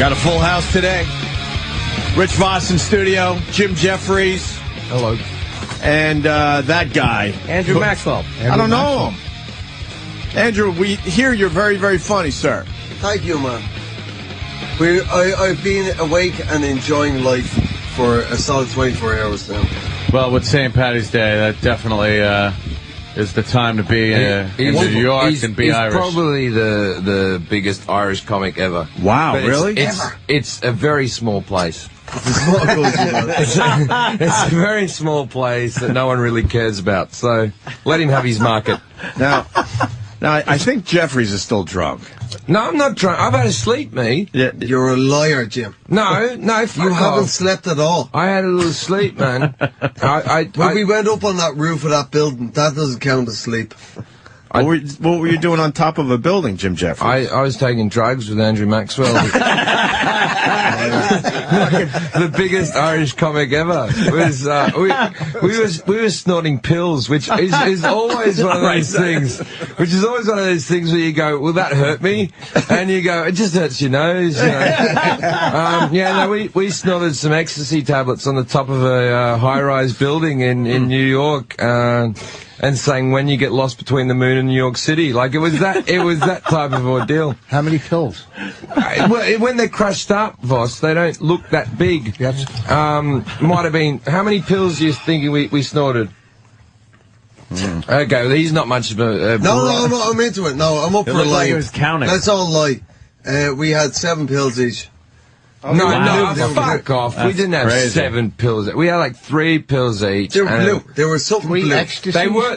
Got a full house today. Rich Voss in studio, Jim Jefferies. Hello. And that guy. Andrew Maxwell. I don't know him. Andrew, we hear you're very, very funny, sir. Thank you, man. I've been awake and enjoying life for a solid 24 hours now. Well, with St. Patty's Day, that definitely is the time to be in New York and be Irish. He's probably the biggest Irish comic ever. Wow, but really? It's a very small place. It's a very small place that no one really cares about. So let him have his market. Now, I think Jefferies is still drunk. No, I'm not drunk. I've had a sleep, me. Yeah, you're a liar, Jim. No, you haven't slept at all. I had a little sleep, man. We went up on that roof of that building. That doesn't count as sleep. What were you doing on top of a building, Jim Jefferies? I was taking drugs with Andrew Maxwell. The biggest Irish comic ever. We were snorting pills, which is always one of those things. Which is always one of those things where you go, "Will that hurt me?" And you go, "It just hurts your nose." You know? We snorted some ecstasy tablets on the top of a high-rise building in New York. And saying when you get lost between the moon and New York City, like it was that type of ordeal. How many pills? Well, when they're crushed up, Voss, they don't look that big. Yes. Might have been. How many pills are you thinking we snorted? Okay, well, he's not much of a. No, I'm into it. No, I'm up for a lie. Like it was counting. Let's all lie. We had 7 pills each. Oh, no, fuck off. That's we didn't have crazy. 7 pills. We had like 3 pills each. They were blue. They were something blue. Ecstasy?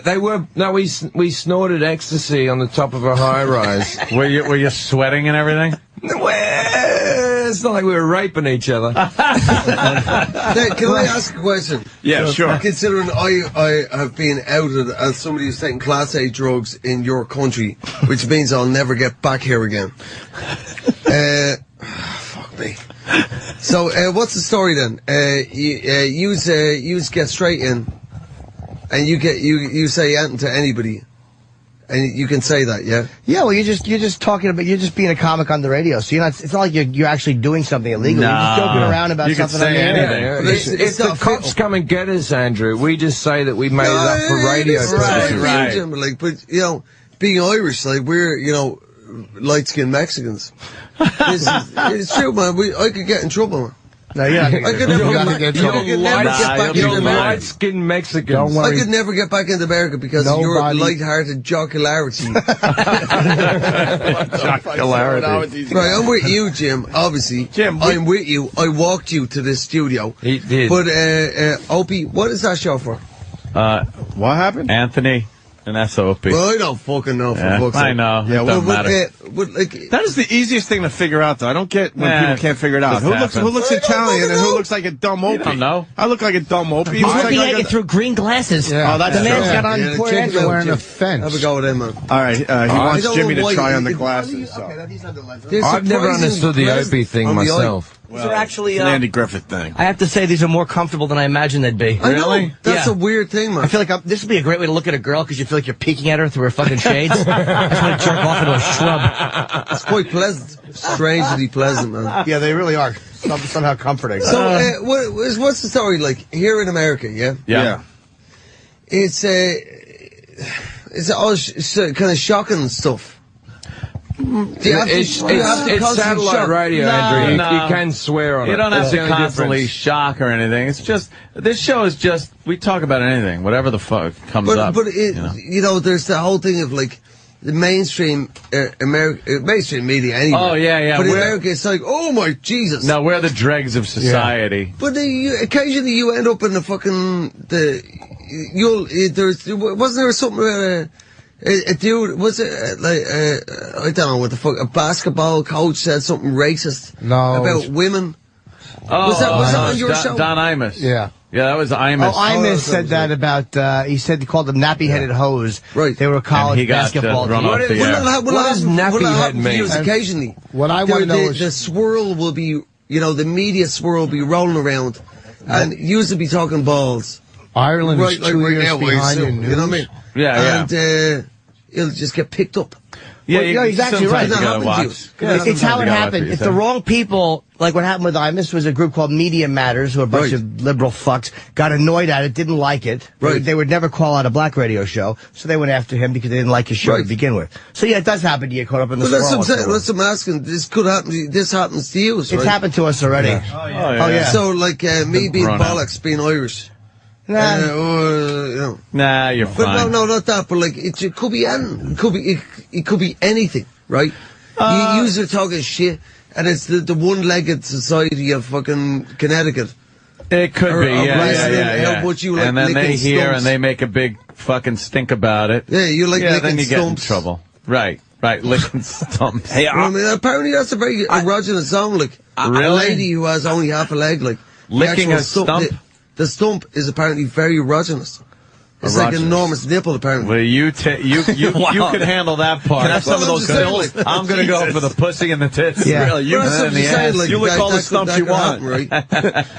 They were. No, we snorted ecstasy on the top of a high rise. Were you sweating and everything? Well, it's not like we were raping each other. Can I ask a question? Yeah, sure. Considering I have been outed as somebody who's taking Class A drugs in your country, which means I'll never get back here again. Fuck me. So, what's the story then? You get straight in, and you say anything to anybody, and you can say that, yeah. Yeah, well, you're just talking about, you're just being a comic on the radio, so it's not like you're actually doing something illegal. No. You're just joking around about You can something on say the anything. air. If the cops come and get us, Andrew, we just say that we made it up for radio purposes. Right. Like, but being Irish, like we're light-skinned Mexicans. It's true, man. I could get in trouble, man. No, yeah. I could never get back into America. Light-skinned Mexicans. Don't worry. I could never get back into America because of your light-hearted jocularity. Jocularity. Right, I'm with you, Jim. Obviously, Jim, I'm with you. I walked you to this studio. He did. But Opie, what is that show for? What happened? Anthony, and that's Opie. Well, I don't fucking know. Yeah, For fuck's I sake. know. Yeah, It doesn't matter. That is the easiest thing to figure out, though. I don't get when people can't figure it out. Just Who looks I don't Italian and fucking who know. looks like a dumb Opie? You don't know. I look like a dumb Opie. He's looking at you through green glasses. Yeah. Oh, that's The man's true. got on Yeah, poor check Andrew it out, wearing Jim. a fence. Have a go with him, man. All right, he wants don't Jimmy know to why try you- on the you- glasses. So. Okay, these are the lenses. They're I've never surprisingly understood the pleasant Opie thing on the eye. myself. These are actually, It's an Andy Griffith thing. I have to say, these are more comfortable than I imagined they'd be. I know. Really? That's Yeah. a weird thing, man. I feel like this would be a great way to look at a girl because you feel like you're peeking at her through her fucking shades. I just want to jerk off into a shrub. It's quite pleasant. Strangely pleasant, man. Yeah, they really are. Somehow comforting. So, what's the story like here in America? Yeah, Yeah. it's all kind of shocking stuff. It's satellite radio, Andrew. You can swear on it. You don't That's have the to only constantly difference. shock or anything. It's just, this show is just, we talk about anything, whatever the fuck comes up. But there's the whole thing of like the mainstream mainstream media anyway. Oh, yeah. But in America, it's like, oh my Jesus. No, we're the dregs of society. But occasionally you end up in the fucking wasn't there something about a dude, was it I don't know what the fuck, a basketball coach said something racist about women? Oh, Was that on your show? Don Imus. Yeah. Yeah, that was Imus. Oh, Imus said that about, he said he called them nappy-headed hoes. Right. They were a college he got, basketball run team. off the air. What does nappy-head mean? Occasionally. What I want to know is... The swirl will be, the media swirl will be rolling around, and used to be talking balls. Ireland is Right 2 right years now, behind you in news. know what I mean? Yeah. And it'll just get picked up. Yeah, Well, he's actually right. sometimes you gotta That watch. happens It's how it happened. If the wrong people, like what happened with Imus, was a group called Media Matters, who are a bunch of liberal fucks, got annoyed at it, didn't like it. Right. They would never call out a black radio show, so they went after him because they didn't like his show to begin with. So yeah, it does happen to get caught up in the Well, that's what I'm swirl. saying. That's what I'm asking. This could happen. This happens to you. It's happened to us already. Oh, yeah. So, like, me being Grown up. bollocks, being Irish. Nah. You know. Nah, you're But fine. no, not that. But like, it could be anything. It could be anything, right? You are talking shit, and it's the one-legged society of fucking Connecticut. It could Or be, yeah. wrestling, how much you like and then they licking hear stumps. and they make a big fucking stink about it. Yeah, you like licking then you get in stumps. trouble. Right, licking stumps. Hey, I mean, apparently that's a very erogenous song. Like a Really? lady who has only half a leg, like the Licking actual a stump? The stump is apparently very erogenous. It's like an Erogenous. enormous nipple, apparently. Well, you can handle that part. Can I have some of those pills? pills? I'm gonna go for the pussy and the tits. Yeah. Really, you, Well, that's what and the I'm saying, ass. like, you lick that- all the that could- stumps that you could want. happen,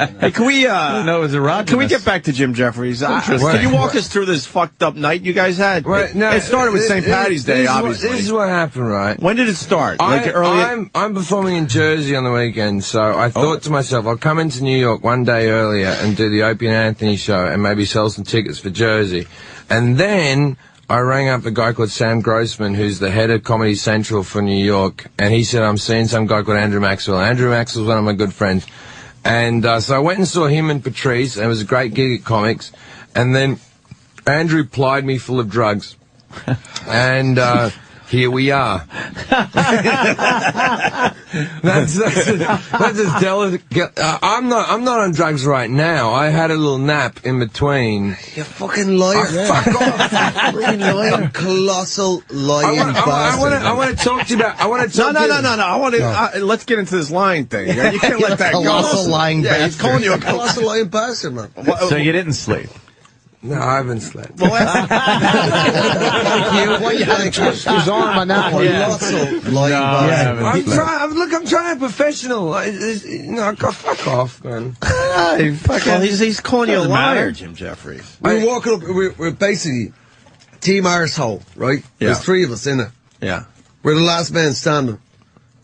right? Hey, can we, No, it was erogenous. can we get back to Jim Jefferies? Interesting. Can you walk us through this fucked up night you guys had? Well, no, it started with St. Patty's Day, this is what- obviously. This is what happened, right? When did it start? Like early? I'm performing in Jersey on the weekend, so I thought to myself, I'll come into New York one day earlier and do the Opie and Anthony show and maybe sell some tickets for Jersey. And then I rang up a guy called Sam Grossman, who's the head of Comedy Central for New York, and he said, I'm seeing some guy called Andrew Maxwell. Andrew Maxwell's one of my good friends. And so I went and saw him and Patrice, and it was a great gig at Comics. And then Andrew plied me full of drugs. And here we are. that's as delicate. I'm not on drugs right now. I had a little nap in between. You fucking liar. Fuck off. Fucking liar. Colossal lying bastard. I want to talk to you about. I want to No, talk. no, to no, you, no, no. I want to. Let's get into this lying thing. You can't let that go. Colossal lying Yeah, he's bastard. calling you a Colossal lying bastard, man. So you didn't sleep. No, I haven't slept. Well, that's- Thank you. Thank you. His arm on that one. Colossal lying No, I bastard. haven't I'm slept. trying. I'm trying to be professional. Fuck off, man. well, he's calling you a Doesn't liar, matter. Jim Jeffries. We were walking up, we're basically Team Arsehole, right? Yeah. There's three of us in it. Yeah. We're the last man standing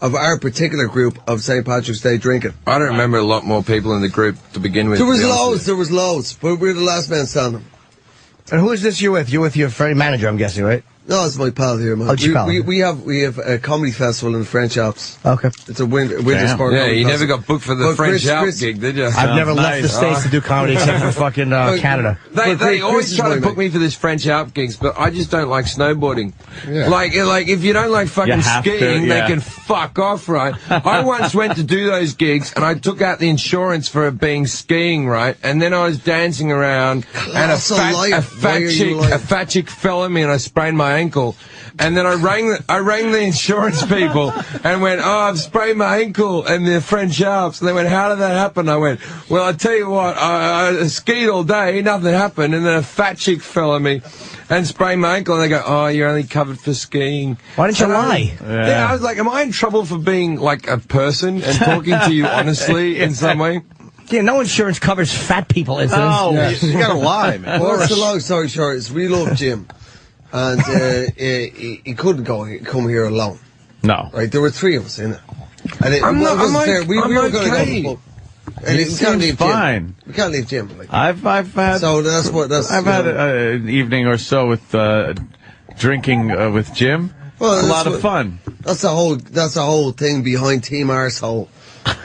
of our particular group of St. Patrick's Day drinking. I don't remember a lot more people in the group to begin with. There was to be honest loads, with there was loads, but we're the last man standing. And who is this you're with? You're with your friend manager, I'm guessing, right? No, it's my pal here, man. Oh, it's your pal. We have a comedy festival in the French Alps. Okay. It's a winter Damn. sport. you. Yeah, comedy you never festival. got booked for the But French Alp Chris- gig, did you? I've never left the nice. States to do comedy except for fucking Canada. They Chris always is try my to book mate. me for this French Alp gigs, but I just don't like snowboarding. Yeah. Like if you don't like You fucking have to, skiing, yeah. they can fuck off, right? I once went to do those gigs, and I took out the insurance for it being skiing, right? And then I was dancing around, and a Colossal liar. Why are you lying? fat chick fell on me, and I sprained my ankle. And then I rang the insurance people and went, oh, I've sprained my ankle in the French Alps. And they went, how did that happen? I went, well, I tell you what, I skied all day, nothing happened. And then a fat chick fell on me and sprained my ankle. And they go, oh, you're only covered for skiing. Why didn't you And lie? Yeah, I was like, am I in trouble for being like a person and talking to you honestly in some way? Yeah, no insurance covers fat people incidents. Oh, you gotta lie, man. Well, it's a long story short, is we love Jim. And he couldn't come here alone. No. Right, there were three of us in it. And it I'm wasn't fair. We were going to go okay. to the pub. And He we can't seems leave fine. Jim. We can't leave Jim. Like. I've had So I've had an evening or so with drinking with Jim. Well, a that's lot of what- fun. That's the whole thing behind Team Arsehole.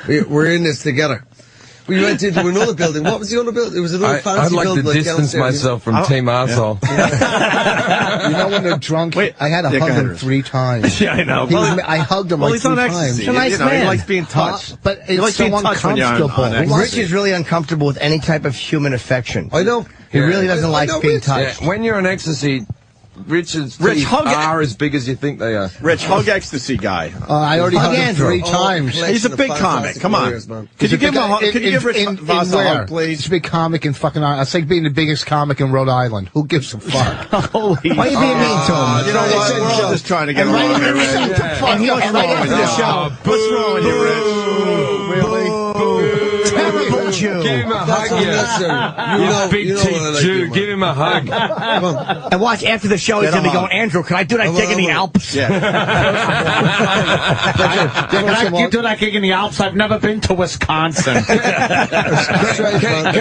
We're in this together. We went into another building. What was the other building? It was another fancy I'd like building. to distance downstairs. myself from Team Arsehole. You know when they're drunk, Wait, I had to yeah, hug go him ahead. 3 times. Yeah, I know. I hugged him well, like he's on 3 ecstasy. times. He's a nice He man. likes being touched. But He it's likes so being touched when you're on uncomfortable. Rich is really uncomfortable with any type of human affection. I know. He really doesn't I like know, being Rich. touched. Yeah, when you're on ecstasy, Richard's Rich, teeth hug it. are as big as you think they are. Rich, hug ecstasy guy. I already Hug hugged him Andrew. 3 times. collection He's a of big fantastic comic. Come on. players, man. Could you give him a hug? Could you give Rich in Voss a where? hug, please? He's a big comic in fucking Ireland. It's like being the biggest comic in Rhode Island. Who gives a fuck? Holy. Why are you being mean to him? You know what? We're all just trying to get And right along into here, the Rich. show. And he- and right into the show. What's wrong with you, Rich? Really? Terrible Jew. Give him a That's hug, unnecessary. you big what I teeth like Jew. you, man. Give him a hug. Come on. And watch, after the show, he's going to be going, Andrew, can I do that gig in the Alps? Yeah. Can I do that gig in the Alps? I've never been to Wisconsin. Can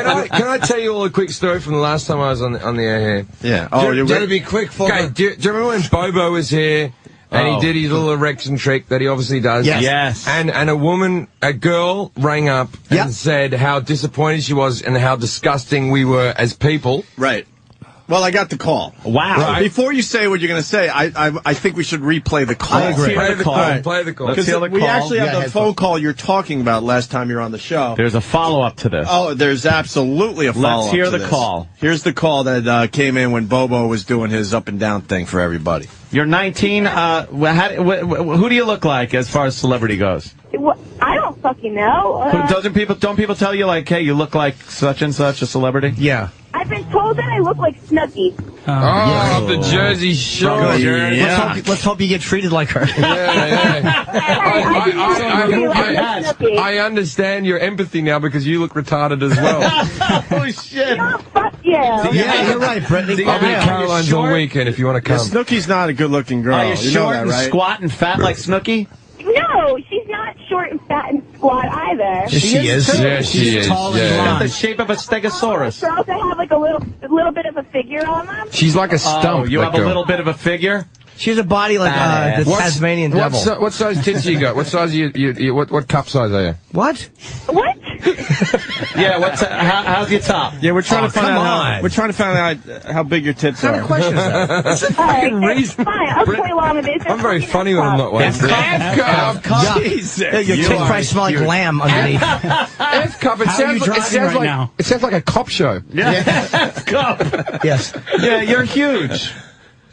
I tell you all a quick story from the last time I was on the air here? Yeah. Oh, you're Gotta be quick, Okay, fucker. do you remember when Bobo was here and he did his little erection trick that he obviously does? Yes. And a girl rang up and said how disappointed she was and how disgusting we were as people. right. Well, I got the call. Wow. Right. Before you say what you're going to say, I think we should replay the call. I agree. Play the call. Right. Play the call. Let's hear the We call. actually have Yeah, the phone call you're talking about last time you were on the show. There's a follow-up to this. Oh, there's absolutely a follow-up. Let's hear to the this. call. Here's the call that came in when Bobo was doing his up and down thing for everybody. You're 19. Who do you look like as far as celebrity goes? Well, I don't fucking know. Don't people tell you like, hey, you look like such and such a celebrity? Yeah. I've been told that I look like Snooki. Oh, the Jersey Shore. Yeah. Let's hope you get treated like her. I understand your empathy now because you look retarded as well. Holy shit. Oh, fuck you. Yeah, you're right, Brittany. I'll be at Caroline's all short? weekend if you want to come. Snooki's not a good-looking girl. Are you know short that, and right? squat and fat like Snooki? No, she's not short and fat and squat either. She is. Yeah, she is. Tall and Yeah. got the shape of a stegosaurus. Girls that have like a little bit of a figure on them. She's like a stump. Oh, you that have a girl. little bit of a figure? She has a body like the Tasmanian devil. What size tits you got? What size what cup size are you? What? What? Yeah, how's your top? Yeah, we're trying to find come out. on. We're trying to find out how big your tits What are. kind of question is that? All right, reason. fine. I'll tell you what it is. I'm very funny when I'm not wasted. F cup. Jesus. Your tits probably smell like lamb underneath. F cup. It sounds like a cop show. Yes. Yeah, you're huge.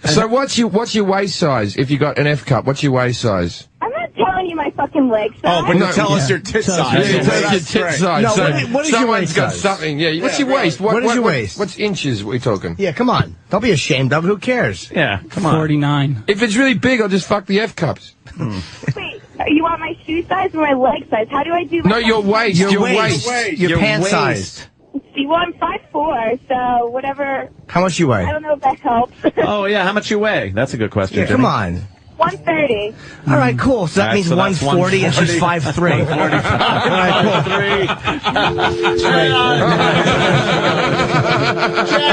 So what's your waist size? If you got an F cup, what's your waist size? I'm not telling you my fucking leg size. Oh, but No, tell us your tit size. Yeah, tell us your tit size. No, So what is your someone's waist got size? something. Yeah. What's your waist? What is your waist? What's inches we talking? Yeah, come on. Don't be ashamed of it. Who cares? Yeah, come on. 49. If it's really big, I'll just fuck the F cups. Wait, you want my shoe size or my leg size? How do I do my No, your waist. Your waist. Your pant size. See, well, I'm 5'4", so whatever. How much you weigh? I don't know if that helps. Oh, yeah, how much you weigh? That's a good question, Yeah, Jimmy. come on. 130. All right, cool. So that All right, means so that's 140 and she's 5'3". All right,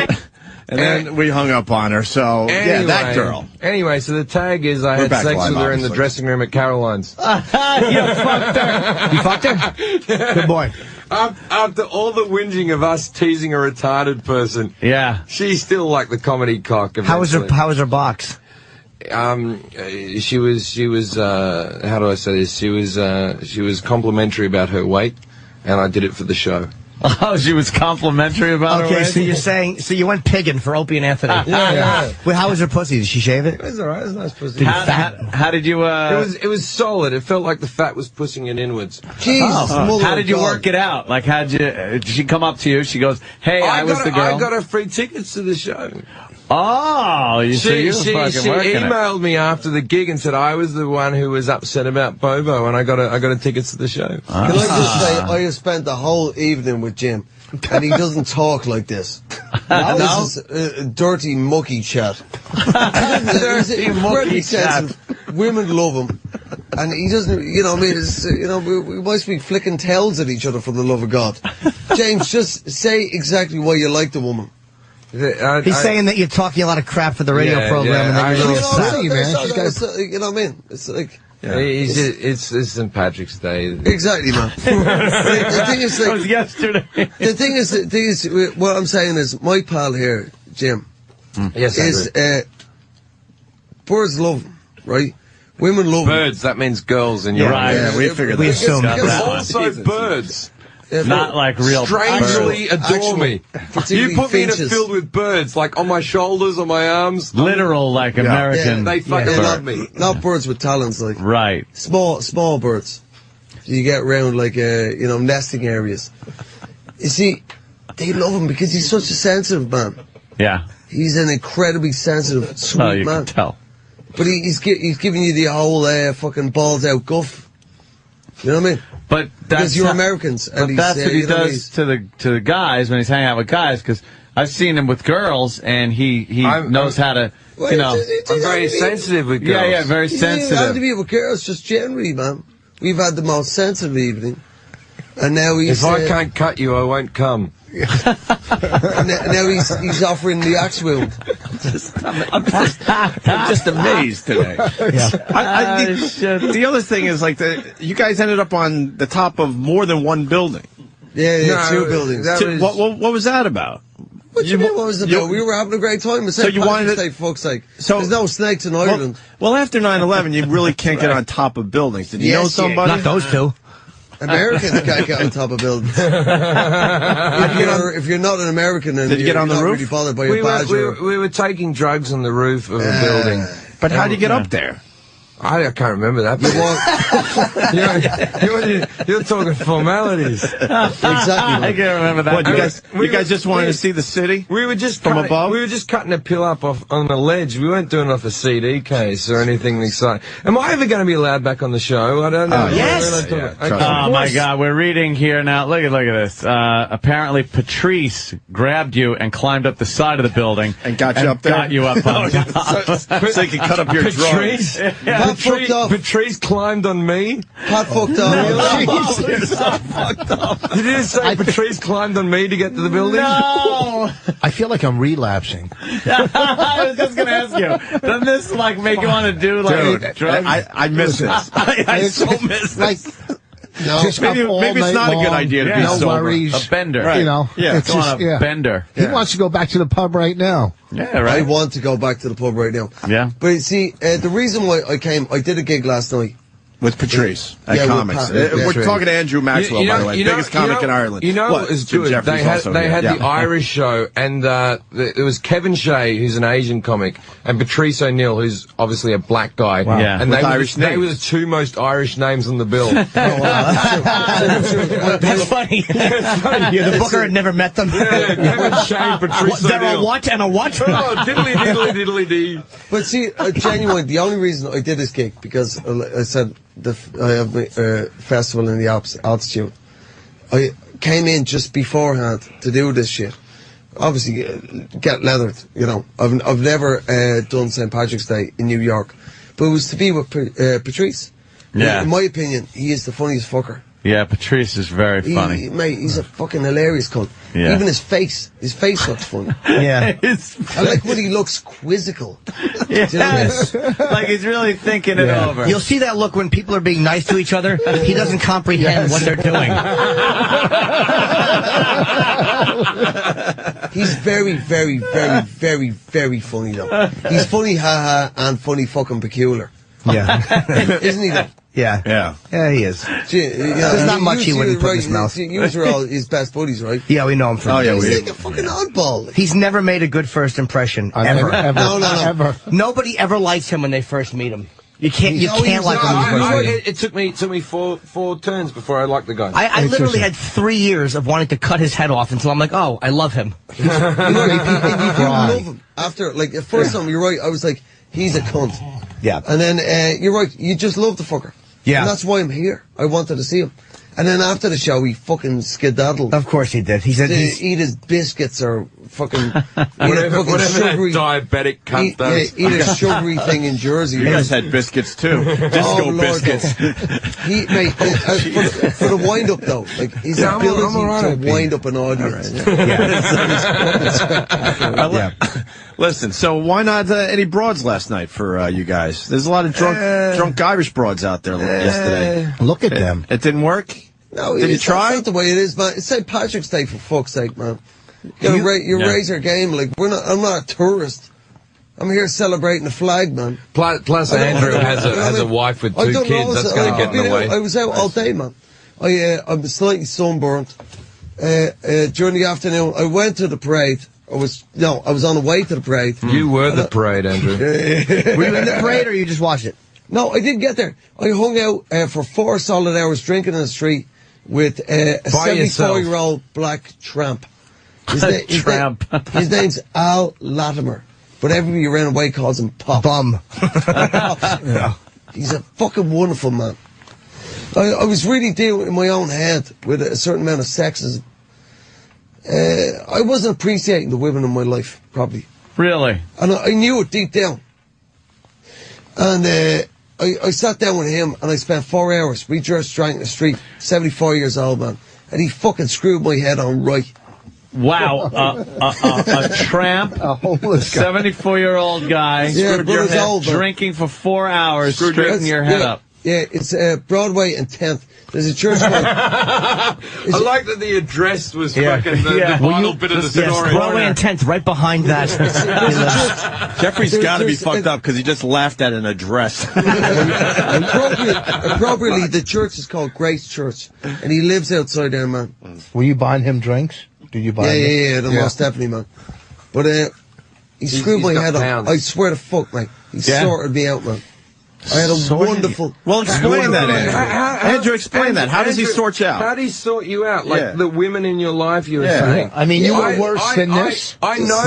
cool. And then we hung up on her. So yeah, that girl. Anyway, so the tag is I had back sex live, with her in the obviously. dressing room at Caroline's. You fucked her? Good boy. After all the whinging of us teasing a retarded person, Yeah. she's still like the comedy cock. How was her box? She was how do I say this? She was complimentary about her weight, and I did it for the show. Oh, she was complimentary about her Okay, weight? so you're saying, so you went pigging for Opie and Anthony. Yeah. Well, how was her pussy? Did she shave it? It was alright. It was a nice pussy. How did you, It was solid. It felt like the fat was pushing it inwards. Jesus, mother how did you of God. work it out? Like, did she come up to you? She goes, hey, I was the girl. I got her free tickets to the show. Oh, so you She fucking working it. emailed me after the gig and said I was the one who was upset about Bobo, and I got her tickets to the show. Can I just say, I have spent the whole evening with Jim, and he doesn't talk like this. This is a dirty, mucky chat. He's incredibly sensitive. Women love him. And he doesn't, you know, I mean, it's, you know, we must be flicking tails at each other for the love of God. James, just say exactly why you like the woman. He's saying that you're talking a lot of crap for the radio program, and then you're really upset. You know what I mean? It's like... It's St. Patrick's Day. Exactly, man. The thing is, That was yesterday. the thing is, what I'm saying is, my pal here, Jim, Yes, is birds love him, right? Women love him. birds. That means girls in your Right. Yeah, we figured We that. assumed Got that one. Also, birds Not like real strangely birds. adore me. particularly You put me in a finches. field with birds, like on my shoulders, on my arms. Literal, like American. They fucking love me. Not birds with talents, like Right. small birds. You get around like you know, nesting areas. You see, they love him because he's such a sensitive man. Yeah. He's an incredibly sensitive, sweet Oh, you man. can tell. But he's giving you the whole fucking balls out guff. You know what I mean? But Because you're Americans. But that's what he does to the guys when he's hanging out with guys. Because I've seen him with girls, and he knows how to. Well, you know, I'm very sensitive with girls. Yeah, very sensitive. You don't have to be with girls, just generally, man. We've had the most sensitive evening. And now he's... If I can't cut you, I won't come. now he's offering the axe wound. I'm just amazed today. The other thing is, like, you guys ended up on the top of more than one building. Yeah, 2 buildings. What was that about? What you mean, what was it about? We were having a great time. So you wanted to... for fuck's sake. So, there's no snakes in Ireland. Well, after 9/11, you really can't get on top of buildings. Did you know somebody? Not those two. Americans can't get on top of buildings. if you're not an American, then did you get on the roof? Really bothered by your badge. We were taking drugs on the roof of a building. But how did you get up there? I can't remember that. You're talking formalities. Exactly. I can't remember that. What, you guys just wanted to see the city? We were just from above. We were just cutting a pill up on a ledge. We weren't doing it off a CD case or anything exciting. Am I ever going to be allowed back on the show? I don't know. Yes. Oh my God, we're reading here now. Look at this. Apparently, Patrice grabbed you and climbed up the side of the building and got you up there. Got you up on top. So you can cut up your Patrice. Patrice climbed on me. Pat fucked up. You're so fucked up. Did you just say Patrice climbed on me to get to the building? No. I feel like I'm relapsing. I was just gonna ask you. Doesn't this like make you want to do like drugs? I miss this. I so miss this. No, maybe it's not a good idea to be no sober. worries. A bender. Right. You know, it's just a bender. He wants to go back to the pub right now. Yeah, right. I want to go back to the pub right now. Yeah. But see, the reason why I did a gig last night. With Patrice at Comics. We're talking to Andrew Maxwell, by the way, biggest comic in Ireland. You know what was good? They had the Irish show, and there was Kevin Shea, who's an Asian comic, and Patrice O'Neill, who's obviously a black guy. Wow. Yeah. And they were the 2 most Irish names on the bill. That's funny. Yeah, the booker had never met them. Kevin Shea, Patrice They're O'Neill. a what and a what? Oh, diddly dee. But see, genuinely, the only reason I did this gig, because I said, I have my festival in the altitude. I came in just beforehand to do this shit. Obviously, get leathered, you know. I've never done St. Patrick's Day in New York, but it was to be with Patrice. Yeah. In my opinion, he is the funniest fucker. Yeah, Patrice is very funny. Mate, he's a fucking hilarious cunt. Yeah. Even his face looks funny. Yeah. I like when he looks quizzical. Yes. Like he's really thinking it over. You'll see that look when people are being nice to each other. He doesn't comprehend what they're doing. He's very, very, very, very, very funny, though. He's funny, haha, and funny fucking peculiar. Yeah. Isn't he, though? Yeah. Yeah. Yeah, he is. There's not much he wouldn't put in his mouth. You are all his best buddies, right? Yeah, we know him from He's like a fucking oddball. He's never made a good first impression, ever. Ever. Nobody ever likes him when they first meet him. You can't like him when you first meet him. It took me four turns before I liked the guy. I literally had 3 years of wanting to cut his head off until I'm like, oh, I love him. You love him. After, like, the first time, you're right, I was like, he's a cunt. Yeah. And then, you're right, you just love the fucker. Yeah. And that's why I'm here. I wanted to see him. And then after the show, he fucking skedaddled. Of course he did. He said eat his biscuits or fucking whatever sugary, diabetic cunt does. Eat a sugary thing in Jersey. You guys had biscuits too. Disco biscuits. Mate, for the wind up though, like his ability to wind up an audience. Listen, so why not any broads last night for you guys? There's a lot of drunk Irish broads out there yesterday. Look at them. It didn't work? No, did you try? That's not the way it is, man. It's St. Patrick's Day, for fuck's sake, man. You raise your game. Like I'm not a tourist. I'm here celebrating the flag, man. Plus Andrew has a wife with 2 kids. That's going to get in the way. I was out all day, man. I'm slightly sunburnt. During the afternoon, I went to the parade. I was on the way to the parade. You were the parade, Andrew. Were you in the parade or you just watched it? No, I didn't get there. I hung out for 4 solid hours drinking in the street with a 74-year-old black tramp. His name's Al Latimer, but everybody around the way calls him Pop. Bum. He's a fucking wonderful man. I was really dealing in my own head with a certain amount of sexism. I wasn't appreciating the women in my life, probably. Really? And I knew it deep down. And I sat down with him and I spent 4 hours. We just drank in the street, 74 years old, man. And he fucking screwed my head on right. Wow. A tramp, A homeless guy. 74-year-old guy, Yeah, screwed but your it's head, old, man. drinking for 4 hours, straightening your head up. Yeah, it's Broadway and 10th. There's a church called... I like that the address was fucking the final bit of the story. Yes, Broadway and 10th, right behind that. Jeffrey's got to be fucked up because he just laughed at an address. Appropriately, the church is called Grace Church, and he lives outside there, man. Were you buying him drinks? Did you buy him? Yeah, most definitely, man. But he screwed my head up. I swear to fuck, mate. He sorted me out, man. I had a wonderful... Well, explain that, Andrew. Andrew, explain that. How does he sort you out? How did he sort you out? Like the women in your life, you were saying. I mean, you were worse than this. I know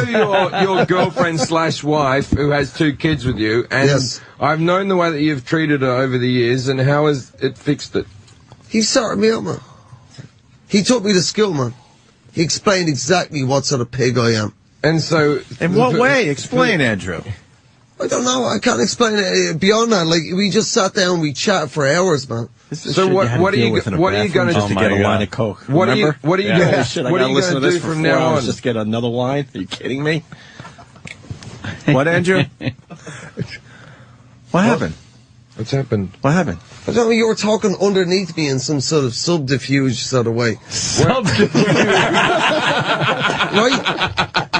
your girlfriend / wife who has 2 kids with you, and I've known the way that you've treated her over the years, and how has it fixed it? He sorted me out, man. He took me to school, man. He explained exactly what sort of pig I am. And so... In what way? Explain, Andrew. I don't know. I can't explain it beyond that. Like, we just sat down, we chatted for hours, man. So what are you going to just to get a line of coke? What are you going to do from now on? Just get another line? Are you kidding me? What, Andrew? What happened? What's happened? What happened? I don't know. You were talking underneath me in some sort of subterfuge sort of way.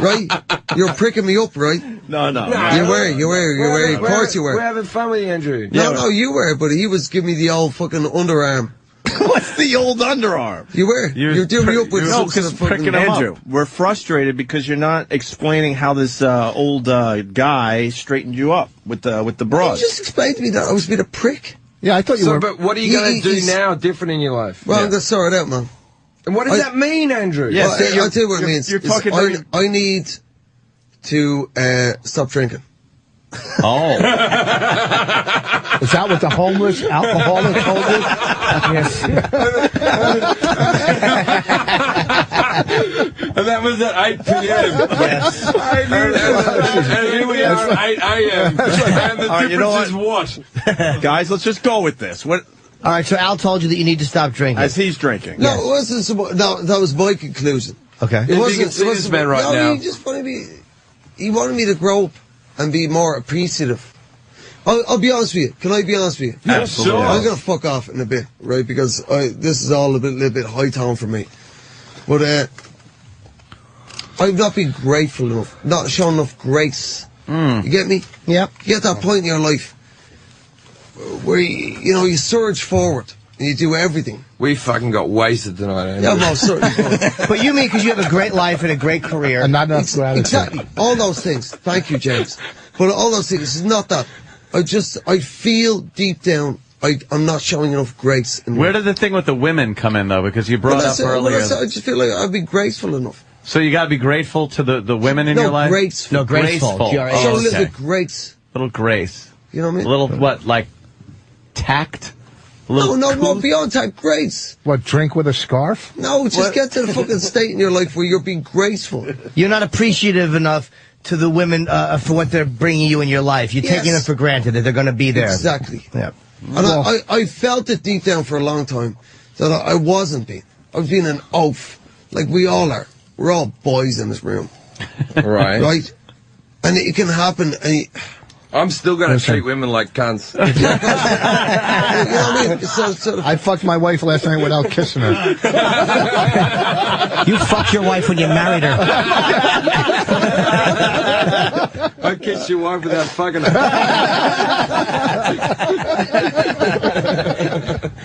Right? You're pricking me up, right? No. You were. Of course you were. We're having fun with you, Andrew. No, you were, but he was giving me the old fucking underarm. What's the old underarm? You were. You're doing me up with some sort of fucking... Andrew, we're frustrated because you're not explaining how this old guy straightened you up with the broad. You just explained to me that I was being a prick. Yeah, I thought you were. But what are you going to do now different in your life? Well, I'm going to sort it out, man. And what does that mean, Andrew? Yeah, I'll tell you what it means. You're talking I need to stop drinking. Oh. Is that what the homeless alcoholic told you? Yes. And that was at 8 p.m. Yes. And here we are at 8 a.m. And the difference is what? Guys, let's just go with this. What? All right, so Al told you that you need to stop drinking. As he's drinking. No, it wasn't. That was my conclusion. Okay. If you can see this man right now. He just wanted me. He wanted me to grow up and be more appreciative. I'll be honest with you. Can I be honest with you? Yeah, sure. I'm gonna fuck off in a bit, right? Because this is all a little bit high tone for me. But I've not been grateful enough, not shown enough grace. You get me? Yep. You get that point in your life where you surge forward and you do everything. We fucking got wasted tonight, Andrew. Yeah, most certainly. But you mean because you have a great life and a great career. And not enough gratitude. Exactly. All those things. Thank you, James. But all those things, it's not that. I feel deep down I'm not showing enough grace. Where did the thing with the women come in, though? Because you brought up earlier. I just feel like I've been graceful enough. So you got to be grateful to the women in your life? Graceful. No, graceful. Show a little bit grace. Little grace. You know what I mean? A little, what, like tact? No, beyond tact, grace. What, drink with a scarf? No, just get to the fucking state in your life where you're being graceful. You're not appreciative enough to the women for what they're bringing you in your life. You're taking it for granted that they're going to be there. Exactly. Yeah. And I felt it deep down for a long time that I wasn't being. I was being an oaf, like we all are. We're all boys in this room. Right. Right? And it can happen. And I'm still going to treat women like cunts. you know what I mean? It's sort of, I fucked my wife last night without kissing her. You fucked your wife when you married her. I kissed your wife without fucking her.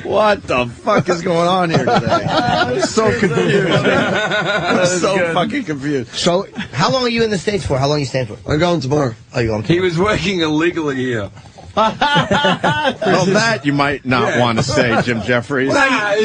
What the fuck is going on here today? I'm so confused. I'm so fucking confused. So, how long are you in the States for? How long are you staying for? I'm going tomorrow. Oh, you're going He was working illegally here. Well, that you might not want to say, Jim Jeffries.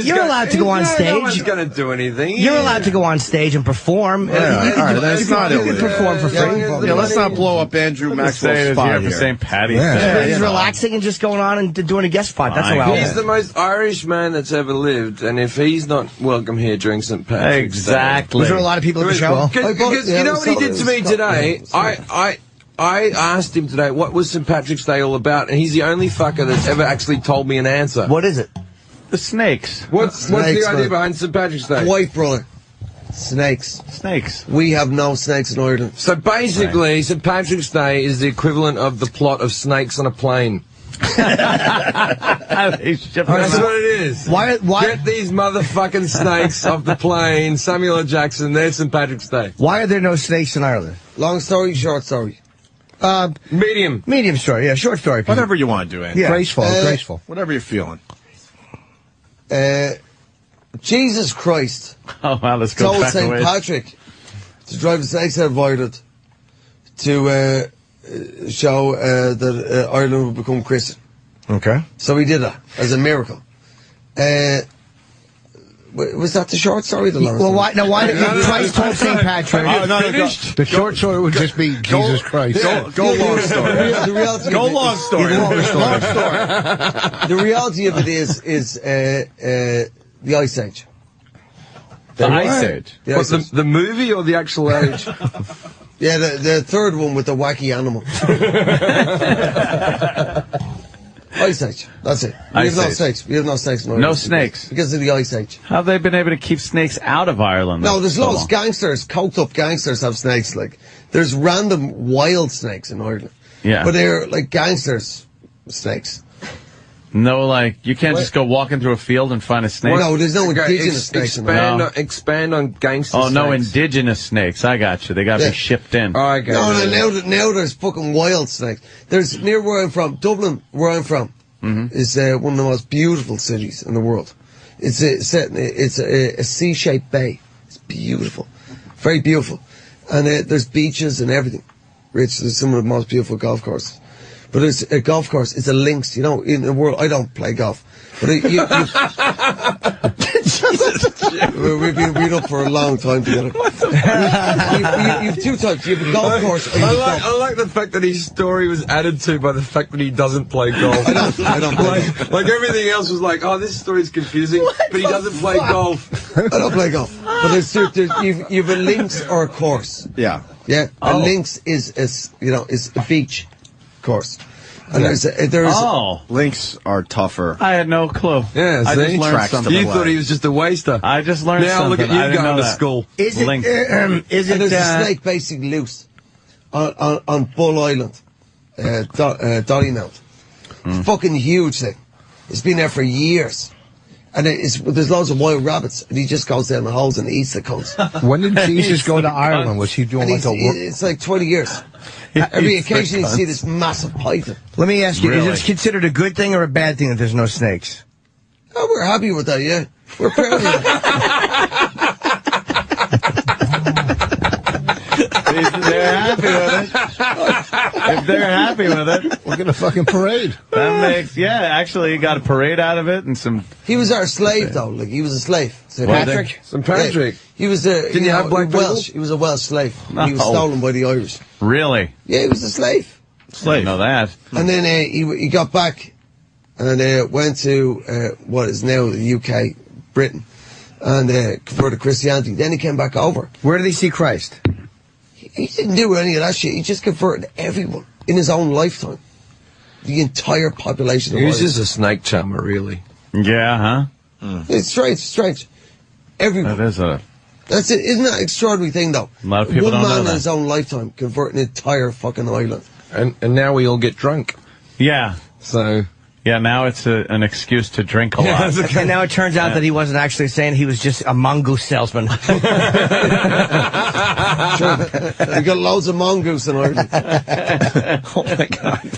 You're allowed to go on stage. No one's going to do anything. You're allowed to go on stage and perform. All right, that's not You can illegal. perform for free. Yeah, let's not blow up Andrew Maxwell's spot for here. St. Patty's Yeah. Day. He's relaxing and just going on and doing a guest spot. That's Fine. allowed. He's the most Irish man that's ever lived, and if he's not welcome here during St. Patrick's Day... Exactly. Was there a lot of people at the show? Because you know what he did to me today? I asked him today, what was St. Patrick's Day all about? And he's the only fucker that's ever actually told me an answer. What is it? The snakes. What's the idea behind St. Patrick's Day? White brother. Snakes. Snakes. We have no snakes in Ireland. So basically, St. Patrick's Day is the equivalent of the plot of Snakes on a Plane. That's what it is. Why? Get these motherfucking snakes off the plane. Samuel L. Jackson, there's St. Patrick's Day. Why are there no snakes in Ireland? Long story, short story. Medium. Medium story, yeah, short story. Whatever you want to do, Andy. Yeah. Graceful, graceful. Whatever you're feeling. Jesus Christ Oh, wow, let's go told back St. away. Patrick to drive the snakes out of Ireland to show that Ireland would become Christian. Okay. So he did that as a miracle. Was that the short story? The long Well, story? why did Christ told St. Patrick? The short story would just be Jesus Christ. Go long story. The reality Go of it- long story. Long story. The reality of it is the Ice Age. The Ice Age. The What, Ice Age. the movie or the actual age? Yeah, the third one with the wacky animal. Ice Age. That's it. We Ice have no Age. snakes. We have no snakes in Ireland. No snakes. Because of the Ice Age. How have they been able to keep snakes out of Ireland? No, there's so loads long? of gangsters, coked up gangsters have snakes. Like, there's random wild snakes in Ireland. Yeah. But they're like gangsters snakes. No, like, you can't just go walking through a field and find a snake? No, there's no indigenous snakes in Ireland. Expand on gangster Oh, no, snakes. indigenous snakes. I got you. They got to Yeah. be shipped in. Oh, okay. No, now there's fucking wild snakes. There's near where I'm from, Dublin, where I'm from, is one of the most beautiful cities in the world. It's a C-shaped bay. It's beautiful, very beautiful, and there's beaches and everything. Rich, there's some of the most beautiful golf courses. But it's a golf course. It's a links, you know. In the world, I don't play golf, but we've been up for a long time together. You've two types. You have a golf course. Or you have golf. I like the fact that his story was added to by the fact that he doesn't play golf. I don't play golf. like everything else was like, oh, this story's confusing, but he doesn't play golf. I don't play golf. But you've a links or a course. Yeah. Yeah. A links is a beach course. And there's Oh, Links are tougher. I had no clue. Yeah, I see? just learned Tracks to something. You play. thought he was just a waster. I just learned Now something. look at I you didn't going know to that. school. Is it? Link. and there's a snake basically loose on Bull Island, Dollymount. Fucking huge thing. It's been there for years. And there's loads of wild rabbits, and he just goes down the holes and eats the cunts. When did Jesus go to Ireland? Was he doing And like a work? it's like 20 years. Every occasion you see this massive python. Let me ask you: Really? Is it considered a good thing or a bad thing that there's no snakes? Oh, we're happy with that, yeah. We're proud of that. They're happy with it. If they're happy with it, We're gonna fucking parade. that makes, actually, you got a parade out of it and some. He was our slave, though. Like, he was a slave. St. Patrick? St. Patrick. He was a. Didn't you have black people? Welsh? He was a Welsh slave. No. He was stolen by the Irish. Really? Yeah, he was a slave. Slave. Know that. And then he got back and went to what is now the UK, Britain, and converted to Christianity. Then he came back over. Where did he see Christ? He didn't do any of that shit. He just converted everyone in his own lifetime. The entire population of He was Ireland. just a snake charmer, really. Yeah, huh? It's strange. Everyone. That is a. That's it. Isn't that an extraordinary thing, though? A lot of people One don't know man in that. his own lifetime convert an entire fucking island. And now we all get drunk. Yeah. So. Yeah, now it's an excuse to drink a lot. And now it turns out that he wasn't actually saying, he was just a mongoose salesman. Sure. We got loads of mongoose in Ireland. Oh my God.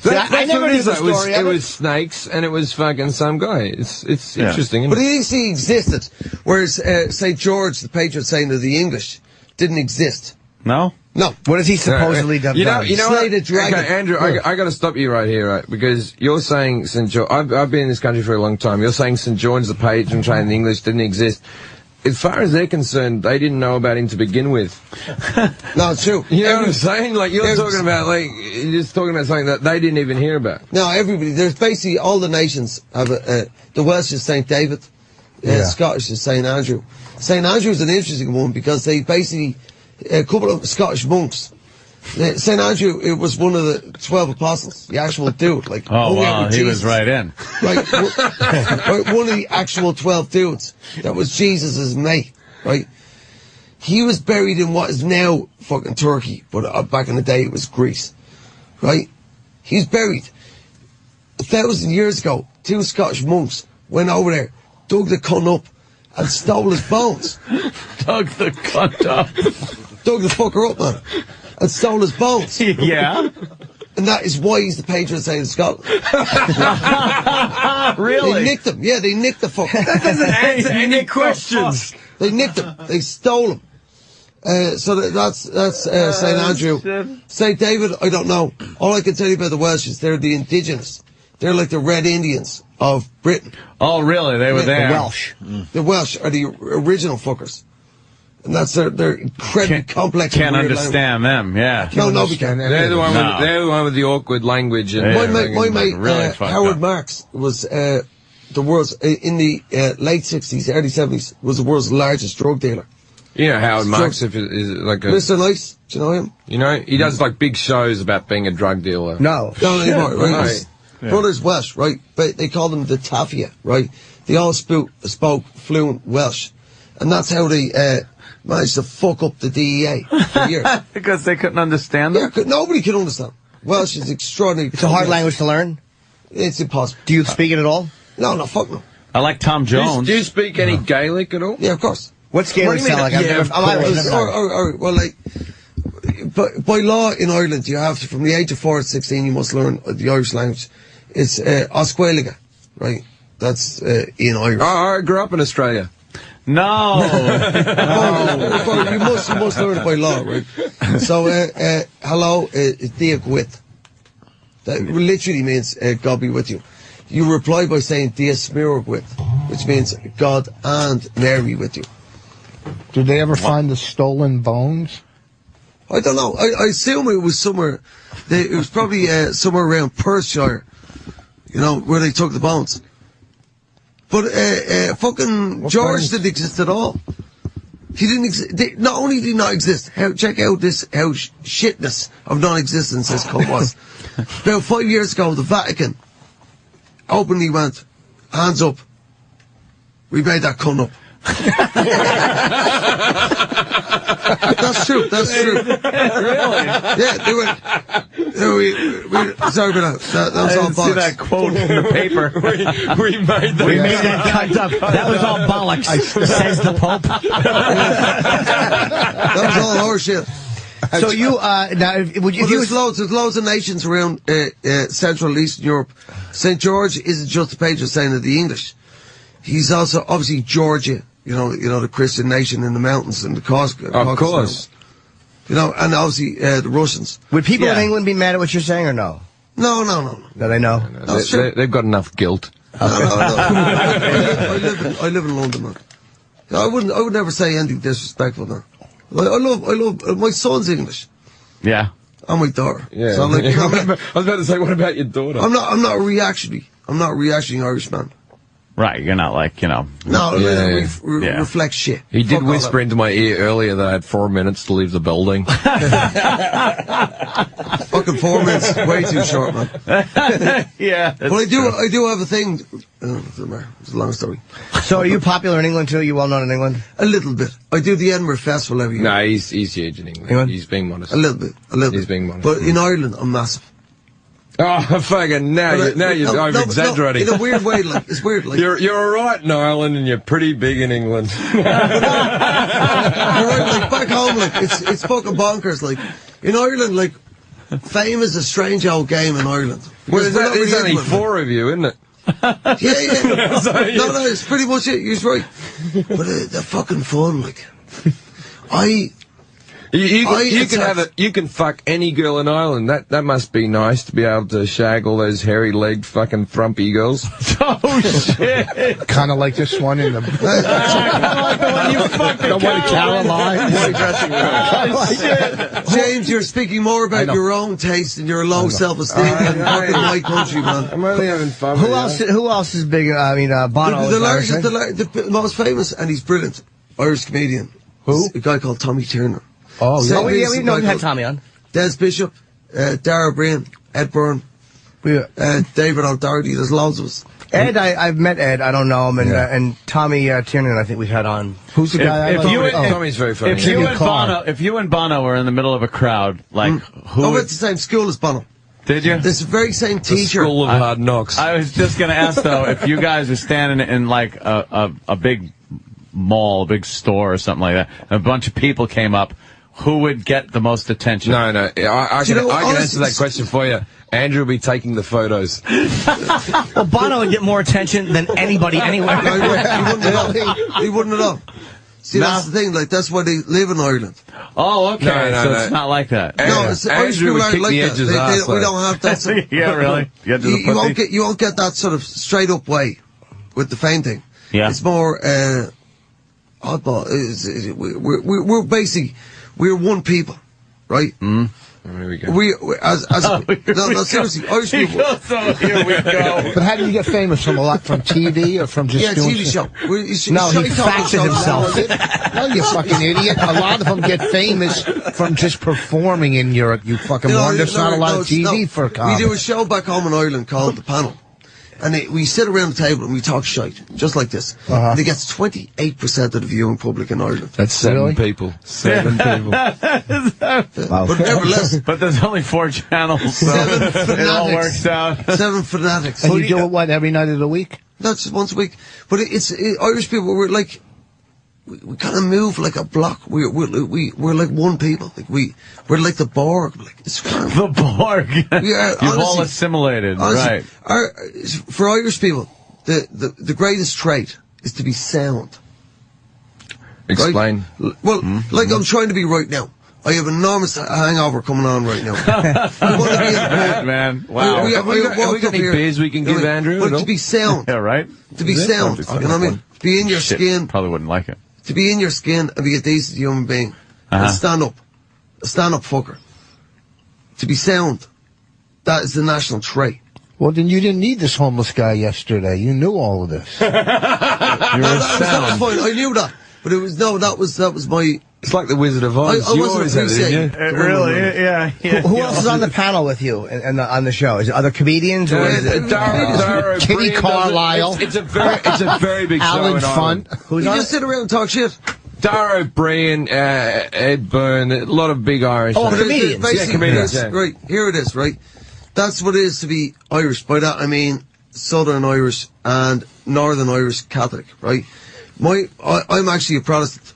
I never what knew it is, the that. story It of it. was snakes, and it was fucking some guy. It's interesting, isn't But it? he existed. Whereas St. George, the patron saint of the English, didn't exist. No? No. What has he supposedly done? You know Slay what? the dragon. Okay, Andrew, I got to stop you right here, right? Because you're saying St. George. I've been in this country for a long time. You're saying St. George, the patron saint in English, didn't exist. As far as they're concerned, they didn't know about him to begin with. No, it's true. You know what I'm saying? Like, you're talking about, like, you're just talking about something that they didn't even hear about. No, everybody. There's basically all the nations have the Welsh is St. David, Scottish is St. Andrew. St. Andrew is an interesting one because they basically, a couple of Scottish monks. St. Andrew, it was one of the 12 apostles, the actual dude. Like, Oh, wow, he was right in. Right, one of the actual 12 dudes. That was Jesus' mate, right? He was buried in what is now fucking Turkey, but back in the day it was Greece, right? He's buried. 1,000 years ago, 2 Scottish monks went over there, dug the cunt up, and stole his bones. Dug the cunt up. Dug the fucker up, man. And stole his bones. Yeah? And that is why he's the patron saint of Scotland. Really? They nicked him. Yeah, they nicked the fucker. That doesn't answer any questions. They nicked him. They stole him. So that's St. Andrew. St. David, I don't know. All I can tell you about the Welsh is they're the indigenous. They're like the Red Indians of Britain. Oh, really? They were there. The Welsh. The Welsh are the original fuckers. And that's their incredibly complex. Can't and weird understand them, yeah. No, nobody can. They're the one with the awkward language. And Yeah. My mate, really fucked Howard up. Marks was the world's in the late 60s, early 70s was the world's largest drug dealer. You know Howard Marks is like a, Mr. Nice, do you know him? you know, he does like big shows about being a drug dealer. No. Not anymore, right? No. His Brothers Welsh, right? But they called them the Tafia, right? They all spoke fluent Welsh, and that's how they managed to fuck up the DEA for years. Because they couldn't understand them? Yeah, nobody can understand. Welsh is extraordinary. It's a hard language to learn. It's impossible. Do you speak it at all? No, fuck no. I like Tom Jones. Do you speak any Gaelic at all? Yeah, of course. What's Gaelic sound like? I'm Irish. All right, well, like, by law in Ireland, you have to, from the age of 4 to 16, you must learn the Irish language. It's Oscueliga, right? That's in Irish. I grew up in Australia. No. You must learn it by law, right? So, hello, Dia Gwit. That literally means God be with you. You reply by saying Dia Smira Gwit, which means God and Mary with you. Did they ever find the stolen bones? I don't know. I assume it was somewhere. It was probably somewhere around Perthshire, you know, where they took the bones. But fucking George didn't exist at all. He didn't exist. Not only did he not exist. Check out how shitness of non-existence this cunt was. About 5 years ago, the Vatican openly went, hands up. We made that cunt up. That's true. Really? Yeah, they went. Sorry about that. That was all See bollocks. that quote in the paper. We made that. We made that cunt up. That was all bollocks, says the Pope. That was all horseshit. So you, now, would you, Well, there's loads of nations around Central and Eastern Europe. St. George isn't just the patron saint of the English. He's also, obviously, Georgia, you know, the Christian nation in the mountains and the Caucasus. Of course. You know, and obviously, the Russians. would people in England be mad at what you're saying or no? No. That I know? That's true. They've got enough guilt. No. I live in London, man. I would never say anything disrespectful now. I love, my son's English. Yeah. And my daughter. Yeah. So I'm like, I was about to say, what about your daughter? I'm not a reactionary. I'm not a reactionary Irishman. Right, you're not like, you know. No, Yeah. reflect shit. He did Fuck all whisper that. into my ear earlier that I had 4 minutes to leave the building. Fucking 4 minutes, way too short, man. Yeah. But I do have a thing. Doesn't matter. It's a long story. So are you popular in England too? You well known in England? A little bit. I do the Edinburgh Festival every year. No, he's huge in England. England? He's being modest. A little bit. He's being modest. But in Ireland, I'm massive. Oh, fucking now you're over-exaggerating. In a weird way, like, it's weird. Like, You're all right in Ireland and you're pretty big in England. you're right, like, back home, like, it's fucking bonkers. Like, in Ireland, like, fame is a strange old game in Ireland. Well, Because we're not there's really only into it, 4 of you, isn't it? Yeah. No, it's pretty much it. You're right. But they're fucking fun, like. You can have it. You can fuck any girl in Ireland. That must be nice to be able to shag all those hairy-legged fucking frumpy girls. Oh shit! Kind of like this one in the. Like the one you fucking The one in Caroline. James, you're speaking more about your own taste and your low self-esteem than fucking white country, man. I'm only having fun. Who else is big? I mean, Bono. The most famous, and he's brilliant, Irish comedian. Who? A guy called Tommy Tiernan. Oh, yeah. we had Tommy on. Des Bishop, Dara Breen, Ed Byrne, David O'Doherty. There's loads of us. Ed, I've met Ed. I don't know him, and Tommy Tiernan, I think we've had on. Who's the guy? Tommy's very funny. If you and Bono were in the middle of a crowd, like who? I went to the same school as Bono. Did you? This very same teacher. School of Hard Knocks. I was just going to ask, though, if you guys are standing in, like, a big mall, a big store or something like that, and a bunch of people came up, who would get the most attention? No, I can answer that question for you. Andrew will be taking the photos. Well, Bono would get more attention than anybody anywhere. No, he wouldn't at all. See, that's the thing. Like, that's why they live in Ireland. Oh, okay. So it's not like that. No, it's Irish people aren't like that. We don't have that. Sort of, yeah, really. You won't get that sort of straight up way with the fame thing. Yeah, it's more oddball. We're one people, right? Here we go. No, seriously, Irish people. So here we go. But how do you get famous? From TV or from just doing TV show. No, he faxes himself. No, you fucking idiot. A lot of them get famous from just performing in Europe. You fucking moron. There's not a lot of TV for comics. We do a show back home in Ireland called The Panel. And we sit around the table and we talk shite, just like this. And it gets 28% of the viewing public in Ireland. That's 7 people. 7 people. But nevertheless. But there's only 4 channels, so 7 fanatics. It all works out. 7 fanatics. And you do it, what, every night of the week? That's once a week. But Irish people, we're like, we kind of move like a block. We're like one people. Like we're like the Borg. Like it's kind of, the Borg. We are, You've all assimilated, right? For Irish people, the greatest trait is to be sound. Explain. Right? Well, like I'm trying to be right now. I have enormous hangover coming on right now. I want to be in the pub. Man, wow. Have we got any beers we can give Andrew? But to be sound. Yeah, right? To be sound. You know what I mean? To be in your skin. Probably wouldn't like it. To be in your skin and be a decent human being. And stand up. A stand-up fucker. To be sound. That is the national trait. Well, then you didn't need this homeless guy yesterday. You knew all of this. That was fine. I knew that. But that was my... It's like the Wizard of Oz. I wasn't appreciating. Really? Yeah. Who else is on the panel with you and on the show? Is it other comedians or is it Kitty Carlisle? It's a very big show. Alan Funt. You just sit around and talk shit. Dara O'Brien, Ed Byrne, a lot of big Irish. Oh, comedians. Comedians. Right, here it is, right? That's what it is to be Irish. By that I mean Southern Irish and Northern Irish Catholic, right? I'm actually a Protestant.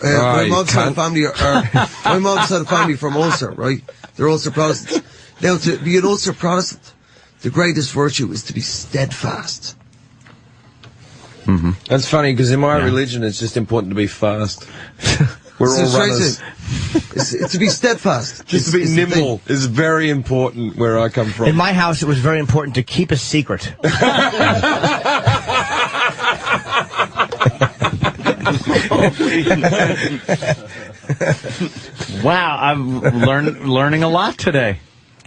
My mom's side of family my mom's side of family from Ulster, right? They're Ulster Protestants. Now, to be an Ulster Protestant, the greatest virtue is to be steadfast. That's funny because in my religion, it's just important to be fast. We're all runners. It's to be steadfast. Just to be nimble is very important where I come from. In my house, it was very important to keep a secret. Wow, I'm learning a lot today.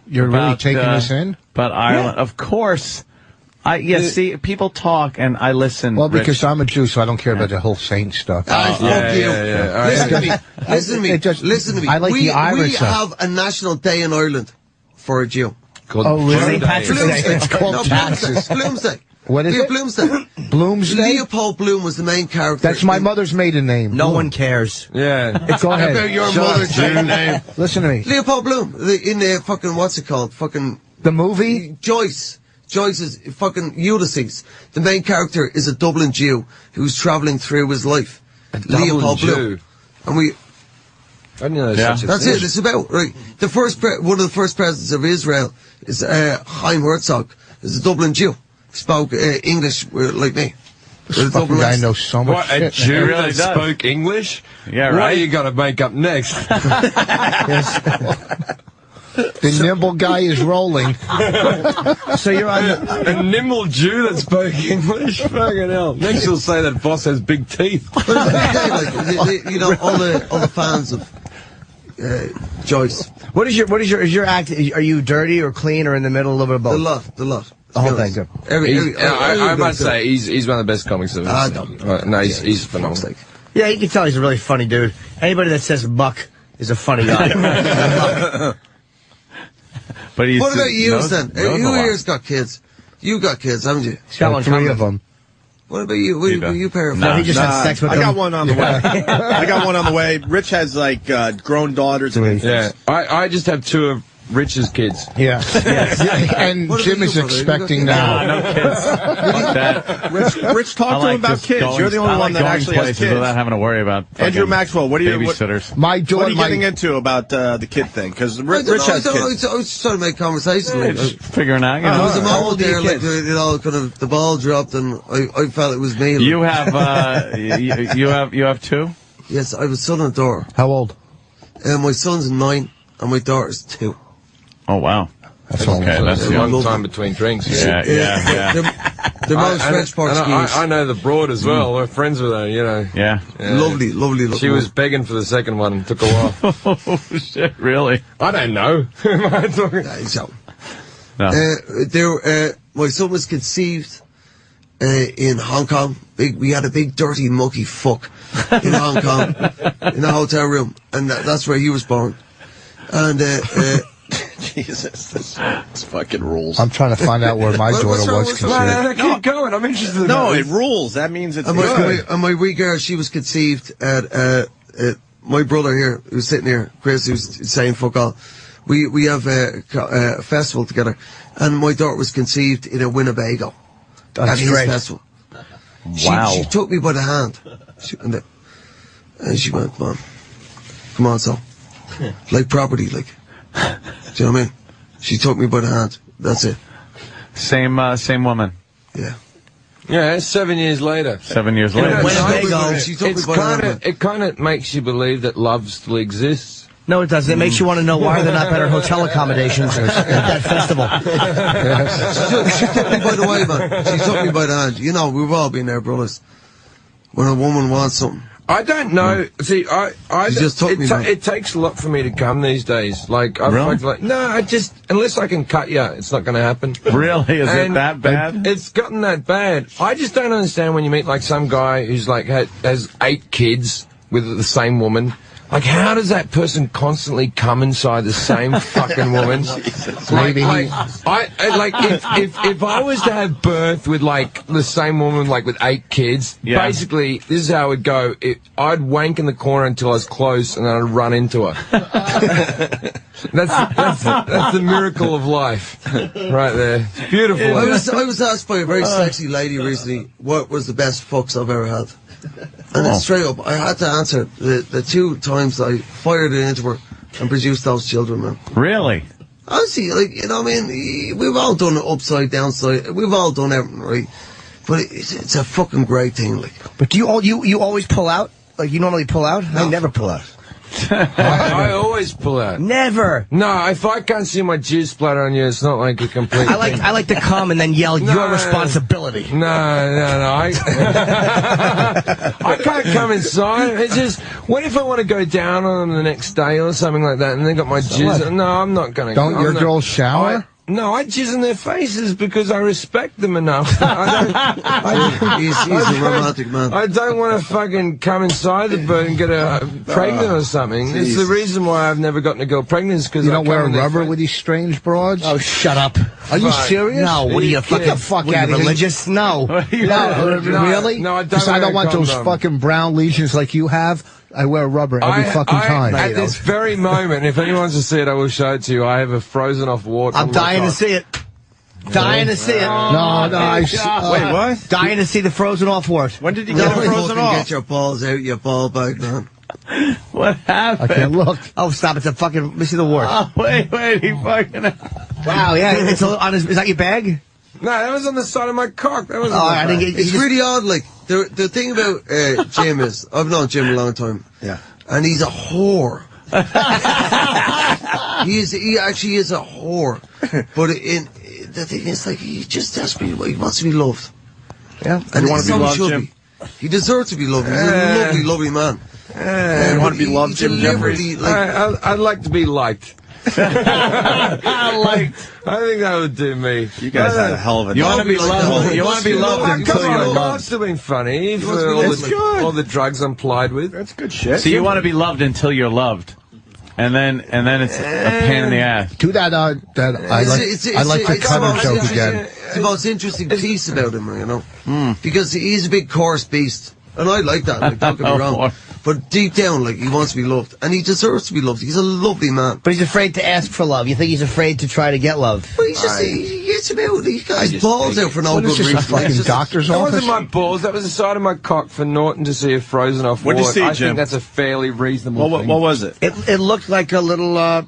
You're really taking this in? About Ireland, of course. See, people talk and I listen. Well, because I'm a Jew, so I don't care about the whole saint stuff. Listen to me. I like the Irish We have a national day in Ireland for a Jew. St. Patrick's Day. It's called taxes. Bloomsday. What is it? Bloomsday. Bloomsday? Leopold Bloom was the main character. That's my mother's maiden name. No one cares. Yeah. Go ahead. About your mother's maiden name. Listen to me. Leopold Bloom. In the fucking, what's it called? Fucking... The movie? Joyce's fucking Ulysses. The main character is a Dublin Jew who's travelling through his life. Leopold Bloom. And I didn't know such a That's thing. It. It's about, right. One of the first presidents of Israel is Chaim Herzog. Is a Dublin Jew. Spoke English like me. This fucking guy knows so much What, a shit. Jew really that does. spoke English? Yeah, What right. are you going to make up next? The nimble guy is rolling. So you're on A nimble Jew that spoke English? Fucking hell. Next you'll say that boss has big teeth. But it's okay, like, you know, all the fans of Joyce. Is your act? Are you dirty or clean or in the middle, a little bit of both? The lot. The whole thing, good. I must say, he's one of the best comics I've ever seen. No, he's phenomenal. Yeah, you can tell he's a really funny dude. Anybody that says muck is a funny guy. But he's What about you then? knows a Who lot. here's got kids? You got kids, haven't you? He's got one 3 coming. of them. What about you? Were you pair of No, he just had sex with I them. got one on the way. I got one on the way. Rich has like grown daughters and Yeah, I just have 2 of Rich's kids. Yeah. And What Jim about is you, brother? expecting Nah, now. no kids. Fuck that. Rich I talked to him like about just kids. going- You're the only I one like that going actually has places kids. without having to worry about Andrew fucking Maxwell, what are you babysitters. My what daughter, are you getting into about the kid thing? Because Rich has kids. I was just trying to make conversation. Yeah, Like, just figuring out, you there was a know. moment there, like, you know, kind of the ball dropped, and I felt it was me. Like, You have you have 2? yes, I have a son and a daughter. how old? My son's 9, and my daughter's 2. Oh wow. That's all. Okay, that's That's a young. long time between drinks. Yeah. They're both French Portuguese. I know the broad as well. We're friends with her, you know. Yeah. Lovely looking. She was begging for the second one and took a while. Oh shit! Really? I don't know. Who am I talking? So, No. my son was conceived in Hong Kong. We had a big dirty mucky fuck in Hong Kong in a hotel room, and that's where he was born. And Jesus, this fucking rules. I'm trying to find out where my daughter What's wrong- was what's wrong? considered. Keep going. I'm interested in No, that. it rules. That means it's And good. my wee girl, she was conceived at my brother here, who's sitting here, Chris, who's saying fuck all. We have a festival together, and my daughter was conceived in a Winnebago at his great. festival. Wow. She took me by the hand, and she went, come on, son, like property, like. Do you know what I mean? She took me by the hand. That's it. Same woman. Yeah. Yeah, 7 years later. 7 years later. Winnebago. She took me It's by the hand. it kind of makes you believe that love still exists. No, it doesn't. It makes you want to know why they're not better hotel accommodations at that festival. She took me by the way, man. She took me by the hand. You know, we've all been there, brothers. When a woman wants something. I don't know. See, I She just took me, man. it takes a lot for me to come these days. Like, Really? no, unless I can cut you, it's not going to happen. Really? Is it And that bad? It's gotten that bad. I just don't understand when you meet like some guy who's like has 8 kids with the same woman. Like, how does that person constantly come inside the same fucking woman? Maybe he- If I was to have birth with like the same woman, like with 8 kids, Yeah. basically this is how it would go. I'd wank in the corner until I was close, and then I'd run into her. That's the miracle of life, right there. It's beautiful. I was asked by a very sexy lady recently what was the best fucks I've ever had. And it's straight up, I had to answer the 2 times I fired it into her and produced those children, man. Really? Honestly, like, you know what I mean? We've all done it upside, downside. We've all done everything, right? But it's a fucking great thing, like. But do you always pull out? Like you normally pull out? I never pull out. I always pull out. Never. No, if I can't see my juice splatter on you, it's not like a complete. I like to come and then yell your responsibility. No. I can't come inside. It's just, what if I want to go down on them the next day or something like that, and they got my jizz? No, I'm not going to. Don't your girls shower? No, I jizz in their faces because I respect them enough. He's a romantic man. I don't want to fucking come inside the bird and get her pregnant or something. It's the reason why I've never gotten a girl pregnant is because You don't wear a rubber with these strange broads? Oh, shut up. Are you serious? No, what are you Get the fucking fuck what, out are you of here. religious? No. Really? No, I don't. Because I wear don't a want those condom. fucking brown lesions like you have. I wear rubber every fucking time. At this very moment, if anyone wants to see it, I will show it to you. I have a frozen off wart. I'm dying to see it. Dying to see it. No, Wait, what? Dying to see the frozen off wart. When did you get it frozen Fucking off? get your balls out, you ball bag, man. What happened? I can't look. Oh, stop! It's a fucking. Let me see the wart. Oh, wait, he fucking. Wow, yeah, it's on his. Is that your bag? No, that was on the side of my cock. That was. I think It's really odd. Like the thing about Jim is, I've known Jim a long time. Yeah. And he's a whore. He actually is a whore. But the thing is, like, he just desperately, he wants to be loved. Yeah. And you want to be loved, Jim? He deserves to be loved. He's a lovely, lovely man. You want to be loved, Jim Jefferies? I'd like to be liked. I think that would do me. You guys had a hell of a You night. want to be loved. You want to be loved until you're I'm loved. still being funny for That's good. all the drugs I'm plied with. That's good shit. So you want to be loved until you're loved, and then it's a pain in the ass. Do that. I like the cutter joke again. The most interesting piece about him, you know, because he's a big coarse beast, and I like that. Like, don't get me wrong, but deep down, like, he wants to be loved, and he deserves to be loved. He's a lovely man, But he's afraid to ask for love. You think he's afraid to try to get love? but he's just he gets about. He got his balls out for no What good is this, a reason. fucking It's just- doctor's That office? wasn't my balls. That was the side of my cock for Norton to see a frozen off What'd you wart. see, I Jim? think that's a fairly reasonable What thing. was it? It looked like a little. It looked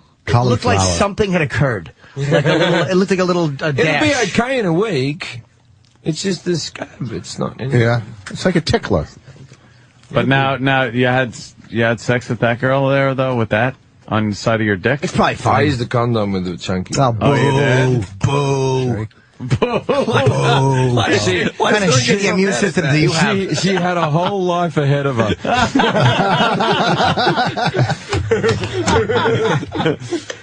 like Cauliflower. something had occurred. Like a little, it looked like a little It'll dash. be okay in a week. It's just the scab. It's not. Yeah. It's like a tickler. But now you had sex with that girl there though, with that on the side of your dick. It's probably I fine. used the condom with the chunky. Oh, boo, you did? boo. What kind of shitty immune system do you have? She had a whole life ahead of her.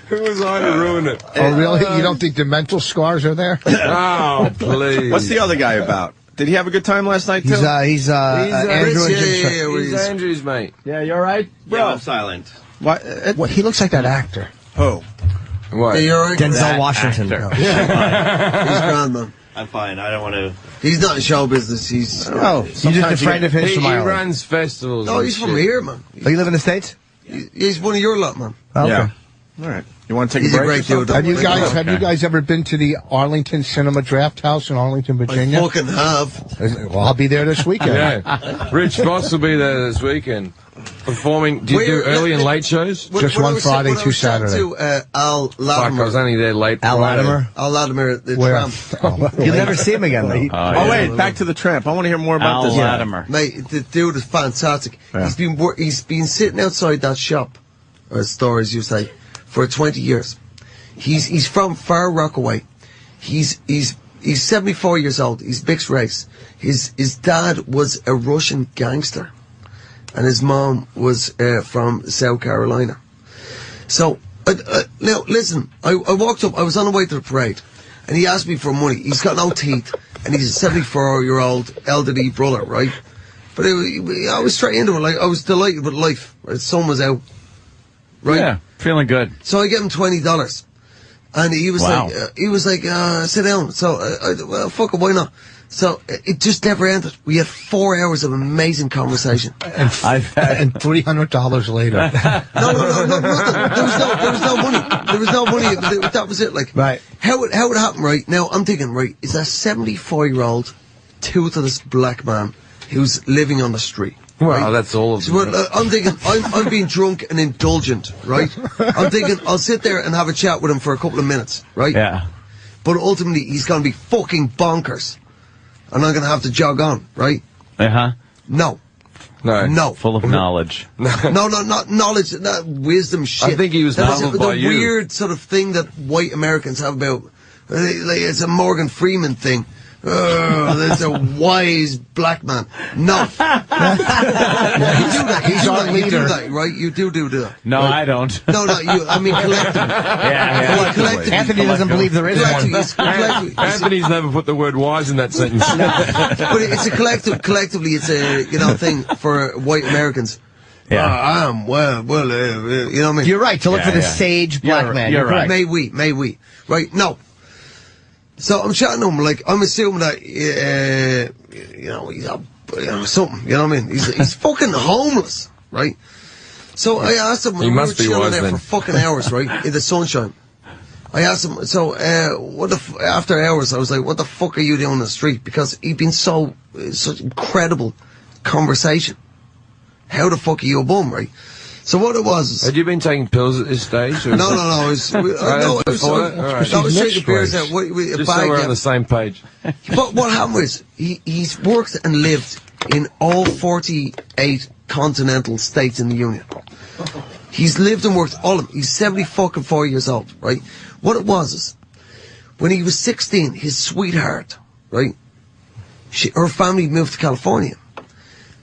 Who was I to ruin it? Oh, really? You don't think the mental scars are there? Oh, please. What's the other guy about? Did he have a good time last night too? He's Andrew and Jim's friend. He's Andrew's mate. Yeah, you all right, bro? I'm silent. What? What? He looks like that actor. Who? What? Hey, you're right. Denzel Washington. actor. He's grand, man. I'm fine. I don't want to. He's not in show business. He's Oh, you're just a friend of his He from Ireland. runs festivals. no, and he's from shit. here, man. Oh, you live in the States? He's one of your lot, man. Okay. Yeah. All right. You want to take He's a a break? great dude. Have you guys Okay. have you guys ever been to the Arlington Cinema Draft House in Arlington, I Virginia? fucking have. Well, I'll be there this weekend. Yeah. Rich Voss will be there this weekend. Performing. Do you do early and late shows? Just one Friday, when I two was chatting Saturday. To Al Fuck, I was Latimer. only there late. Al Friday. Latimer? Al Latimer, the Where? tramp. Oh, You'll never see him again, though. Oh, wait, back to the tramp. I want to hear more about Al this. Latimer. Mate, the dude is fantastic. Yeah. He's been sitting outside that shop, or store as you say, for 20 years. He's from Far Rockaway. He's 74 years old. He's mixed race. His dad was a Russian gangster, and his mom was from South Carolina. So now listen, I walked up. I was on the way to the parade, and he asked me for money. He's got no teeth, and he's a 74-year-old elderly brother, right? But I was straight into it. Like, I was delighted with life. Right? The sun was out, right? Yeah, feeling good. So I gave him $20, and he was Wow. like, sit down. So well, fuck it, why not? So it just never ended. We had 4 hours of amazing conversation. And $300 later. No, nothing. There was no money. There was no money. That was it. Like, Right. How it happened, right? Now I'm thinking, right, is a 74-year-old toothless black man who's living on the street. Well, right? that's all of So, them. I'm thinking, I'm being drunk and indulgent, right? I'm thinking, I'll sit there and have a chat with him for a couple of minutes, right? Yeah. But ultimately, he's going to be fucking bonkers. And I'm going to have to jog on, right? Uh-huh. No. No. Full of knowledge. No, not knowledge, not wisdom shit. I think he was That's noveled the by you. weird sort of thing that white Americans have about, like, it's a Morgan Freeman thing. There's a wise black man. No. You do that. He's our You leader. do that, right? You do that. No, I don't. No, not you. I mean, collectively. Yeah. Collectively. Anthony doesn't believe there is Collectively. one. It's collectively. Anthony's never put the word wise in that sentence. But it's a collective. Collectively, it's a thing for white Americans. Yeah. Well, you know what I mean? You're right, to look Yeah, for the yeah. sage black You're- man. you're right. May we? Right? No. So I'm chatting to him, like, I'm assuming that, he's something, you know what I mean? He's fucking homeless, right? So I asked him, He when must we be were chilling wise there then. for fucking hours, right? In the sunshine. I asked him, so, after hours, I was like, what the fuck are you doing on the street? Because he'd been such incredible conversation. How the fuck are you a bum, right? So what it was... Had you been taking pills at this stage? Or No. I was taking beers out with a just bag. so we're on the same page. But what happened was, he's worked and lived in all 48 continental states in the Union. He's lived and worked all of them. He's 74 years old, right? What it was is, when he was 16, his sweetheart, right? Her family moved to California.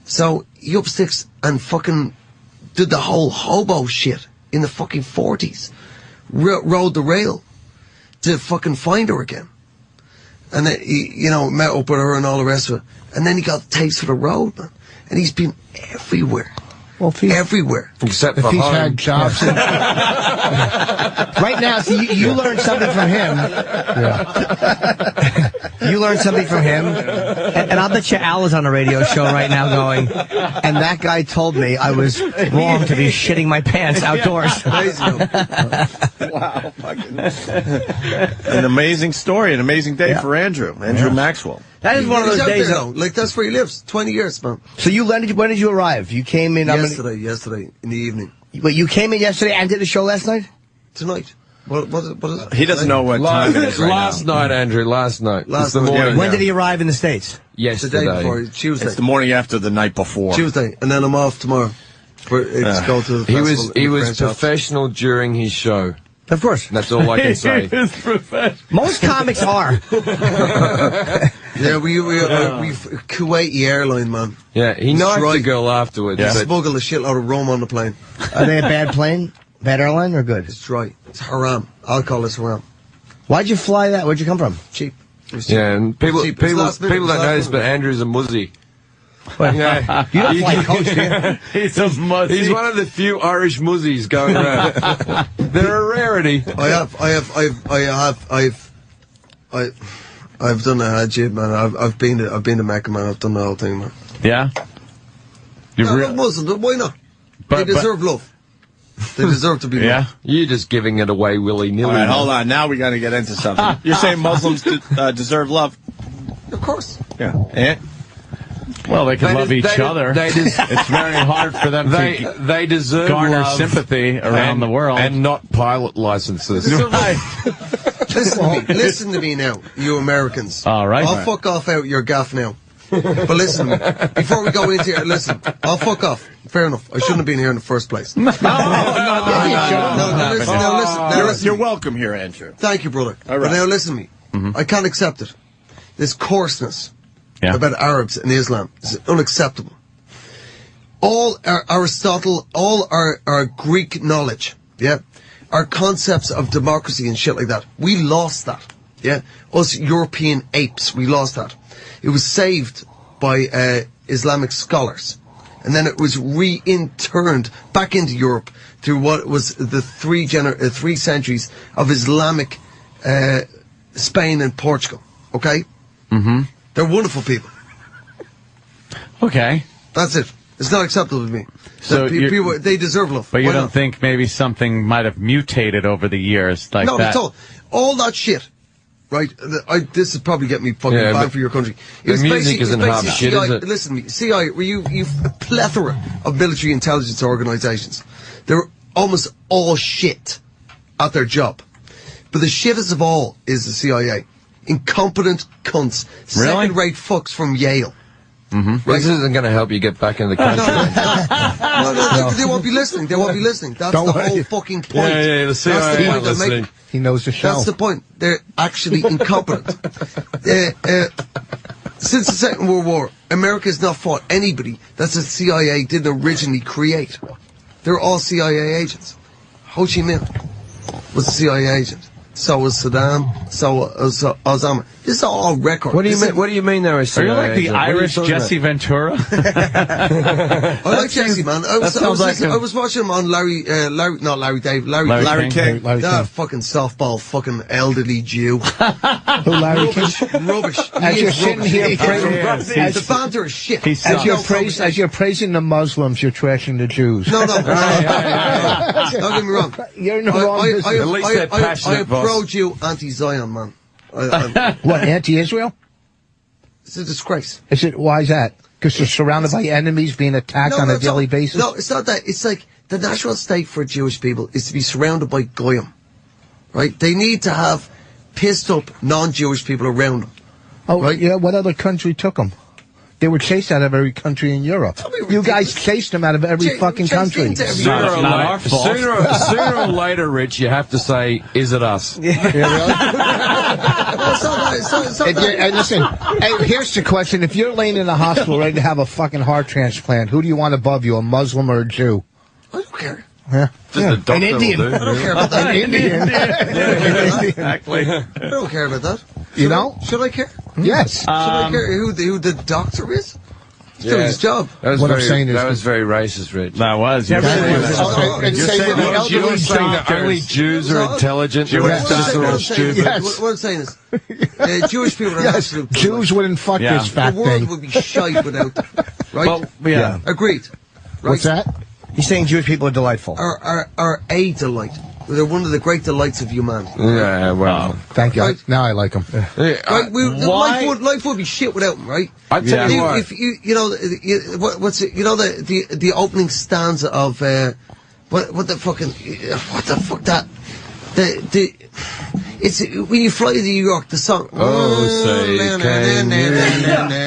So he up sticks and fucking did the whole hobo shit in the fucking 40s. Rode the rail to fucking find her again. And then he, met up with her and all the rest of it. And then he got a taste for the road, man. And he's been everywhere. Well, everywhere. Except if for he's home. had jobs. Right now, see, you learned something from him. Yeah. You learned something from him. And I'll bet you Al is on a radio show right now going, and that guy told me I was wrong to be shitting my pants outdoors. Wow. An amazing story, an amazing day for Andrew Maxwell. That is one of those days. Like, that's where he lives. 20 years, man. So when did you arrive? You came in... Yesterday, in the evening. Wait, you came in yesterday and did the show last night? Tonight. What is it? He doesn't know what time it is right last now. night, Andrew, last night. Last the night. morning. When did he arrive in the States? The Yesterday. day before, Tuesday. It's the morning after the night before. Tuesday, and then I'm off tomorrow. Go to the festival. He was professional during his show. Of course. That's all I can say. Most comics are. Yeah, we Kuwaiti airline, man. Yeah, he knifed the girl afterwards. He but smuggled a shitload of rum on the plane. Are they a bad plane? Bad airline or good? It's dry. It's haram. Alcohol is haram. Why'd you fly that? Where'd you come from? Cheap. It was cheap. yeah, and people Cheap. It was last minute. don't know this, but Andrew's a muzzy. Yeah. You don't fly coach, do you? He's a muzzy. He's one of the few Irish muzzies going around. They're a rarity. I've done the Hajj, man. I've been to Mecca, man. I've done the whole thing, man. Yeah? No, Muslim. Why not? They deserve love. They deserve to be loved. Yeah? You're just giving it away willy-nilly. All right, hold on. Now we got to get into something. You're saying Muslims deserve love? Of course. Yeah. And? Well, they can love each other. It's very hard for them to They deserve garner love sympathy around the world. and not pilot licenses. Listen to me now, you Americans. All right. I'll fuck off out your gaff now. But listen to me. Before we go into it, listen. I'll fuck off. Fair enough. I shouldn't have been here in the first place. No, listen. You're welcome here, Andrew. Thank you, brother. All right. But now listen to me. I can't accept it. This coarseness about Arabs and Islam is unacceptable. All our Aristotle, all our Greek knowledge, our concepts of democracy and shit like that, we lost that. Us European apes, we lost that. It was saved by Islamic scholars. And then it was re-interned back into Europe through what was the 3 centuries of Islamic Spain and Portugal. Okay? Mm-hmm. They're wonderful people. Okay. That's it. It's not acceptable to me. So people, they deserve love. But you Why don't not? think maybe something might have mutated over the years like No, that? not all that shit. Right, this is probably getting me fucking banned for your country. The music isn't half shit, is it? Listen to me, CIA, you've a plethora of military intelligence organizations. They're almost all shit at their job. But the shittest of all is the CIA. Incompetent cunts. Really? Second-rate fucks from Yale. Right. This isn't going to help you get back in the country. No, they won't be listening. They won't be listening. That's the whole fucking point. Yeah, the CIA That's the point are listening. He knows the show. That's the point. They're actually incompetent. Since the Second World War, America has not fought anybody that the CIA didn't originally create. They're all CIA agents. Ho Chi Minh was a CIA agent. So was Saddam. So was Osama. This is all record. What do you mean? What do you mean? There is. Are you like the Irish Jesse Ventura? I like Jesse, man. I was watching him on Larry King. That fucking softball, fucking elderly Jew. Who, Larry King? Rubbish. As you're sitting here praising, The banter is shit. as you're praising the Muslims, you're trashing the Jews. No. Don't get me wrong. You're in the wrong business. At least they're I passionate, am boss. pro-Jew, anti-Zion, man. What, anti-Israel? It's a disgrace. Is it? Why is that? Because they're surrounded by enemies being attacked on a daily basis? No, it's not that. It's like the natural state for Jewish people is to be surrounded by goyim, right? They need to have pissed up non-Jewish people around them. Oh, right? Yeah, what other country took them? They were chased out of every country in Europe. You guys chased them out of every fucking country. Sooner or later, Rich, you have to say, is it us? And listen, hey, here's the question. If you're laying in the hospital ready to have a fucking heart transplant, who do you want above you, a Muslim or a Jew? I don't care. Yeah. An Indian. I don't care about that. An Indian. Exactly. I don't care about that. You know? Should I care? Yes. Should I care who the doctor is? He's doing his job. That was What I'm very, saying is- that was very racist, Rich. That was. And You're say saying with the those You were elderly saying that doctors. only Jews are intelligent, the What rest I'm of us saying- are all what I'm saying- stupid. Yes. What I'm saying is, Jewish people are Yes, absolute Jews wouldn't fuck Yeah. this fat The world thing. would be shite without them, right? Well, yeah. Agreed. Right? What's that? He's saying Jewish people are delightful. Are a delight. They're one of the great delights of humanity. Yeah, well. Thank you. Right. Now I like them. Right? Life would be shit without them, right? I tell you what. If you know what's it? You know the opening stanza of what the fuck that it's when you fly to New York, the song. Oh, say can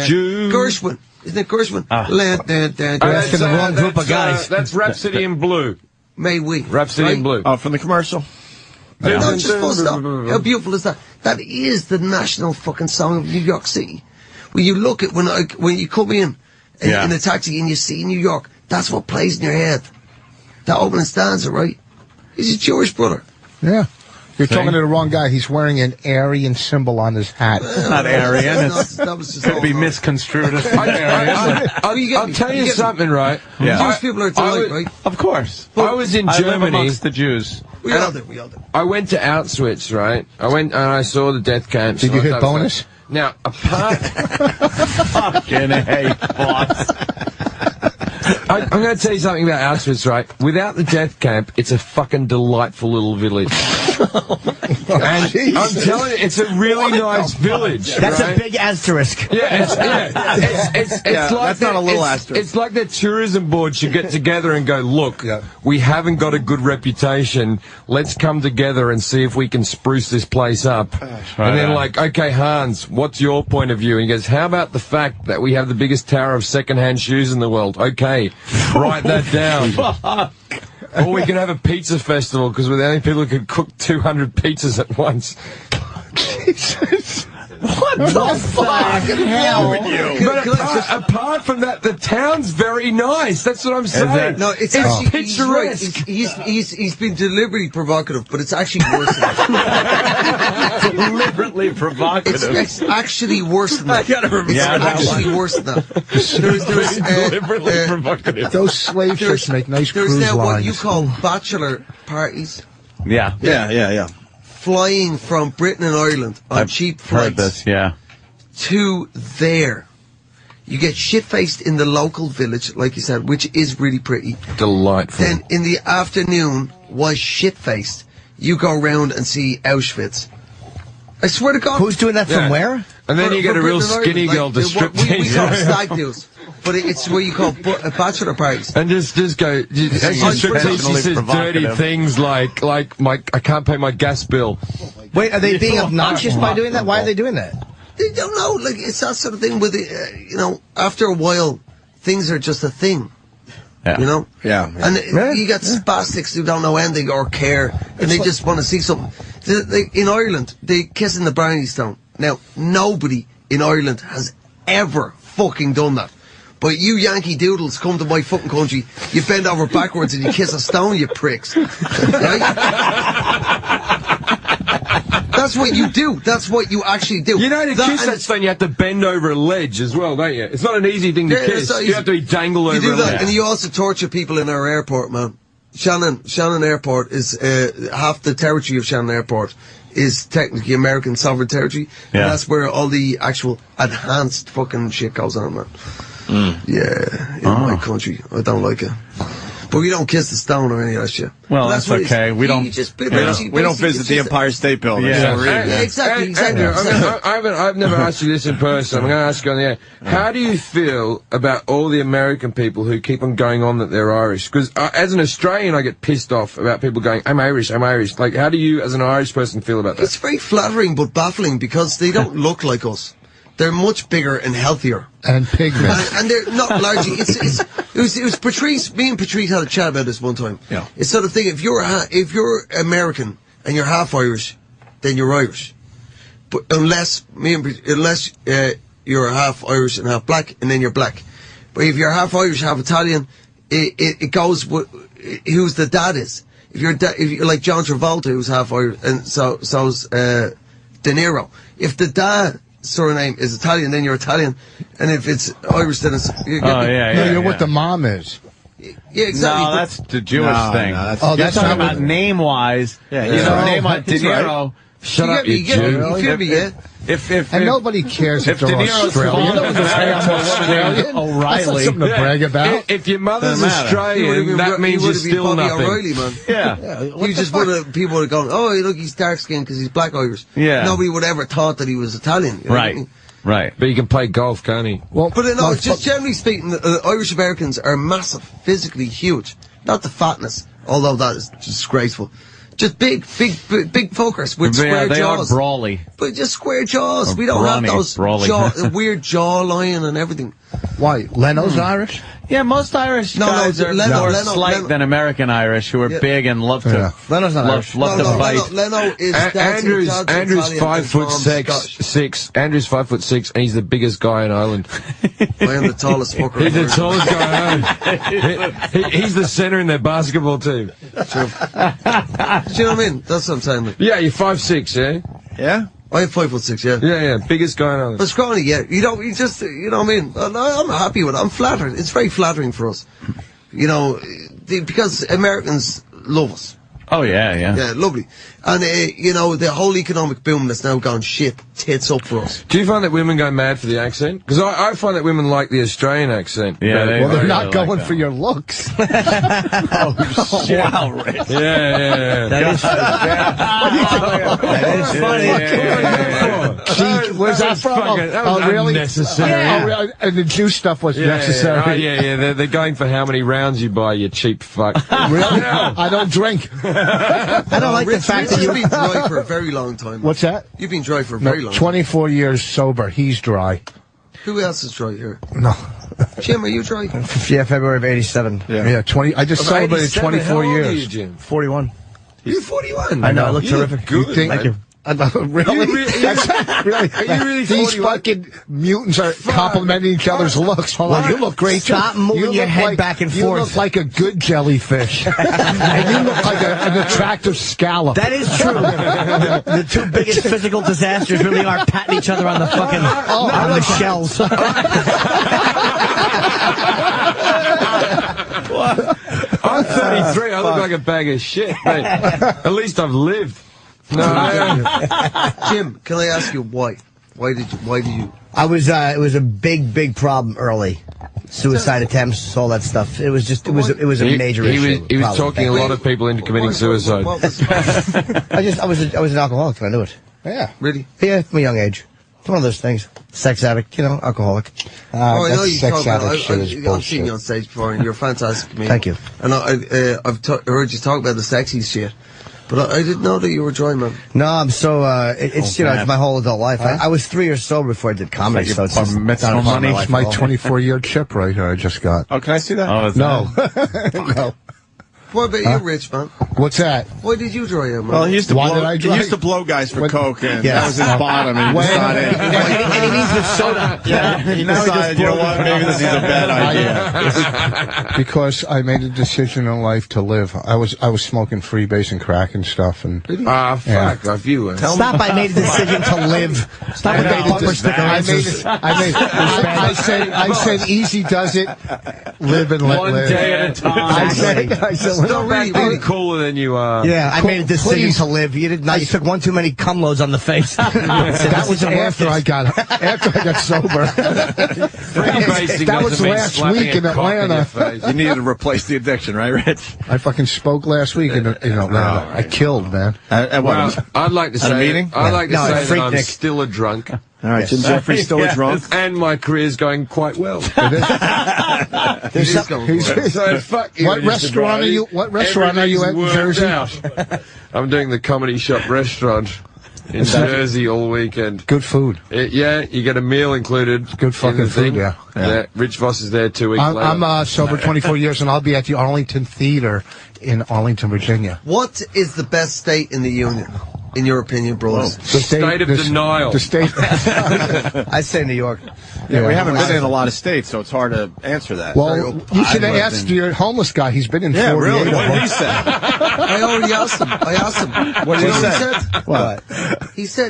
you, Gershwin, isn't it Gershwin? That's in the wrong group of guys. That's Rhapsody in Blue. May we? Rhapsody in Blue. Oh, from the commercial. No, just full stop. How beautiful is that? That is the national fucking song of New York City. When you look at when you come in a taxi and you see New York, that's what plays in your head. That opening stanza, right? He's a Jewish brother. Yeah. You're talking to the wrong guy. He's wearing an Aryan symbol on his hat. It's not Aryan. That was just Could be misconstrued as I'll tell you something, right? Yeah. Jewish people are delight, right? Of course. I was in I live Germany. amongst the Jews. We all do. I went to Auschwitz, right? I went and I saw the death camps. Did you and hit all that bonus? stuff. Now, apart... Fucking A, boss. I'm going to tell you something about Auschwitz, right? Without the death camp, it's a fucking delightful little village. And I'm telling you, it's a really nice village. That's right? a big asterisk. Yeah, it's like that's not a little asterisk. It's like the tourism board should get together and go, look, we haven't got a good reputation. Let's come together and see if we can spruce this place up. And then like, okay, Hans, what's your point of view? And he goes, how about the fact that we have the biggest tower of second-hand shoes in the world? Okay, write that down. Or we can have a pizza festival because we're the only people who can cook 200 pizzas at once. Jesus. What the fuck? hell with you? But apart from that, the town's very nice. That's what I'm saying. No, it's actually picturesque. He's been deliberately provocative, but it's actually worse than that. Deliberately provocative. It's actually worse than that. I gotta remember. It's Yeah, actually worse than that. Deliberately provocative. Those slave ships make nice There's cruise now lines. what you call bachelor parties. Yeah. Yeah. Flying from Britain and Ireland on cheap Heard flights this, yeah. to there. You get shit-faced in the local village, like you said, which is really pretty. Delightful. Then in the afternoon, was shit-faced, you go around and see Auschwitz. I swear to God. Who's doing that from where? And then you get a real Britain and skinny Ireland, girl to strip we tease. call it stag do's, but it's what you call bachelor parties. And just go. She says dirty things like I can't pay my gas bill. Wait, are they being obnoxious by doing that? Why are they doing that? They don't know. Like it's that sort of thing. With after a while, things are just a thing. Yeah. You know. Yeah. And you got spastics who don't know anything or care, and they just want to see something. In Ireland, they kiss in the brownie stone. Now, nobody in Ireland has ever fucking done that. But you Yankee doodles come to my fucking country, you bend over backwards and you kiss a stone, you pricks. Right? That's what you do. That's what you actually do. You know, to kiss that stone, you have to bend over a ledge as well, don't you? It's not an easy thing to kiss. You have to be dangled over You do a that, ledge. and you also torture people in our airport, man. Shannon Airport is half the territory of Shannon Airport is technically American sovereign territory, and that's where all the actual enhanced fucking shit goes on, man. Yeah, in my country, I don't like it. But we don't kiss the stone or any of that shit. Well, But that's what it is. okay. We don't- You just We don't visit the Empire State Building. Yeah. Yeah, exactly. Andrew, I've never asked you this in person. I'm going to ask you on the air. How do you feel about all the American people who keep on going on that they're Irish? Because as an Australian, I get pissed off about people going, I'm Irish, I'm Irish. Like, how do you, as an Irish person, feel about that? It's very flattering but baffling because they don't look like us. They're much bigger and healthier. And pigment. And they're not largely. It was Patrice. Me and Patrice had a chat about this one time. Yeah. It's sort of thing. If you're American and you're half Irish, then you're Irish. But unless you're half Irish and half black, and then you're black. But if you're half Irish, half Italian, it goes with who's the dad is. If you're like John Travolta, who's half Irish, and so's De Niro. If the dad surname is Italian, then you're Italian, and if it's Irish, then it's. You're what the mom is. Yeah, exactly. No, that's the Jewish thing. No, Oh, You're that's talking not about name-wise. Yeah, You yeah. know, Oh, name on De that's right. Niro. Shut up, you you get me, Jew. you feel me, yeah? If And nobody cares if De they're Niro's Australian. father was I'm Australian. Australian, O'Reilly. That's not something to brag about. If your mother's Doesn't matter. Australian, that means you're still Bobby nothing. O'Reilly, man. Yeah. You just people would have gone, oh, look, he's dark skinned because he's black Irish. Yeah. Nobody would ever thought that he was Italian. You know what I Right. mean? Right. But you can play golf, can't he? Well, But no, just generally speaking, Irish Americans are massive, physically huge. Not the fatness, although that is disgraceful. Just big fuckers with square they jaws. are brawly. But just square jaws. Or We don't brawny, have those brawly. weird jawline and everything. why? Leno's Irish? Yeah, most Irish No, guys no, are Leno- more Leno- slight Leno- than American Irish, who are Yeah. big and love to Yeah. Leno's not Irish. love to fight. Leno is dad's Andrew's Italian and 5'6". Mom's Six. Andrew's 5'6", and he's the biggest guy in Ireland. Scottish. I am the tallest fucker. He's the in Ireland. tallest guy in Ireland. He's the centre in their basketball team. Do you know what I mean? That's what I'm saying. Like, Yeah, you're 5'6", yeah? Yeah? I am 5'6", yeah. Yeah, biggest guy in Ireland. But scrawny, yeah. You know what I mean? I'm happy with it. I'm flattered. It's very flattering for us. You know, because Americans love us. Oh, yeah. Yeah, lovely. And, you know, the whole economic boom that's now gone shit tits up for us. Do you find that women go mad for the accent? Because I find that women like the Australian accent. Yeah, better. Well, they're really not like going that. for your looks. Wow, Rich. Yeah. That is funny. Where's that from? That was really? unnecessary. Oh, really? And the Jew stuff was necessary. Yeah. They're going for how many rounds you buy, you cheap fuck. Really? I don't drink. I don't like the Rich, fact Rich that has you. been dry for a very long time. What's that? You've been dry for a very long time. 24 years sober. He's dry. Who else is dry here? No. Jim, are you dry? Yeah, February of '87. Yeah, 20. I just celebrated 24 How old are you, years. Jim? 41. You're 41. I know. I look You look terrific. good. Think- Thank you. Really? Are you really These 41? fucking mutants are complimenting each other's looks. Hold on, you look great. Stop moving You your look head like- back and You forth. look like a good jellyfish. And you look like an attractive scallop. That is true. The two biggest physical disasters really are patting each other on the fucking on the shells. I'm 33. I look like a bag of shit. Mate. At least I've lived. No. Jim, can I ask you why? Why did you? I was. It was a big problem early. Suicide attempts, all that stuff. It was just. It was a major issue. He was problem. talking a lot of people into committing suicide. What was- I was an alcoholic and I knew it. Yeah. really? Yeah, from a young age. It's one of those things. Sex addict, alcoholic. Oh, I know that you sex talk about addict shit is I've seen bullshit. you on stage before, and you're a fantastic comedian. Thank you. And I've heard you talk about the sexy shit, but I didn't know that you were dry, man. No, I'm so. It's man. it's my whole adult life. I was 3 years sober before I did comedy, Like so it's your just bar mitzvah not a part of money? life It's my at all. 24-year chip right here I just got. Oh, can I see that? Oh, is No. that- No. What about you, Rich, man? What's that? Why did you dry out, man? Well, he used to Why blow. did I He drink? used to blow guys for When- coke, and Yeah. that was his bottom. And he When- decided. And he needs the soda. Yeah, he decided. You know what? Maybe this is a bad idea. Because I made a decision in life to live. I was smoking freebase and crack and stuff, and Fuck. If you were. Stop! I made a decision to live. Stop with the bumper sticker answers. I said easy does it. Live and let One live. day at a time. I said No, really, really. Cooler than you are. Yeah, I made a decision to live. You didn't. You took one too many cum loads on the face. That was after I got sober. That was last week in Atlanta. You needed to replace the addiction, right, Rich? I fucking spoke last week in Atlanta. I killed, man. Well, I'd like to say, a meeting? I'd like to say that I'm Nick. still a drunk. All right, Jim Jefferies still a drunk. And my career's going quite well. So fuck you. What restaurant are you? What restaurant are you at in Jersey? I'm doing the Comedy Shop restaurant in Jersey all weekend. Good food. Yeah, you get a meal included. Good fucking food. Yeah. Rich Voss is there 2 weeks later. I'm sober 24 years, and I'll be at the Arlington Theater in Arlington, Virginia. What is the best state in the union, in your opinion, bros? The state of denial. The state. I say New York. Yeah, we haven't been in a lot of states, so it's hard to answer that. Well, you should have asked your homeless guy. He's been in 48 really? of What them. did he say? I already asked him. What did he say? What?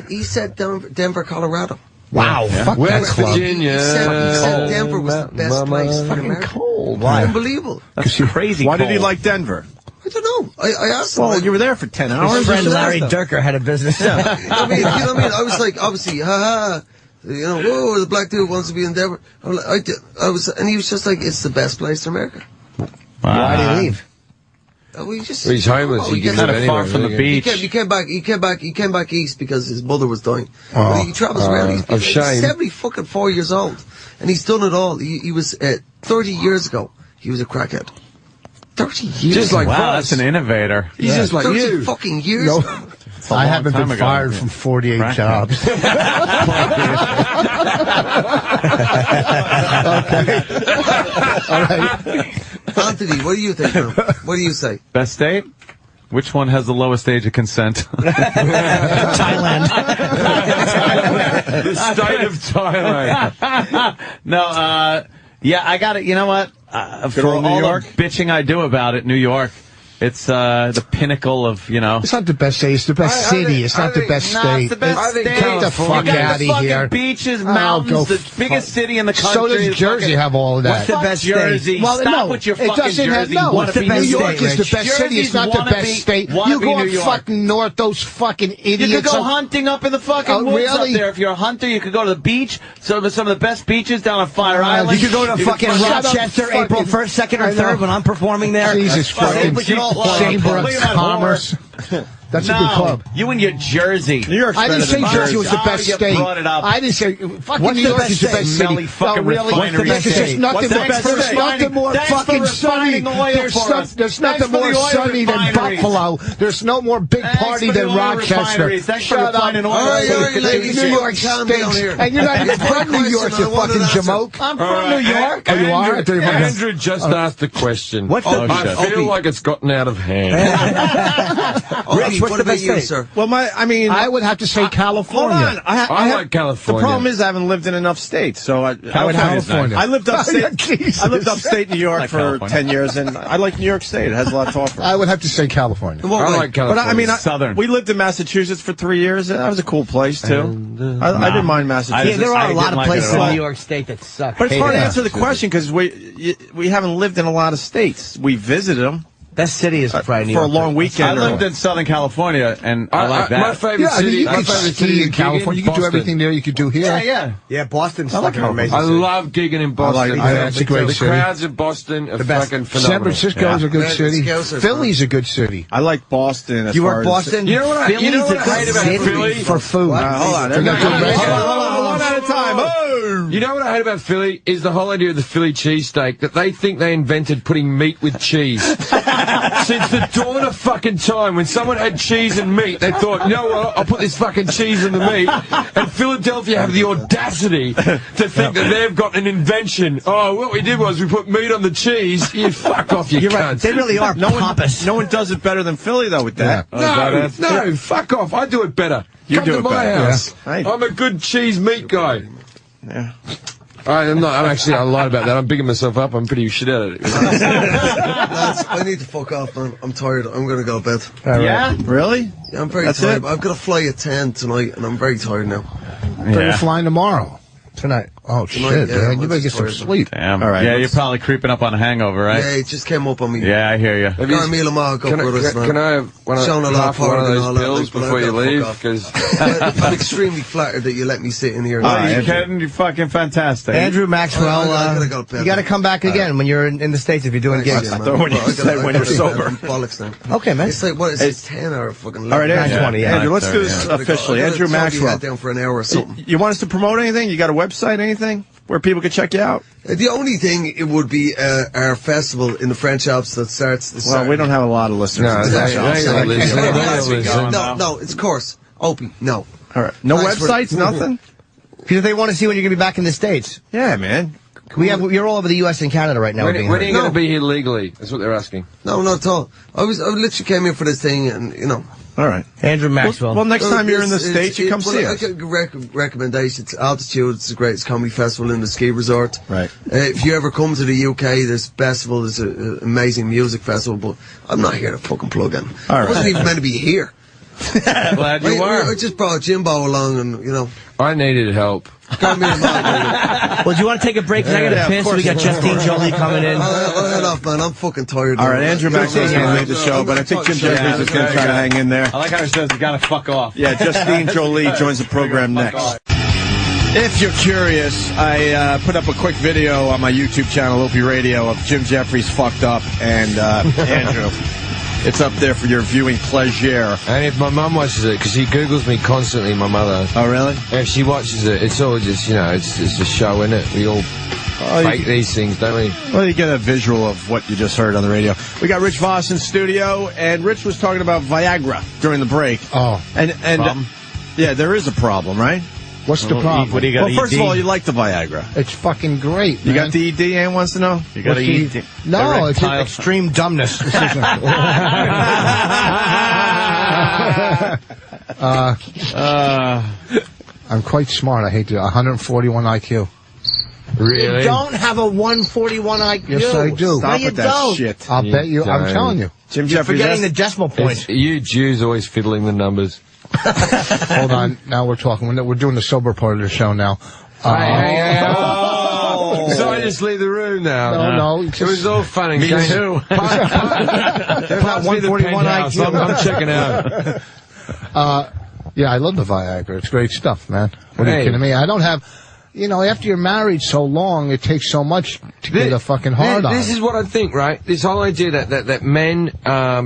He said Denver, Colorado. Wow. Fuck that West club. Virginia. He said Denver was the best place in America. Cold. Why? Unbelievable. That's crazy. Why did he like Denver? I don't know. I asked him. Well, you were there for 10 hours. His friend just Larry asked him. Durker had a business. You know what I mean? I was like, obviously, whoa, the black dude wants to be in Denver. I'm like, and he was just like, it's the best place in America. Why did he leave? He's homeless. He gets Kind it of anyway. far from the beach. He came back east because his mother was dying. But he travels around. He's shame. 74 years old, and he's done it all. He was 30 years ago. He was a crackhead. 30 years. Just like Wow, Voss. that's an innovator. He's just like 30 you. fucking years. No. ago. I haven't time been ago. fired from 48 Right. jobs. Okay. All right. Anthony, what do you think, man? What do you say? Best state? Which one has the lowest age of consent? Thailand. The state of Thailand. No, yeah, I got it. You know what? For old New all York? the bitching I do about it, New York, it's the pinnacle of, It's not the best state. It's the best city. It's not the best Nah, state. it's the best I think state. Get the fuck You got out the of fucking here. beaches, Oh, mountains, go the fuck. biggest city in the country. So does is Jersey fucking- have all of that? What's the best state? Jersey? Well, Stop no, with your it fucking doesn't have, Jersey. no, Wanna it's the be New New York State, is the Rich. best city. It's not the Jersey's best state. wanna You be go New up York. fucking north, those fucking idiots. You could go hunting up in the fucking Oh, woods up really? there. If you're a hunter, you could go to the beach. Some of the best beaches down on Fire Island. You could go to fucking Shut up, Rochester fucking- April 1st, 2nd, I or know. 3rd when I'm performing there. Jesus fucking We could all- Chamber Look of at that Commerce. That's a good club. You and your Jersey. New York's I didn't better say than Jersey was the Oh, best you state. brought it up. I didn't say fucking What's New the York best is the state? best Smelly city. fucking No, really? refinery There's just state. nothing What's the more. best There's state? nothing more Thanks for fucking sunny. refining oil for us. There's Thanks nothing for the more oil sunny than refineries. Buffalo. There's no more big Thanks party for the than oil Rochester. refineries. Thanks for Shut up. refining oil. All right, ladies, New York calm down stinks. here. And you're not even from New York, you I wanted fucking to answer. jamoke. I'm from New York. Oh, you are? I thought you were from- Andrew just asked the question. What's the- I feel like it's gotten out of hand. Rich, what's what the about best you, state? sir? Well, I would have to say Hold California. on. I like California. The problem is I haven't lived in enough states, so I would have California. I lived upstate. Jesus. I lived upstate New York like for California. 10 years, and I like New York State. It has a lot to offer. I would have to say California. In what I way? like But California. I mean, Southern. we lived in Massachusetts for 3 years. And that was a cool place too. I didn't mind Massachusetts. Yeah, there are I a didn't lot of like it places at in all. New York State that suck. But it's hard to Yeah. answer the question because we haven't lived in a lot of states. We visited them Best city is probably New for a York. long I weekend. lived in Southern California, and I like that. My favorite Yeah, I mean, city. you my could favorite city ski is in California. You could do Boston. everything there you could do here. Yeah. Yeah, Boston's I like fucking California. amazing. I city. love gigging in Boston. That's a great the city. crowds in Boston are best. fucking San phenomenal. Francisco's a good Yeah, city. Scouts are Philly's a good city. I like Boston. As You far work as- Boston? You know what I hate Philly's about a good city Philly? For food. Hold on. They're not good Hold restaurants. on, one at a time. Oh! You know what I hate about Philly is the whole idea of the Philly cheesesteak, that they think they invented putting meat with cheese. Since the dawn of fucking time, when someone had cheese and meat, they thought, you know what, I'll put this fucking cheese in the meat. And Philadelphia have the audacity to think that they've got an invention. Oh, what we did was we put meat on the cheese. You fuck off, you You're right. cunts. They really are pompous. No one does it better than Philly, though, with that. No, fuck off. I do it better. You Come do to it my better. house. Yeah. Right. I'm a good cheese meat guy. Yeah. I'm not. I'm actually. I lied about that. I'm bigging myself up. I'm pretty shit at it. Lads, I need to fuck off, man. I'm tired. I'm going to go to bed. Yeah? Really? Yeah, I'm very That's tired. it? I've got a flight at 10 tonight, and I'm very tired now. You're flying tomorrow. Tonight. Oh, shit, yeah, man. You I'm better get just some tired. sleep. Damn. All right, Yeah, let's- you're probably creeping up on a hangover, right? Yeah, it just came up on me. Yeah, I hear you. Carmela Marco, Can brothers, man. I have Showing a lot half one of and those all that, pills like, but before I you gotta leave? fuck off. Because I'm extremely flattered that you let me sit in here. Oh, right, you Andrew. kidding? You're fucking fantastic. Andrew Maxwell, I gotta go to bed, you got to man. come back again when you're in the States if you're doing gigs. Yeah, I thought when you said when you're sober. Bollocks now. Okay, man. It's like, what is it, 10 or fucking 11? All right, Andrew. 9:20, yeah. Andrew, let's do this officially. Andrew Maxwell. down for an hour or something. You want us to promote anything? You got a website, anything where people can check you out? The only thing it would be our festival in the French Alps that starts this Well, we don't have a lot of listeners. No, in the they- French Alps, they so don't I can't- listen. They don't listen. No, it's course. Opie, no. All right. No Thanks for- websites, nothing? Because they want to see when you're going to be back in the States. Yeah, man. You're all over the U.S. and Canada right now. when being are you heard. going to be here legally? That's what they're asking. No, not at all. I literally came here for this thing and, you know. All right. Andrew Maxwell. Well, next time you're in the It's- States, you come well, see I us. could recommendation. It's Altitude. It's the greatest comedy festival in the ski resort. Right. If you ever come to the UK, there's festival. There's an amazing music festival. But I'm not here to fucking plug in. All right. I wasn't even meant to be here. Glad you I were. just brought Jimbo along, and you know. I needed help. Got me in mind. Well, do you want to take a break? 'Cause I got to Yeah, of piss. course. We got Justine Jolie coming in. I'll head off, man. I'm fucking tired. All right, now. Andrew Maxwell's going to lead the show, but I think Jim Jefferies is going to try to hang in there. I like how he says you gotta fuck off. Yeah, Justine Jolie joins the program next. If you're curious, I put up a quick video on my YouTube channel, Opie Radio, of Jim Jefferies fucked up and Andrew. It's up there for your viewing pleasure. And if my mum watches it, because she Googles me constantly, my mother. Oh, really? If she watches it, it's all just, it's a show, isn't it? We all fake these things, don't we? Well, you get a visual of what you just heard on the radio. We got Rich Voss in studio, and Rich was talking about Viagra during the break. Oh, And yeah, there is a problem, right? what's the problem? What do you got? Well, first of all, you like the Viagra. It's fucking great, You man. got the ED, Ann wants to know? You gotta What's the- eat. No, it's Extreme dumbness. I'm quite smart. I hate to. 141 IQ. Really? You don't have a 141 IQ. Yes, I do. Stop No, you with that don't. shit. I'll bet you. I'm don't. telling you. Jim You're Jefferies, forgetting the that's- decimal point. It's, you Jews always fiddling the numbers. Hold on. Now we're talking. We're doing the sober part of the show now. Oh. So I just leave the room now. No. It was all fun and Me games. too. Pass me the 141 penthouse. IQ. I'm checking out. Yeah, I love the Viagra. It's great stuff, man. What are you Hey. kidding me? I don't have. After you're married so long, it takes so much to get a fucking hard on. This is what I think, right? This whole idea that men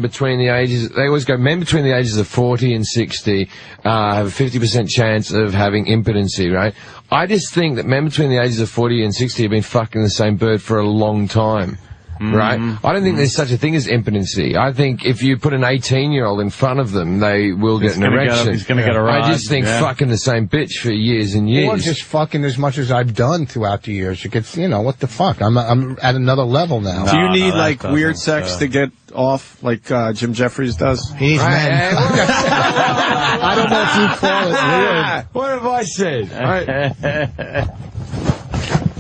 between the ages, they always go, men between the ages of 40 and 60 have a 50% chance of having impotency, right? I just think that men between the ages of 40 and 60 have been fucking the same bird for a long time. Right? I don't think there's such a thing as impotency. I think if you put an 18-year-old in front of them, they will get an erection. He's gonna get a rod. I just think fucking the same bitch for years and years. Or just fucking as much as I've done throughout the years. It gets, what the fuck? I'm at another level now. Do you No, need, that like, doesn't, weird sex to get off, like Jim Jefferies does? He needs men. I don't know if you call it weird. What have I said?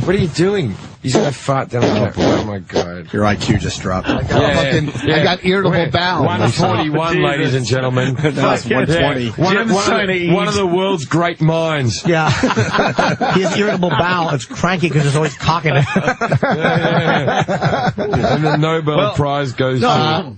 What are you doing? He's gonna fart down the back. Oh my god. Your IQ just dropped. I got irritable bowel. 141, ladies and gentlemen. That's 120. One of the world's great minds. Yeah. He has irritable bowel. It's cranky because it's always cocking it. And the Nobel Prize goes to...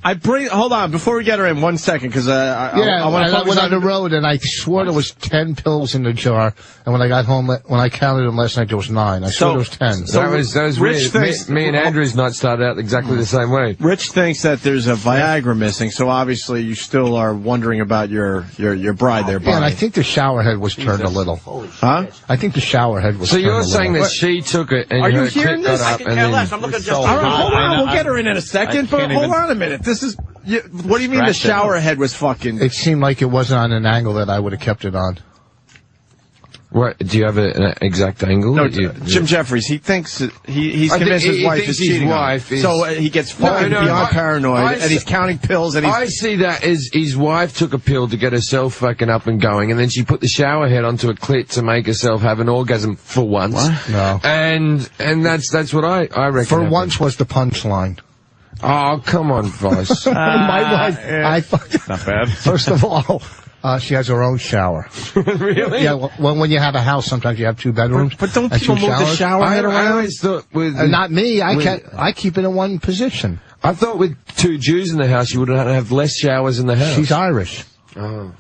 Hold on, before we get her in, 1 second, because I want to I went on the road and I swore there was 10 pills in the jar. And when I got home, when I counted them last night, there was 9. I swore there was 10. That was Rich weird. thinks- Me and Andrew's night started out exactly the same way. Rich thinks that there's a Viagra missing, so obviously you still are wondering about your bride there, Bonnie. Yeah, and I think the shower head was turned a little. Huh? I think the shower head was So turned a you're little. saying that she took it and Are you her hearing clit got this? up and then... I'm looking just All right, hold on. We'll get her in a second, but can't hold even- on a minute. This is... what do you mean the Scratch it. shower head was fucking... It seemed like it wasn't on an angle that I would have kept it on. What, do you have an exact angle? No, that you- Jim Jefferies, he thinks that he's I think convinced his he wife thinks is his cheating on him. wife is- So he gets fucking No, beyond I paranoid, and he's counting pills, and he's... I see that as his wife took a pill to get herself fucking up and going, and then she put the shower head onto a clit to make herself have an orgasm for once. What? No. And that's what I reckon. For happened. once was the punchline. Oh, come on, Voss. My wife, I fucked. Not bad. First of all, She has her own shower. Really? Yeah, when you have a house, sometimes you have 2 bedrooms. But don't and people 2 move the showers. shower head I around? always thought with... Not me. I keep it in one position. I thought with 2 Jews in the house, you would have less showers in the house. She's Irish. Oh.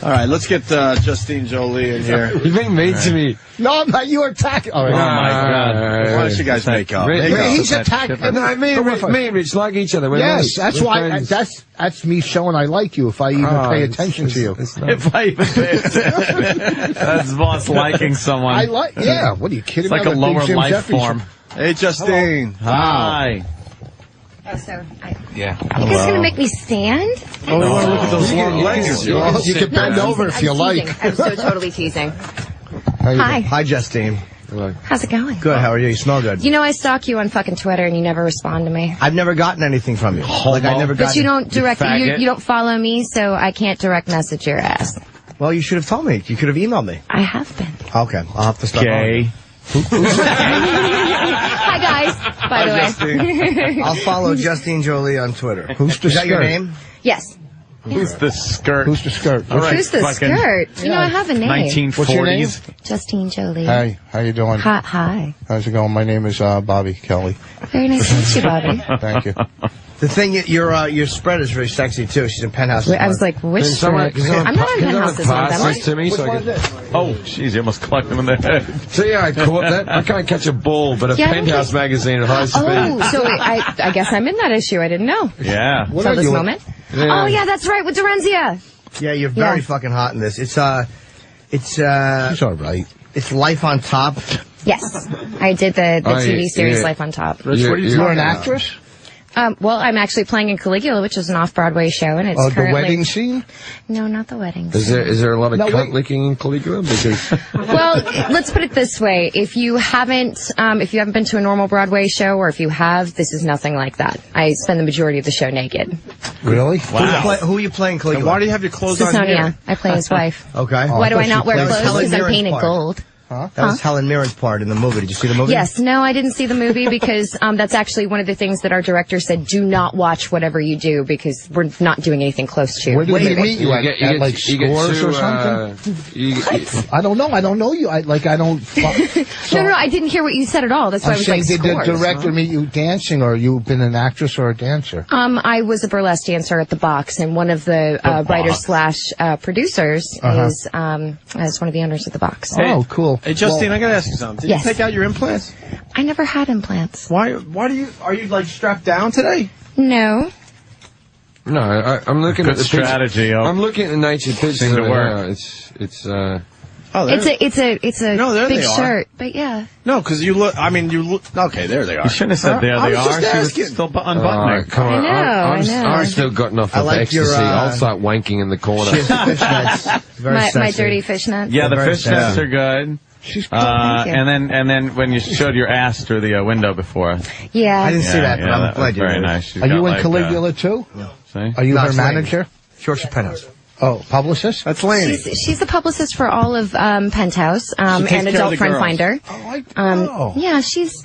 All right, let's get Justine Jolie in here. You're being mean to me. No, I'm not. You attacking. All Oh, right. my God. Why don't you guys make up? Rick- Make up. He's attacking. No, me and Rich like each other. We're Yes, mates. that's We're why. friends. That's me showing I like you. If I even pay attention to you. It's not- If I even pay attention. That's boss liking someone. I like. Yeah. What are you kidding? It's like me? a I'm big lower Jim life Jefferies. form. Hey, Justine. Hi. Oh, so Yeah. you guys gonna make me stand? Oh, we want to look at those long legs. You can bend over if you I'm like. teasing. I'm so totally teasing. How you Hi, Hi, Justine. how's it going? Good. How are you? You smell good. You know I stalk you on fucking Twitter and you never respond to me. I've never gotten anything from you. Like I never got. But you don't direct. faggot. You don't follow me, so I can't direct message your ass. Well, you should have told me. You could have emailed me. I have been. Okay, I'll have to start. Gay. Hi guys. By the way. I'll follow Justine Jolie on Twitter. Who's the Is that your skirt? name? Yes. Who's the skirt? Who's the skirt? All right, Who's the fucking skirt? You know I have a name. 1940s. What's your name? Justine Jolie. Hey, how you doing? Hi. How's it going? My name is Bobby Kelly. Very nice to meet you, Bobby. Thank you. The thing, your spread is very sexy too. She's in Penthouse. I was like, which spread? I'm not on Penthouse this month, am I? to me, so I can... Oh, jeez, you almost clocked him in the head. So yeah, I caught that. I can't catch a ball, but a Yeah, I don't Penthouse catch- magazine at high speed. Oh, so I guess I'm in that issue. I didn't know. Yeah. What Till are this you? moment. Yeah. Oh yeah, that's right, with Dorenzia. Yeah, you're very Yeah. fucking hot in this. It's She's all right. it's Life on Top. Yes, I did the Oh, TV series yeah. Life on Top. Rich, what are you You're talking an about? actress? Well, I'm actually playing in Caligula, which is an off-Broadway show, and it's Oh, the currently... wedding scene? No, not the wedding. Is there a lot of No, cunt wait. licking in Caligula? Because Well, let's put it this way: if you haven't been to a normal Broadway show, or if you have, this is nothing like that. I spend the majority of the show naked. Really? Who are you playing, And why Caligula? do you have your clothes on Sasonia, here? I play his wife. Okay. Why do thought I not she wear played clothes? Helen Because I'm Mirren's painted part. gold. That was Helen Mirren's part in the movie. Did you see the movie? Yes, no, I didn't see the movie because that's actually one of the things that our director said: do not watch whatever you do because we're not doing anything close to. Where did we meet you? you At like Scores or something? I don't know. I don't know you. I don't... No, I didn't hear what you said at all. That's why I I'm was saying, like, did the Scores. director meet you dancing, or you've been an actress or a dancer? I was a burlesque dancer at the Box, and one of the writers slash producers is one of the owners of the Box. Oh, cool. Hey, Justine, I gotta ask you something. Did Yes. you take out your implants? I never had implants. Why are you like strapped down today? No. no, I'm looking Good at the strategy, picture. oh. I'm looking at the nature pictures. Seemed to of it work. now. It's Oh, there- It's a No, there big they are. shirt, but yeah. no, because you look. I mean, you look. Okay, there they are. You shouldn't have said there I they was are. just She asking. was still Oh, unbuttoning. come on. I know. I've still got enough I of like ecstasy. your, I'll start wanking in the corner. She has fishnets. Very My sexy. dirty fishnet. Yeah, the Very fishnets sexy. are good. She's Thank you. And then when you showed your ass through the window before. Yeah. I didn't see that, but I'm that glad was you very did. nice. She's Are got, you in like, Caligula too? See? Are you No, her it's Laney. manager? Shorts of Penthouse. Oh, publicist? That's Laney. She's the publicist for all of Penthouse takes and care of Adult the Friend girls. Finder. Yeah, she's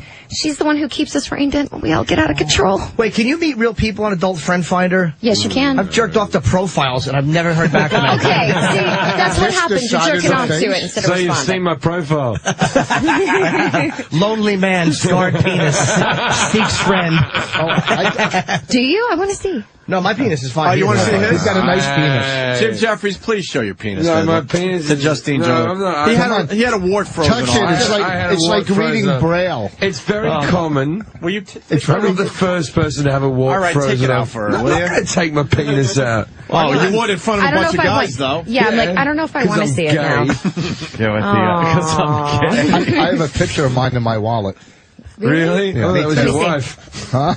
the one who keeps us reined in when we all get out of control. Wait, can you meet real people on Adult Friend Finder? Yes, you can. I've jerked off the profiles and I've never heard back from them. Okay, see, that's what Just happens. You're decided jerking to off to face. it instead So of you've seen responding. my profile. Lonely man, scarred penis, seeks friend. Do you? I want to see. No, my penis is fine. Oh, you want to see his? He's got a nice penis. Jim Jefferies, please show your penis. No, then. my penis to is- Justine no, Jones. I'm not- He come had on. he had a wart frozen Touch on. it. It's I had a it's like wart reading frozen. Braille. It's very common. Will you? I'm not the first person to have a wart All right, frozen take it out off. for her, No, will I'm you? not going to take my penis out. Oh, you would in front of I a don't know bunch if of I guys, want. though. Yeah, I'm like, I don't know if I want to see it now. Yeah, with because I'm gay. I have a picture of mine in my wallet. Really? Yeah. Oh, that was Let me your see. wife. Huh?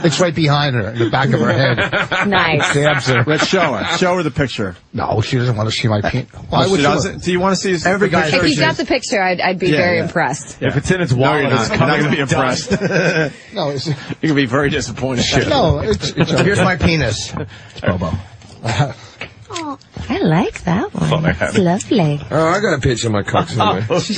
It's right behind her, in the back of her head. Nice. Stabs her. Let's show her. Show her the picture. No, she doesn't want to see my penis. Why She would she? doesn't. Do you want to see his Every the guy- picture? If you got the picture, I'd be Yeah, very yeah. impressed. If it's in its No, wallet, you're it's not. You're not covered going to be with dust. impressed. No, it's, You're going to be very disappointed. no, it's Here's my penis. Bobo. Oh, I like that one. It's lovely. Oh, I got a picture of my cock somewhere. Is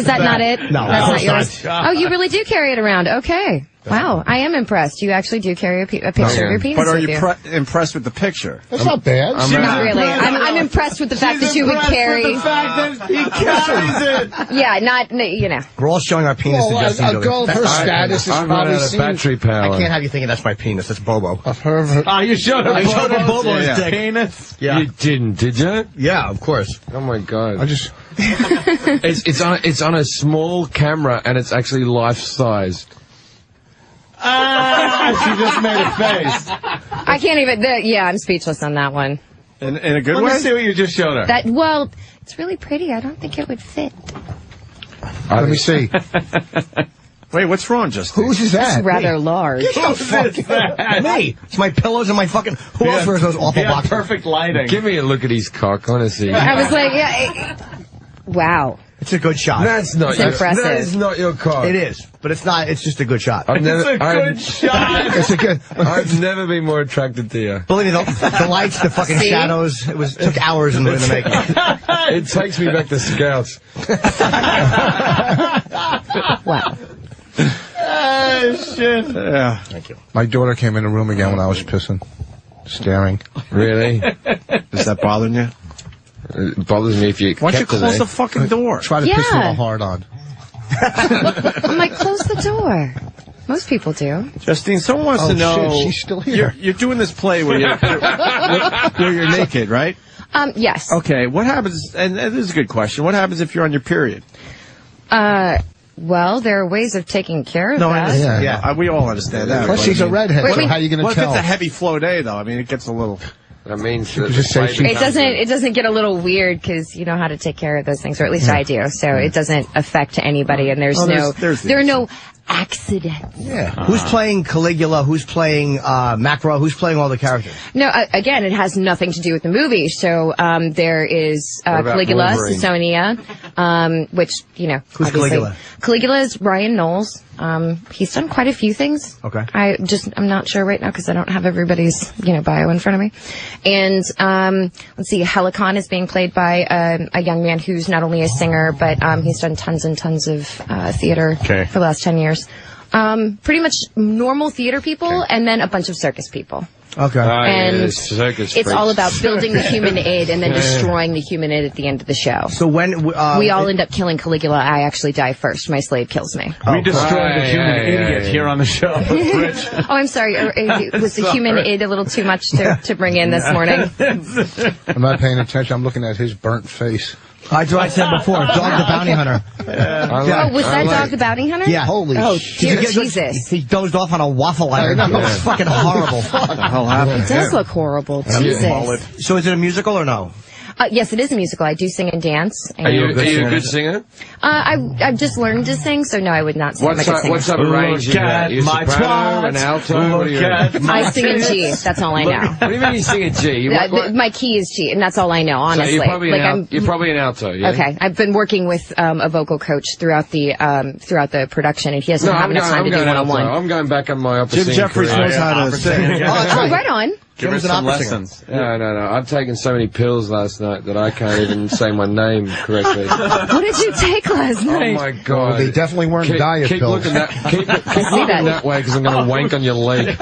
that not it? No. That's No, not yours. not. Oh, you really do carry it around. Okay. Wow, I am impressed. You actually do carry a picture of your penis But are with you impressed with the picture? That's not bad. Not really. I'm impressed with the fact that you would carry. The fact that he carries it. Yeah, not, you know. We're all showing our penis to Justin. A girl of her status is I've run probably out of seen battery power. I can't have you thinking that's my penis. That's Bobo. a pervert. Oh, you showed him Bobo's dick. penis? Yeah. You didn't, did you? Yeah, of course. Oh my god! I just. It's on a small camera and it's actually life size. She just made a face. I can't even, I'm speechless on that one. In a good Let way? me see what you just showed her. Well, it's really pretty. I don't think it would fit. Let me see. Wait, what's wrong, Justin? Whose is that? It's rather large. Me. It's my pillows and my fucking... Who else wears those awful boxers? Perfect lighting. Give me a look at his cock, honestly. I was like, wow. It's a good shot. That's not It's your, impressive. That is not your cock. It is, but it's not. It's just a good shot. I've never, It's a good shot. It's a good. I've never been more attracted to you. Believe me, the lights, the fucking See? shadows, took hours in the making. It takes me back to Scouts. Wow. Oh, shit. Yeah. Thank you. My daughter came in the room again when I was pissing, staring. Really? Is that bothering you? It bothers me if you. Why don't you kept it close there. the fucking door? Try to piss with a hard on. I'm like, close the door. Most people do. Justine, someone wants Oh, to know. shit, she's still here. You're doing this play where you're naked, right? Yes. Okay, what happens, and this is a good question, what happens if you're on your period? Well, there are ways of taking care of I that. understand. Yeah. We all understand that. Plus, but she's I a mean, redhead, Wait, so wait. how are you going What to if tell? it's a heavy flow day, though? I mean, it gets a little... That means could that just the say flavor she- It doesn't get a little weird because you know how to take care of those things, or at least I do. So it doesn't affect anybody, and there's there are no accidents. Yeah. Who's playing Caligula? Who's playing Macro? Who's playing all the characters? No, again, it has nothing to do with the movie. So there is about Caligula, Wolverine? Caesonia, which, you know. Who's obviously- Caligula? Caligula is Ryan Knowles. He's done quite a few things. Okay. I'm not sure right now because I don't have everybody's, bio in front of me. And, let's see, Helicon is being played by a young man who's not only a singer, but he's done tons and tons of theater for the last 10 years. Pretty much normal theater people and then a bunch of circus people. Okay. And circus it's freaks. all about building the human id and then destroying the human id at the end of the show. So when... we all end up killing Caligula. I actually die first. My slave kills me. We destroyed the human idiot here on the show. Rich. Oh, I'm sorry. Was the human id a little too much to bring in this morning? I'm not paying attention. I'm looking at his burnt face. I said before, Dog the Bounty Hunter. Oh, was that Dog the Bounty Hunter? Yeah. Holy Oh, shit. dear Jesus. He dozed off on a waffle iron. I know. It's fucking horrible. What the hell happened? It does look horrible. Jesus. So is it a musical or no? Yes, it is a musical. I do sing and dance. And Are you a good singer? I've just learned to sing, so no, I would not say I'm a good singer. What type of range you got? You my soprano, twat. an alto? What are you? I sing in G. That's all I know. What do you mean you sing a G? My key is G, and that's all I know, honestly. So you're Like, probably an alto, yeah? Okay, I've been working with a vocal coach throughout the production, and he doesn't have enough time to do one-on-one. I'm going back on my opera Jim singing Jefferies career. knows how to sing. Oh, right on. Give her Jim's an some opera singer. lessons. No. I've taken so many pills last night that I can't even say my name correctly. What did you take last Oh night? my god! They definitely weren't diet keep pills. Looking keep looking that way because I'm going to wank on your leg.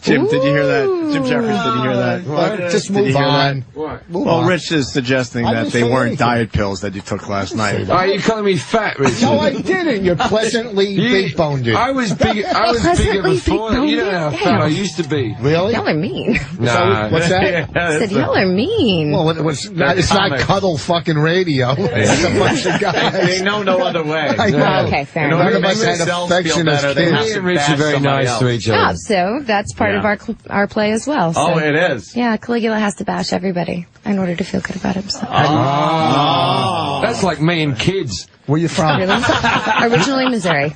Jim, did you hear that? Jim Jefferies, did you hear that? Just Did you move hear on. What? Move Well, on. Rich is suggesting I that didn't they say weren't anything. diet pills that you took last night. Are you calling me fat, Richard? No, I didn't. You're pleasantly big-boned. I was big. I was bigger Pleasantly before. You know how big-boned? fat I used to be. Really? Y'all are mean. Nah. What's that? I said, y'all are mean. Well, it's not comics. cuddle fucking radio. It's a bunch of guys. They know no other way. I know. Okay, fair In enough. order to None of make us had themselves affection feel better, as they kids. have Me to and Rich are bash very somebody nice else. to each Oh, other. so that's part of our play as well. So. Oh, it is. Yeah, Caligula has to bash everybody in order to feel good about himself. That's like me and kids. Where you from? Really? Originally Missouri.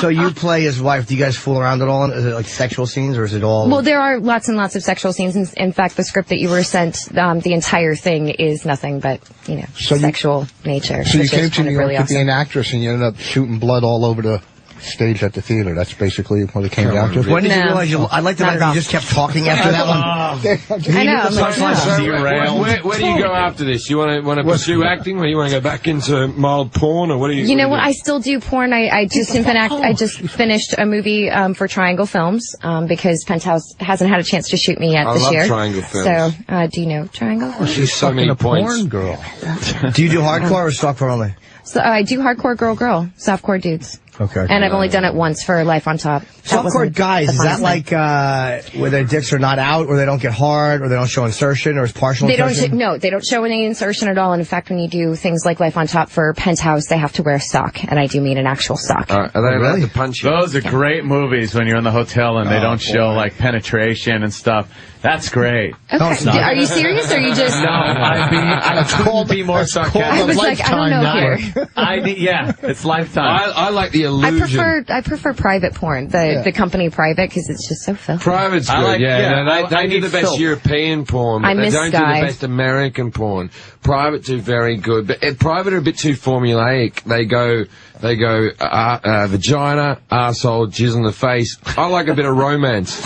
So you play his wife. Do you guys fool around at all? Is it like sexual scenes, or is it all... Well, there are lots and lots of sexual scenes. In fact, the script that you were sent, the entire thing is nothing but, So sexual nature. So you which came is to kind New of York really to be an awesome. actress, and you ended up shooting blood all over the stage at the theater. That's basically what it came down to. When did you No. realize I like the fact that you just kept talking after that one? I know. I'm like, no. Where do you go after this? You want to pursue acting, or you want to go back into mild porn, or what do you? You know what? I still do porn. I just finished a movie for Triangle Films because Penthouse hasn't had a chance to shoot me yet this year. Triangle Films. So, do you know Triangle? She's so many a points. porn girl. Do you do hardcore or softcore only? So I do hardcore girl, softcore dudes. Okay. And I've only done it once for Life on Top. Softcore guys, is that like where their dicks are not out, or they don't get hard, or they don't show insertion, or it's partial insertion? They don't show any insertion at all. And in fact, when you do things like Life on Top for Penthouse, they have to wear a sock, and I do mean an actual sock. Are they allowed to punch you? Those are great movies when you're in the hotel and they don't show like penetration and stuff. That's great. Okay. Are you serious, or are you just? No, I couldn't be more sarcastic. I was like, I don't know here. Yeah, it's Lifetime. I like the illusion. I prefer private porn, the company private, because it's just so filthy. Private's good, they do the best filth. European porn, but they don't do the best American porn. Private do very good, but Private are a bit too formulaic. They go vagina, arsehole, jizz in the face. I like a bit of romance.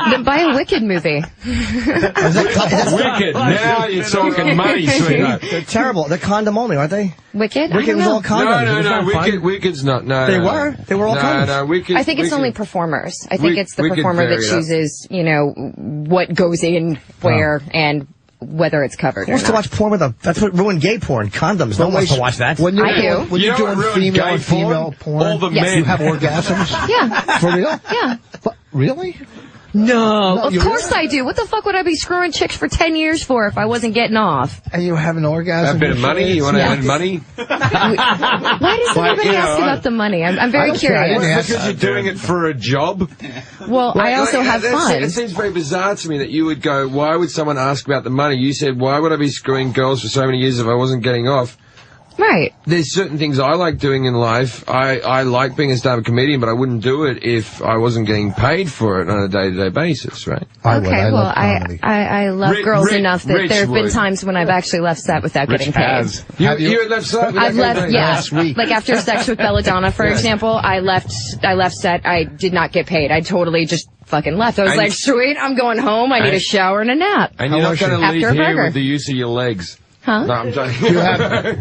Then buy a Wicked movie. Wicked. Now you're talking money, sweetheart. They're terrible. They're condom only, aren't they? Wicked? Wicked was all condoms. No. Wicked's not. No, They were. They were all condoms. No, Wicked. I think it's only performers. I think it's the performer that chooses, what goes in where and whether it's covered. Who wants to watch porn with that's what ruined gay porn. Condoms. No one wants to watch that. When I do. When you're doing female and female porn, all the Yes. men you have orgasms? Yeah. For real? Yeah. What, really? No, of course I do. What the fuck would I be screwing chicks for 10 years for if I wasn't getting off? And you have an orgasm? A bit of money? You want to earn money? Why does everybody ask about the money? I'm very curious. Because you're doing it for a job? Well, I also have fun. It seems very bizarre to me that you would go, why would someone ask about the money? You said, why would I be screwing girls for so many years if I wasn't getting off? Right. There's certain things I like doing in life. I like being a stand-up comedian, but I wouldn't do it if I wasn't getting paid for it on a day-to-day basis, right? I love girls enough that there have been times when I've actually left set without getting paid. You had left set? I've left, last week. Like after sex with Belladonna, for example, I left set, I did not get paid. I totally just fucking left. I was like, sweet, I'm going home, I need a shower and a nap. And you're not going to leave here with the use of your legs. Huh? No, I'm joking.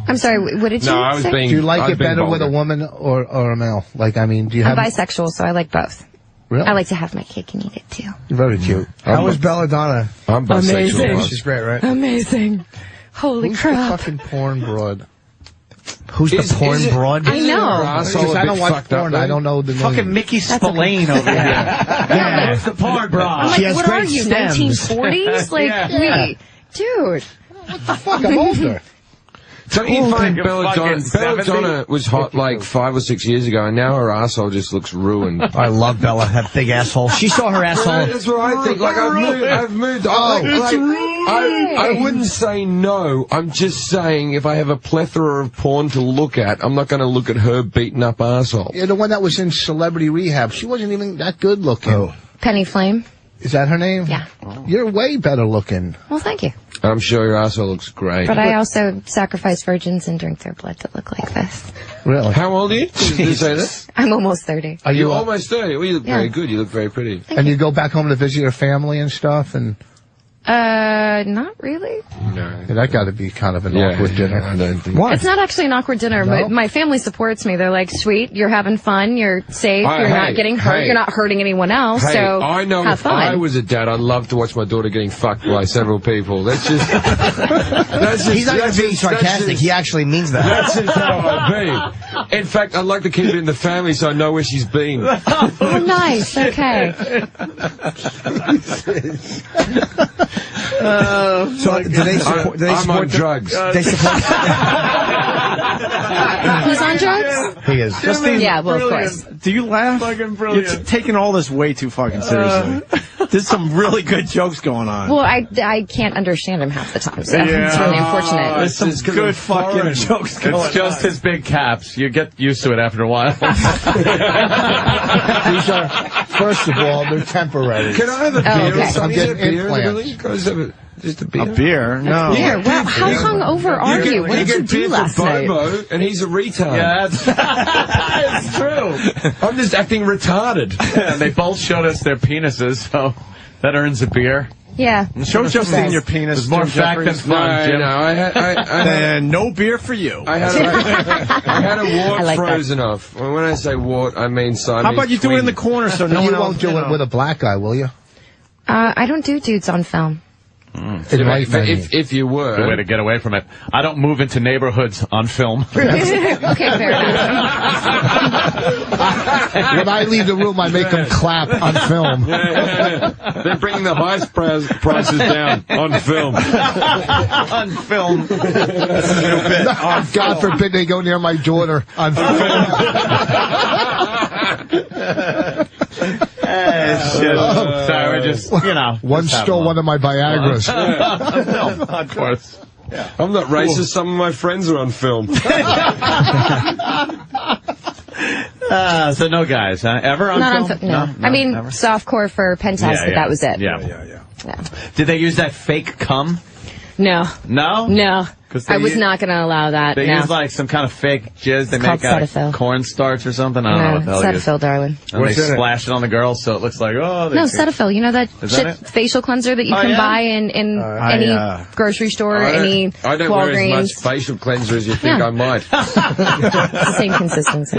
I'm sorry, what did you say? Do you like it better with a woman or a male? Like, I mean, do you have... I'm bisexual, so I like both. Really? I like to have my cake and eat it, too. Very cute. How was Belladonna? I'm bisexual. Amazing. She's great, right? Amazing. Holy Who's crap. the fucking porn broad? Who's the porn broad? I know. Because I don't watch porn. I don't know the name. Fucking Mickey Spillane over there. Yeah. Who's the porn broad? I'm She like, has what are great you, stems. 1940s? Like, wait, dude. What the fuck? I'm older. Don't you find Belladonna was hot like 5 or 6 years ago, and now her asshole just looks ruined? I love Bella. That big asshole. She saw her asshole. That's what I think. Like I've moved. I wouldn't say no. I'm just saying if I have a plethora of porn to look at, I'm not going to look at her beaten up asshole. Yeah, the one that was in Celebrity Rehab. She wasn't even that good looking. Oh. Penny Flame. Is that her name? Yeah. You're way better looking. Well, thank you. I'm sure your asshole looks great. But I also sacrifice virgins and drink their blood to look like this. Really? How old are you? Did you say that? I'm almost 30. Are You're almost 30. Well, you look very good. You look very pretty. And you go back home to visit your family and stuff, and Not really. no, that got to be kind of an awkward dinner. I don't think. What? It's not actually an awkward dinner. No? My family supports me. They're like, sweet, you're having fun, you're safe, you're not getting hurt, you're not hurting anyone else, Hey, so I know have if fun. I was a dad, I'd love to watch my daughter getting fucked by several people. That's just... He's not even being sarcastic. He actually means that. That's just how I'd be. In fact, I'd like to keep it in the family so I know where she's been. Oh, nice. Okay. So do they support? Do they I'm support on drugs. They support. Who's on drugs? He is. Yeah, well, of course. Do you laugh? Fucking brilliant. You're taking all this way too fucking seriously. There's some really good jokes going on. Well, I can't understand him half the time, so it's really unfortunate. There's some good fucking jokes going on. It's just his big caps. You get used to it after a while. These are, first of all, they're temporary. Can I have a beer? okay. Or something? I'm getting Is there beer in the implants. building? Can I just have a- Just a beer. A beer? No. Beer. Wow, how hungover are you? What did you do last night? Bobo, and he's a retard. Yeah, that's true. I'm just acting retarded. And they both showed us their penises, so that earns a beer. Yeah. Show Justine your penis. There's more fact than fun, Jim. I had And no beer for you. I had a wart I like that. frozen off. Well, when I say wart, I mean Siamese How about you do it in the corner so no You one else won't do it with a black guy, will you? I don't do dudes on film. If you were. Good way to get away from it. I don't move into neighborhoods on film. Okay, fair enough. When I leave the room, I make them clap on film. They're bringing the highest prices down on film. on film. God forbid they go near my daughter on film. Shit. Sorry, we're just, One stole one of my Viagras. Of course. Yeah. I'm not racist. Some of my friends are on film. So no guys, huh? Ever on Not film? on film. No. I mean, never. softcore for Penthouse, but that was it. Yeah. Did they use that fake cum? No. No? No. I was not going to allow that. They no. use like some kind of fake jizz they called make out Cetaphil. of cornstarch or something. I don't know what the hell it is. Cetaphil, darling. And they splash it on the girl so it looks like, oh, No, Cetaphil. You know that Is shit that it? facial cleanser that you can buy in any grocery store, any I don't wear as Walgreens? much facial cleanser as you think I might. It's the same consistency.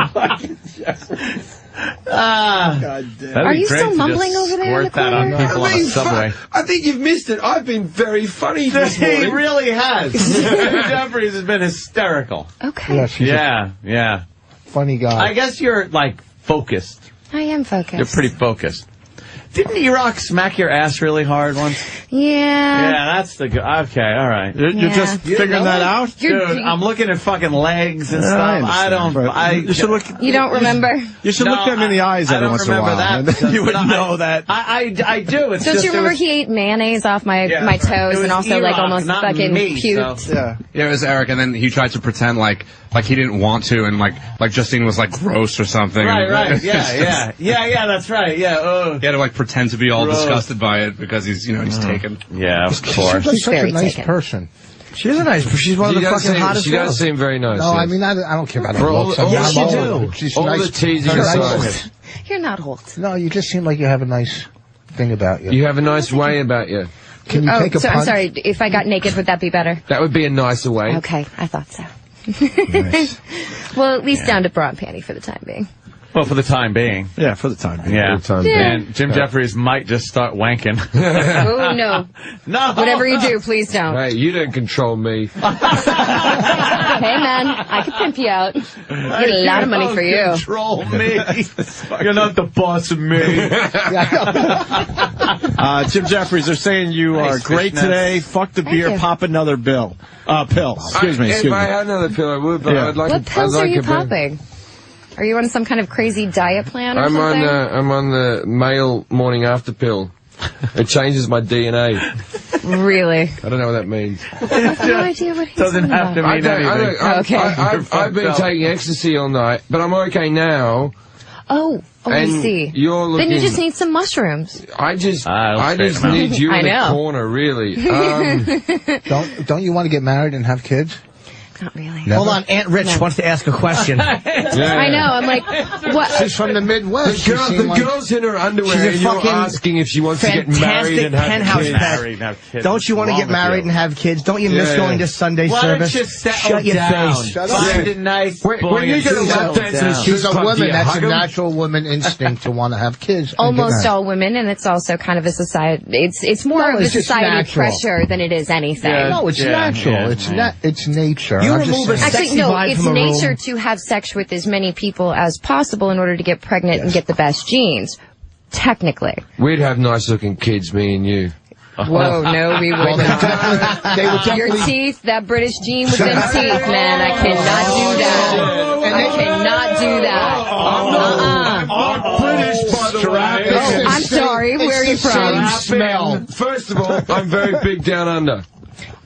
Are you still mumbling over there in the that on corner? people on a subway. I think you've missed it. I've been very funny this morning. He really has. Jefferies has been hysterical. Okay. Yes, he's Yeah. a funny guy. I guess you're, like, focused. I am focused. You're pretty focused. Didn't E-Rock smack your ass really hard once? Yeah. Yeah, that's the good. Okay, all right. You're just figuring that out? Dude, I'm looking at fucking legs and stuff. You should look. You don't remember? You should look them in the eyes every once in a while. That. You would know that. I do. It's Don't just, you remember he ate mayonnaise off my toes and also like almost fucking puked? So. Yeah, it was Eric, and then he tried to pretend like he didn't want to, and like Justine was like gross or something. Right. Yeah. That's right. Yeah. He had to like pretend to be all disgusted by it because he's he's taken. Yeah, of course. She's such a nice taken. person. She is a nice person. She's one of the fucking hottest She girls. does seem very nice. No, I mean, I don't care about her all looks. the- I mean, all I'm you old. do. She's All nice. the teasing Her aside. nice- You're not Holt. No, you just seem like you have a nice thing about you. You have a nice way about you. Can you take a so I'm punch? sorry. If I got naked, would that be better? That would be a nicer way. Okay, I thought so. Well, at least down to bra and panty for the time being. Well, for the time being. Yeah, for the time being. Yeah. Yeah. And Jim Jefferies might just start wanking. Oh, no. No. Whatever you do, please don't. Hey, you don't control me. Hey, man, I could pimp you out. Get a lot of money for you. Control me. You're not the boss of me. Jim Jefferies, they're saying you are great fishnets. today. Fuck the beer, you. pop another pill. Excuse me. If I had another pill, I would, but Yeah. I'd like What I'd pills like are you a bit. popping? Are you on some kind of crazy diet plan or I'm something? I'm on the male morning after pill. It changes my DNA. Really? I don't know what that means. I have no idea what he's Doesn't talking have to about. mean anything. Okay. I've been taking ecstasy all night, but I'm okay now. Oh, I And see. you're Then you looking- just need some mushrooms. I just straighten them out. need you I in the know. corner, really. Don't you want to get married and have kids? Not really. Never? Hold on, Aunt Rich wants to ask a question. I know. I'm like, what? She's from the Midwest. She seemed like- girl's in her underwear, She's a and you're fucking asking if she wants to get married fantastic and have penthouse kids. pet. Married and have kids. Don't you want to What's get wrong with married you? and have kids? Don't you miss Yeah. going to Sunday Why service? don't you settle Shut your down? face. Find a nice boy When you and get a settle lap dance down. and She's a Club, do woman. you That's hug a 'em? natural woman instinct to want to have kids. and get Almost married. all women, and it's also kind of a society. It's more No, of a it's just society natural. pressure than it is anything. No, it's Yeah, natural. yeah. It's nature. You I'm just remove a saying. sexy Actually, no, vibe it's from a nature room. to have sex with as many people as possible in order to get pregnant and get the best genes. Technically. We'd have nice looking kids, me and you. Whoa, no, we Well, wouldn't. they would Your definitely. teeth, that British gene with them teeth, man. I cannot do that. I cannot do that. I'm British, by the way. I'm sorry, where are you It's the from? same smell. First of all, I'm very big down under.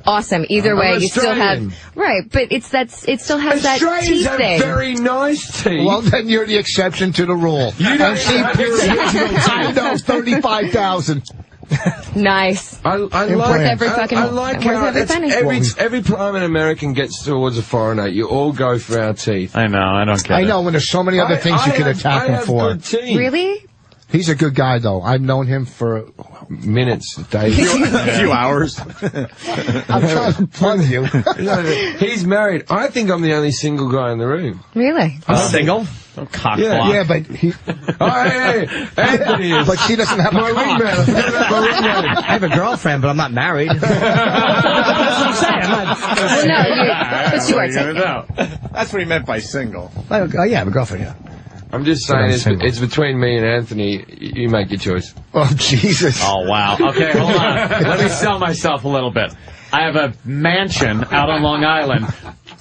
Awesome. Either way, I'm you still have Australian. right, but it still has that Australians teeth have thing. very nice teeth. Well, then you're the exception to the rule. You don't And see, have your original I know, 35,000. Nice. I Worth like every fucking- I like worth how every it's penny. every time an American gets towards a foreigner, you all go for our teeth. I know. I don't get I it. know when there's so many other things you could attack him for. Really? He's a good guy, though. I've known him for minutes, days, a few hours. I'm trying to plug you. He's married. I think I'm the only single guy in the room. Really? Single? Cock Yeah. block. Yeah, but he. Hey, Anthony is. But she doesn't have a My cock. wingman. I have a girlfriend, but I'm not married. That's what I'm saying. I'm not. Well, no, but you are taken. That's what he meant by single. Oh, yeah, I have a girlfriend, yeah. I'm just saying, it's between me and Anthony. You make your choice. Oh, Jesus. Oh, wow. Okay, hold on. Let me sell myself a little bit. I have a mansion out on Long Island.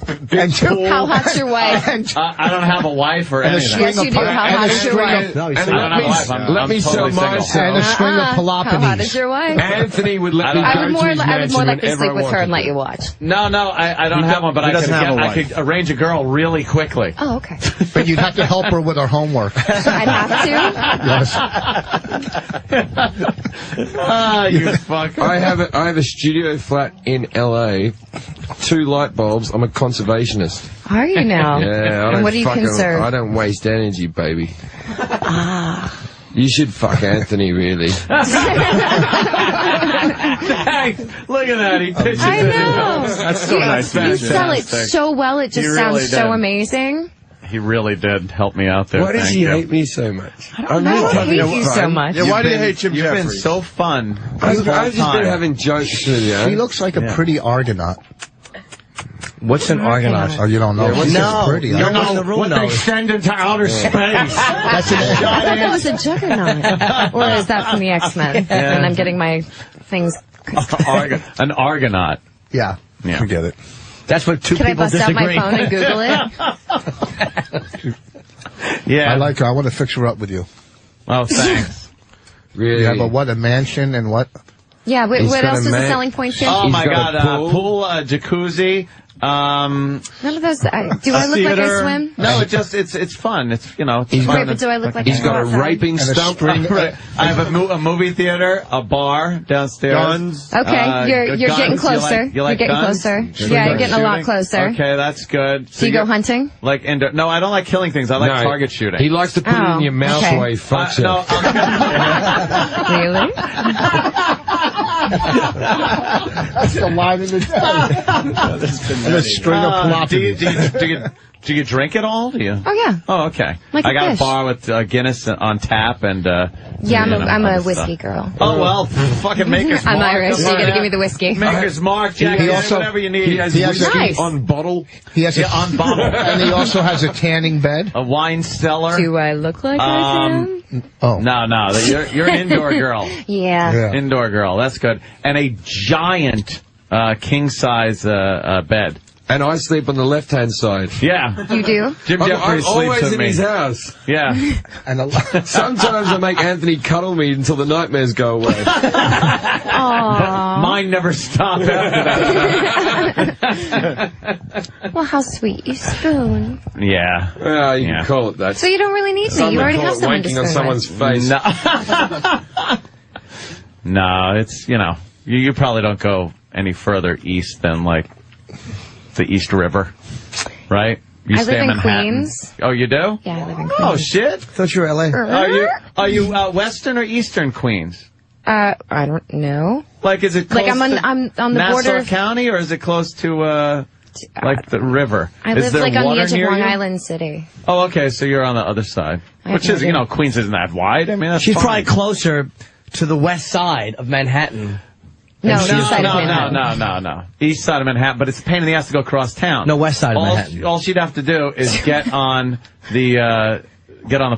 And How hot's your wife? I don't have a wife or And a anything. string Yes, of you do. How hot is your wife? No, he's I single. don't have a wife. Let me sell totally single. myself. and a string of How hot is Peloponnese. your wife? Anthony would let me I go would to more his mansion likely whenever sleep I with her and wanted let to. you watch. No, I don't have one, but he I doesn't have a I wife. could arrange a girl really quickly. Oh, okay. But you'd have to help her with her homework. I'd have to. Yes. Ah, you fucker. I have a studio flat in LA, 2 light bulbs. I'm a conservationist. Are you now? Yeah, I And don't what do you conserve? I don't waste energy, baby. You should fuck Anthony, really. Thanks. Look at that. He pitches I it. know. That's so nice. You sell it Fantastic. so well. It just You sounds really so did. amazing. He really did help me out there. Why does Thank he you. hate me so much? I don't hate you so much. Yeah, why do you hate Jim You've Jefferies? been so fun. I've this whole just been time. having jokes with you. He looks like a pretty Argonaut. What's an Argonaut? Oh, you don't know? Yeah, No, She's pretty. no huh? one in the room knows. Send into outer space. That's I thought that was a juggernaut. Or is that from the X-Men? And I'm getting my things... An Argonaut. Yeah. Yeah. Forget it. That's what two Can I people bust out disagree. my phone and Google it? Yeah. I like her. I want to fix her up with you. Oh, thanks. Really? You have a mansion and what? Yeah, what He's got got else a is the man- selling point here? Oh He's my got God! a pool. Jacuzzi. None of those... do I look like theater. I swim? No, it's fun. It's it's fun. Right, but do I look like He's I got a go outside? raping And a stump. string. I have a movie theater, a bar downstairs. Guns. Okay, you're guns. getting closer. You like you're getting guns? closer. Shooting? Yeah, you're getting a lot closer. Okay, that's good. Do you go hunting? Like indoor? No, I don't like killing things. I like No, target shooting. He likes to put it Oh, in your mouth okay. while he fucks it. No, Really? That's the line of the day. And a string of Peloponnese. do you drink it all? Do you? Oh, yeah. Oh, okay. Like I a got fish. a bar with Guinness on tap and. Yeah, I'm a other whiskey stuff. girl. Oh well, fucking Maker's I'm Mark. Irish, Come so you on gotta out. give me the whiskey. Maker's Mark, Jack, He also- whatever you need. He has He has whiskey Nice. on bottle. He has Yeah, on bottle. and he also has a tanning bed. A wine cellar. Do I look like I am? Oh. No, you're an indoor girl. Yeah. Yeah. Indoor girl, that's good. And a giant king size bed. And I sleep on the left-hand side. Yeah. You do? Jim I'm Jefferies always sleeps with in me. his house. Yeah. And Sometimes I make Anthony cuddle me until the nightmares go away. Aww. Mine never stop after that. Well, how sweet. You spoon. Yeah. Well, you Yeah. can call it that. So you don't really need me. Some You would already call have it someone to wanking on spoon someone's with. face. No, it's, you probably don't go any further east than, like, the East River, right? You I stay live in Manhattan. Queens. Oh, you do? Yeah, I live in Oh, Queens. shit. Thought you were LA. Are you Western or Eastern Queens? I don't know. Like, is it close Like, I'm to on the Nassau border of- County, or is it close to, like, the river? I Is live, there like, on the water edge of near Long you? Island City. Oh, okay, so you're on the other side. I have Which no is, idea. Queens isn't that wide. I mean, that's She's fine. probably closer to the west side of Manhattan. No, And east she's- side of Manhattan. No. East side of Manhattan, but it's a pain in the ass to go across town. No, west side of all, Manhattan. All she'd have to do is get on the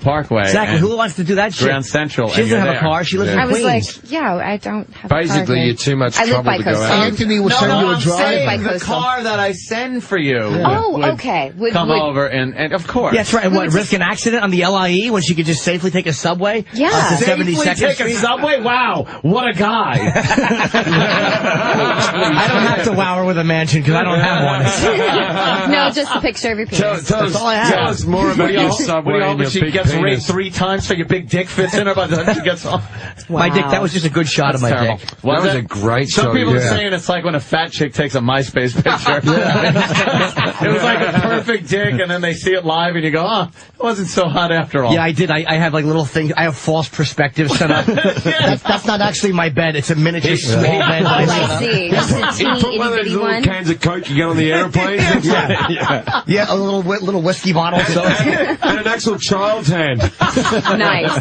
Parkway. Exactly. and Who wants to do that shit? Grand Central. She and doesn't you're have a there. car. She lives Yeah. in I was Queens. like, yeah, I don't have a car. Basically, here. you're too much I live trouble by to go coastal. out. Anthony will send you a I'm drive. saying By the coastal. car that I send for you. Oh, would okay. Would over and of course. Yeah, that's right. And what, risk an accident on the LIE when she could just safely take a subway? Yeah. To Safely 72nd take a Street? subway? Wow, what a guy. I don't have to wow her with a mansion because I don't have one. no, just a picture of your penis. Tell us all I have. more about your subway and your she big gets penis. raped 3 times so your big dick fits in her by the time she gets home. My dick, that was just a good shot of my Terrible. dick. That was a great Some shot. people are saying it's like when a fat chick takes a MySpace picture. It was like a perfect dick, and then they see it live, and you go, oh, it wasn't so hot after all. Yeah, I did. I have like little things. I have false perspectives set up. That's not actually my bed. It's a miniature small bed. I see. Just a You teeny put one of itty those bitty little one. cans of Coke you get on the airplane. Yeah, a little whiskey bottle. So. And an actual child's hand. Nice.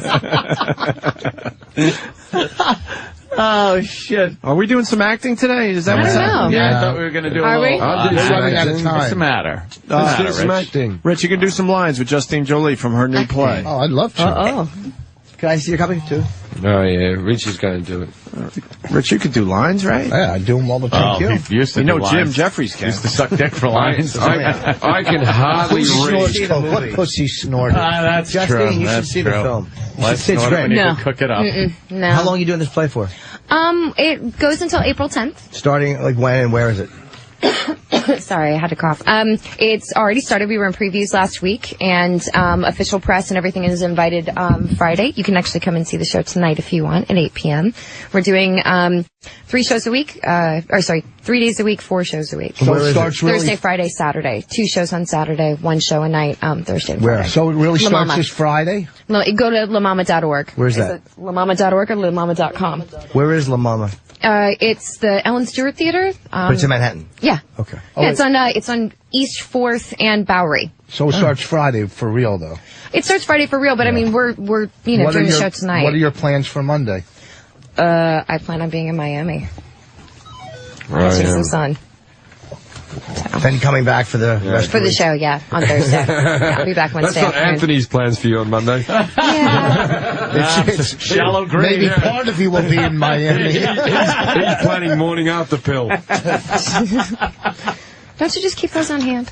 Oh, shit. Are we doing some acting today? Is that I what's don't know. happening? Yeah, I thought we were going to do a Are little... we? I'll do some running out of acting. time. What's the matter? Let's do some Rich? acting. Rich, you can do some lines with Justine Jolie from her new play. Oh, I'd love to. Oh. Can I see your copy too? Oh, yeah. Rich is going to do it. Rich, you could do lines, right? Yeah, I do them all the time. Oh, he used to You know do Jim lines. Jefferies can. Used to suck dick for lines. I can hardly read. What pussy snorted? That's Justine, true. you should That's see true. the film. Let's It's snort it when great. you No. can cook it up. No. How long are you doing this play for? It goes until April 10th. Starting like when and where is it? Sorry, I had to cough. It's already started. We were in previews last week, and official press and everything is invited Friday. You can actually come and see the show tonight if you want at 8 p.m. We're doing 3 shows a week, 3 days a week, 4 shows a week. So it starts really... Thursday, Friday, Saturday. 2 shows on Saturday, 1 show a night, Thursday and Where? Friday. So it really La starts Mama. this Friday? No, go to lamama.org. Where's Is that? it lamama.org or lamama.com? Where is La Mama? It's the Ellen Stewart Theater. But it's in Manhattan. Yeah. Okay. Yeah, it's on East 4th and Bowery. So it starts Friday for real, though. It starts Friday for real, but I mean, we're What doing are the show tonight. What are your plans for Monday? I plan on being in Miami. Right, See some sun. Then coming back for the rest of For the the week. show, yeah, on Thursday. Yeah, I'll be back That's Wednesday not afternoon. Anthony's plans for you on Monday. Yeah. It's Shallow grave. Maybe part of you will be in Miami. He's planning morning after pill. Don't you just keep those on hand?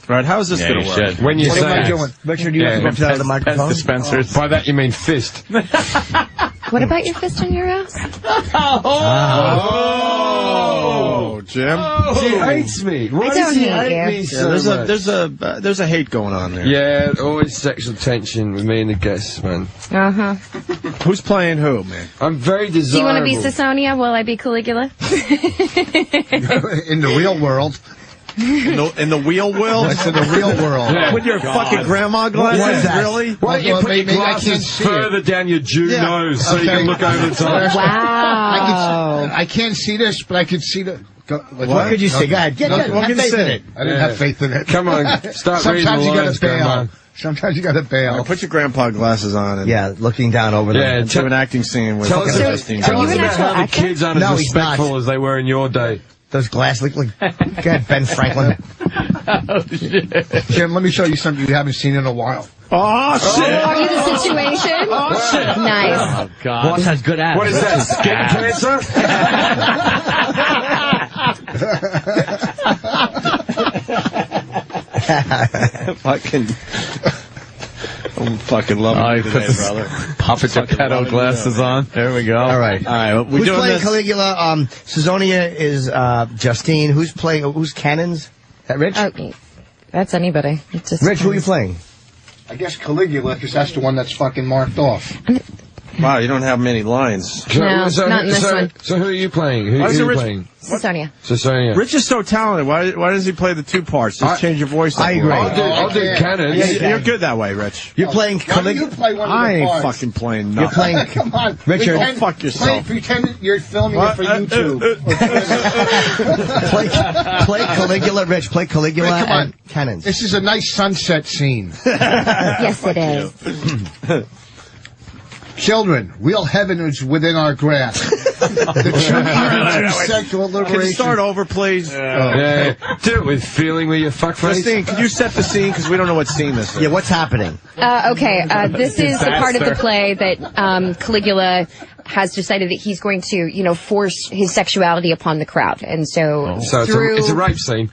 Right, how is this Yeah, going you to work? should. When you What am I say doing? Richard, you have to go up to the other microphone. Dispensers. by that you mean fist. What about your fist in your ass? Oh, Jim. He hates me. Why I does don't he hate hate you. me so much? There's a hate going on there. Yeah, always sexual tension with me and the guests, man. Uh-huh. Who's playing who, man? I'm very Do you desirable. want to be Cisonia? Will I be Caligula? In the real world. In the wheel world? It's in the real world. Yeah. With your fucking grandma glasses? What was that? Really? Why don't you Well, put your maybe I can't glasses see further down your Jew Yeah. nose so you Okay. can look over the top? Wow. I can't see this, but I can see the... What could you say? Go ahead. Get No, it. what Have can you faith in say? it. I didn't have faith in it. Come on, start reading Sometimes the you lines, gotta Grandma. bail. Sometimes you gotta bail. Put your grandpa glasses on and Yeah, looking down over them. Yeah, do an acting scene with Tell us, fucking about, Justine tell Are you us an about actual how the actor? kids aren't No, as he's not. respectful as they were in your day. Those glasses look like... Go ahead, Ben Franklin. Jim, let me show you something you haven't seen in a while. Oh, shit! Are you the situation? Oh, shit! Nice. Oh, God. Boss has good abs. What is that, skin cancer? Fucking... I'm fucking loving Oh, you you put today, the brother. Papa Geppetto glasses on. There we go. All right. All right, well, we're Who's doing playing this. Caligula? Cisonia is Justine. Who's playing... Who's Cannons? That Rich? Oh, that's anybody. It's just Rich, who are you playing? I guess Caligula, because that's the one that's fucking marked off. Wow, you don't have many lines. No, not in this one. So who are you playing? Who Why are is it you Rich- playing? Cisonia. So Sonia. Rich is so talented. Why does he play the 2 parts? Just change your voice. I agree. I'll do cannons. You're good that way, Rich. You're playing Why don't you Caligula. play one of I the ain't parts? fucking playing You're nothing. playing... Come on, Richard. Pretend, Fuck yourself. Pretend you're filming What? it for YouTube. play Caligula, Rich. Play Caligula Rick, come on. and Cannons. This is a nice sunset scene. Yes, it is. Children, real heaven is within our grasp. The true meaning to sexual liberation. Can you start over, please? Yeah, do it with feeling with your fuckface. Justine, can you set the scene? Because we don't know what scene this is. Yeah, what's happening? Okay, this is a part of the play that Caligula has decided that he's going to, force his sexuality upon the crowd. And so, it's a rape scene.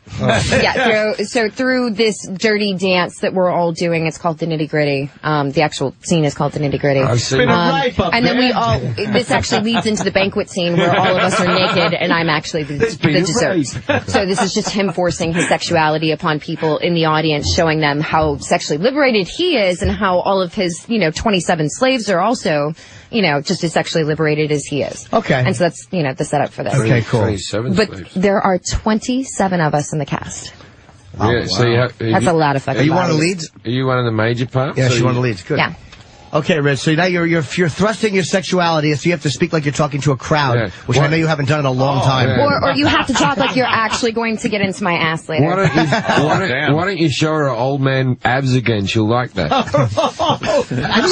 Through this dirty dance that we're all doing, it's called the Nitty Gritty. The actual scene is called the Nitty Gritty. And then this actually leads into the banquet scene where all of us are naked, and I'm actually the dessert. So this is just him forcing his sexuality upon people in the audience, showing them how sexually liberated he is, and how all of his, 27 slaves are also, just as sexually liberated as he is. Okay. And so that's, the setup for this. Okay, cool. But there are 27 of us in the cast. Yeah, so That's a lot of fucking Are you bodies. one of the leads? Are you one of the major parts? Yeah, she's one of the leads. Good. Yeah. Okay, Rich, so now you're thrusting your sexuality, so you have to speak like you're talking to a crowd, which I know you haven't done in a long time. Or you have to talk like you're actually going to get into my ass later. Why don't you show her old man abs again? She'll like that.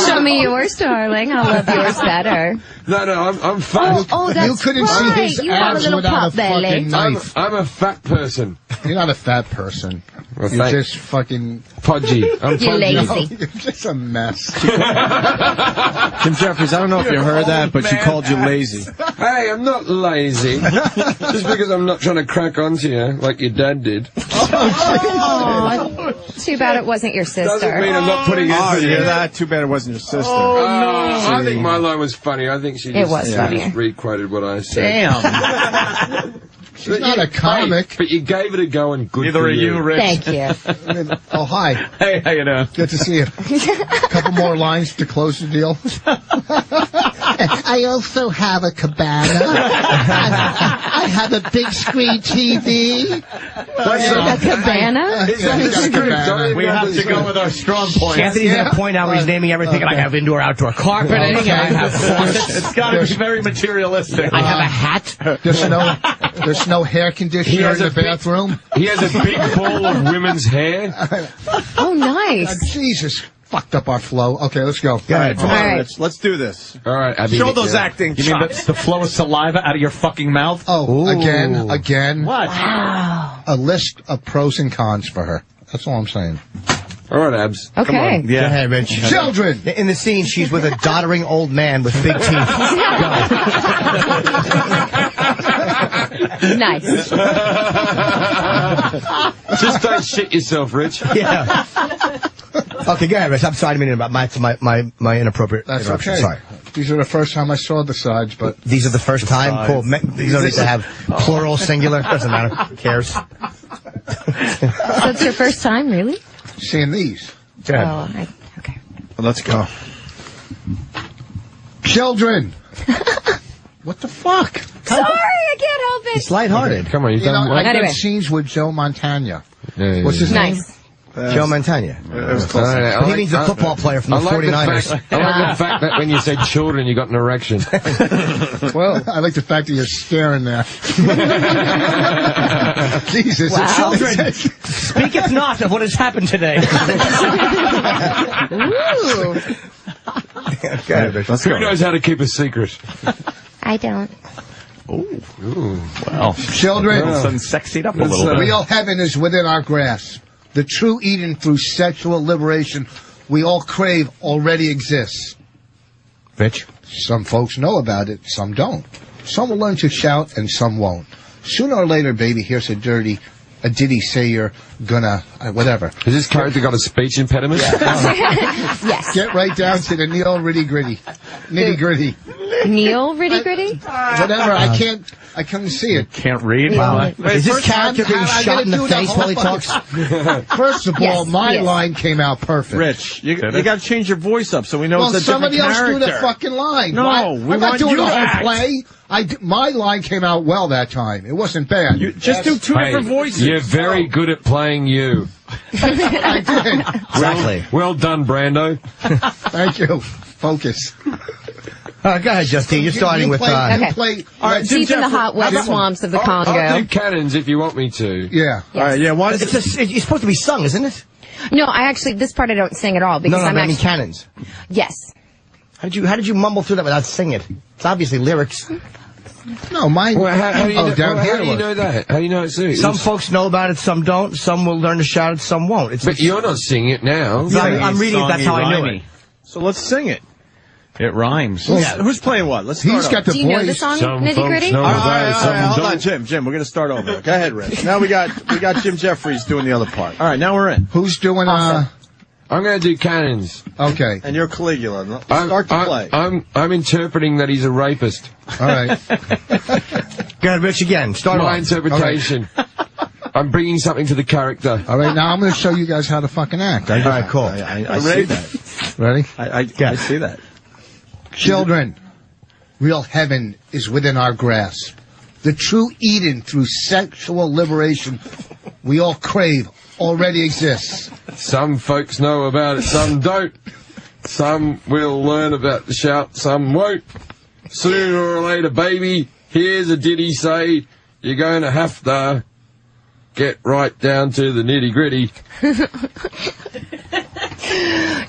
Show me yours, darling. I'll love yours better. No, I'm fat. Oh, that's You couldn't right. see his You have a abs little without pop a belly. fucking knife. I'm a fat person. You're not a fat person. Well, You're just fucking podgy. I'm You're podgy. lazy. You're just a mess. Jim Jefferies, I don't know if you heard that, but she called you lazy. Hey, I'm not lazy. Just because I'm not trying to crack onto you like your dad did. Aw, too bad it wasn't your sister. Doesn't mean I'm not putting it Oh, in you you. hear that? Too bad it wasn't your sister. I think my line was funny. I think she just, was funny. just re-quoted what I said. Damn. She's not a comic. But you gave it a go and good Neither for are you, Rich. Thank you. Oh, hi. Hey, how you doing? Good to see you. A couple more lines to close the deal. I also have a cabana. I have a big screen TV. A cabana? We have to go with our strong points. Anthony's going to point out where he's naming everything, and I have indoor-outdoor carpeting, and I have faucets. It's got to be very materialistic. I have a hat. There's no hair conditioner in the bathroom. He has a big ball of women's hair. Oh, nice. Jesus. Fucked up our flow. Okay, let's go. All right, come on, All right. Rich. Let's do this. All right, Abby. Show those acting You mean chops. the flow of saliva out of your fucking mouth? Oh, again. What? A list of pros and cons for her. That's all I'm saying. All right, Abs. Okay. Go ahead, Rich. Children! In the scene, she's with a doddering old man with big teeth. Nice. Just don't shit yourself, Rich. Yeah. Okay, go ahead, Rich. I'm sorry, I didn't mean about my inappropriate That's interruption. okay. Sorry. These are the first time I saw the sides, but These are the first time. Cool. These don't need to have plural, singular. Doesn't matter. Who cares? So it's your first time, really? seeing these. Go ahead. Oh, okay. Well, let's go. Children! What the fuck? Sorry, I can't help it. It's lighthearted. Come on, you've You know, done I Anyway. did scenes with Joe Montana. Yeah, What's his name? Nice. Joe Montana. It was close. But he means the football player from the 49ers. I like the fact that when you said children, you got an erection. Well, I like the fact that you're staring there. Jesus. Wow. Children, speaketh not of what has happened today. Ooh. Okay, let's Who go. knows how to keep a secret? I don't. Well, Children, all of a sudden sexied up a little bit. real heaven is within our grasp. The true Eden through sexual liberation we all crave already exists. Rich? Some folks know about it, some don't. Some will learn to shout and some won't. Sooner or later, baby, here's a ditty say you're gonna, whatever. Has this character got a speech impediment? Yes. Get right down to the nitty gritty. Neil Ritty Gritty? Whatever, I couldn't see it. Can't read. Wow. Is this character being I shot gotta in the do that face whole while he fucking- talks? First of Yes, all, my yes. line came out perfect. Rich, you got to change your voice up so we know Well, it's a different somebody else character. do the fucking line. No, Why- we I'm not want doing you the to whole act. play. My line came out well that time. It wasn't bad. You just do two different voices. You're very good at playing you. I did. Exactly. Well done, Brando. Thank you. Focus. All right, go ahead, Justine. You're starting with... Okay. Play. All right, Jim Deep in the Jeffries. hot, wet swamps of the Congo. I'll do cannons if you want me to. Yeah. All right, yeah. Why is it? It's supposed to be sung, isn't it? No, this part I don't sing at all because No, I'm but I mean actually... cannons. Yes. How did you mumble through that without singing it? It's obviously lyrics. No, mine. Well, how do you, know, down here how do you was. know that? How do you know it's serious? Some folks know about it, some don't. Some will learn to shout it, some won't. But you're not singing it now. I'm reading it, that's how I knew it. So let's sing it. It rhymes. Who's playing what? Let's start He's got the Do you know the voice. song Some Nitty folks Gritty? know All right, about it, some hold on, don't. Jim. We're going to start over. Go ahead, Rich. Now we got Jim Jefferies doing the other part. All right, now we're in. Who's doing, I'm going to do cannons. okay. And you're Caligula. Start to play. I'm interpreting that he's a rapist. All right. Go ahead, Rich, again. Start My off. interpretation. I'm bringing something to the character. All right, now I'm going to show you guys how to fucking act. All right, cool. I see that. Ready? I see that. Children, real heaven is within our grasp. The true Eden through sexual liberation we all crave already exists. Some folks know about it, some don't. Some will learn about the shout, some won't. Sooner or later, baby, here's a ditty say, you're going to have to get right down to the nitty-gritty.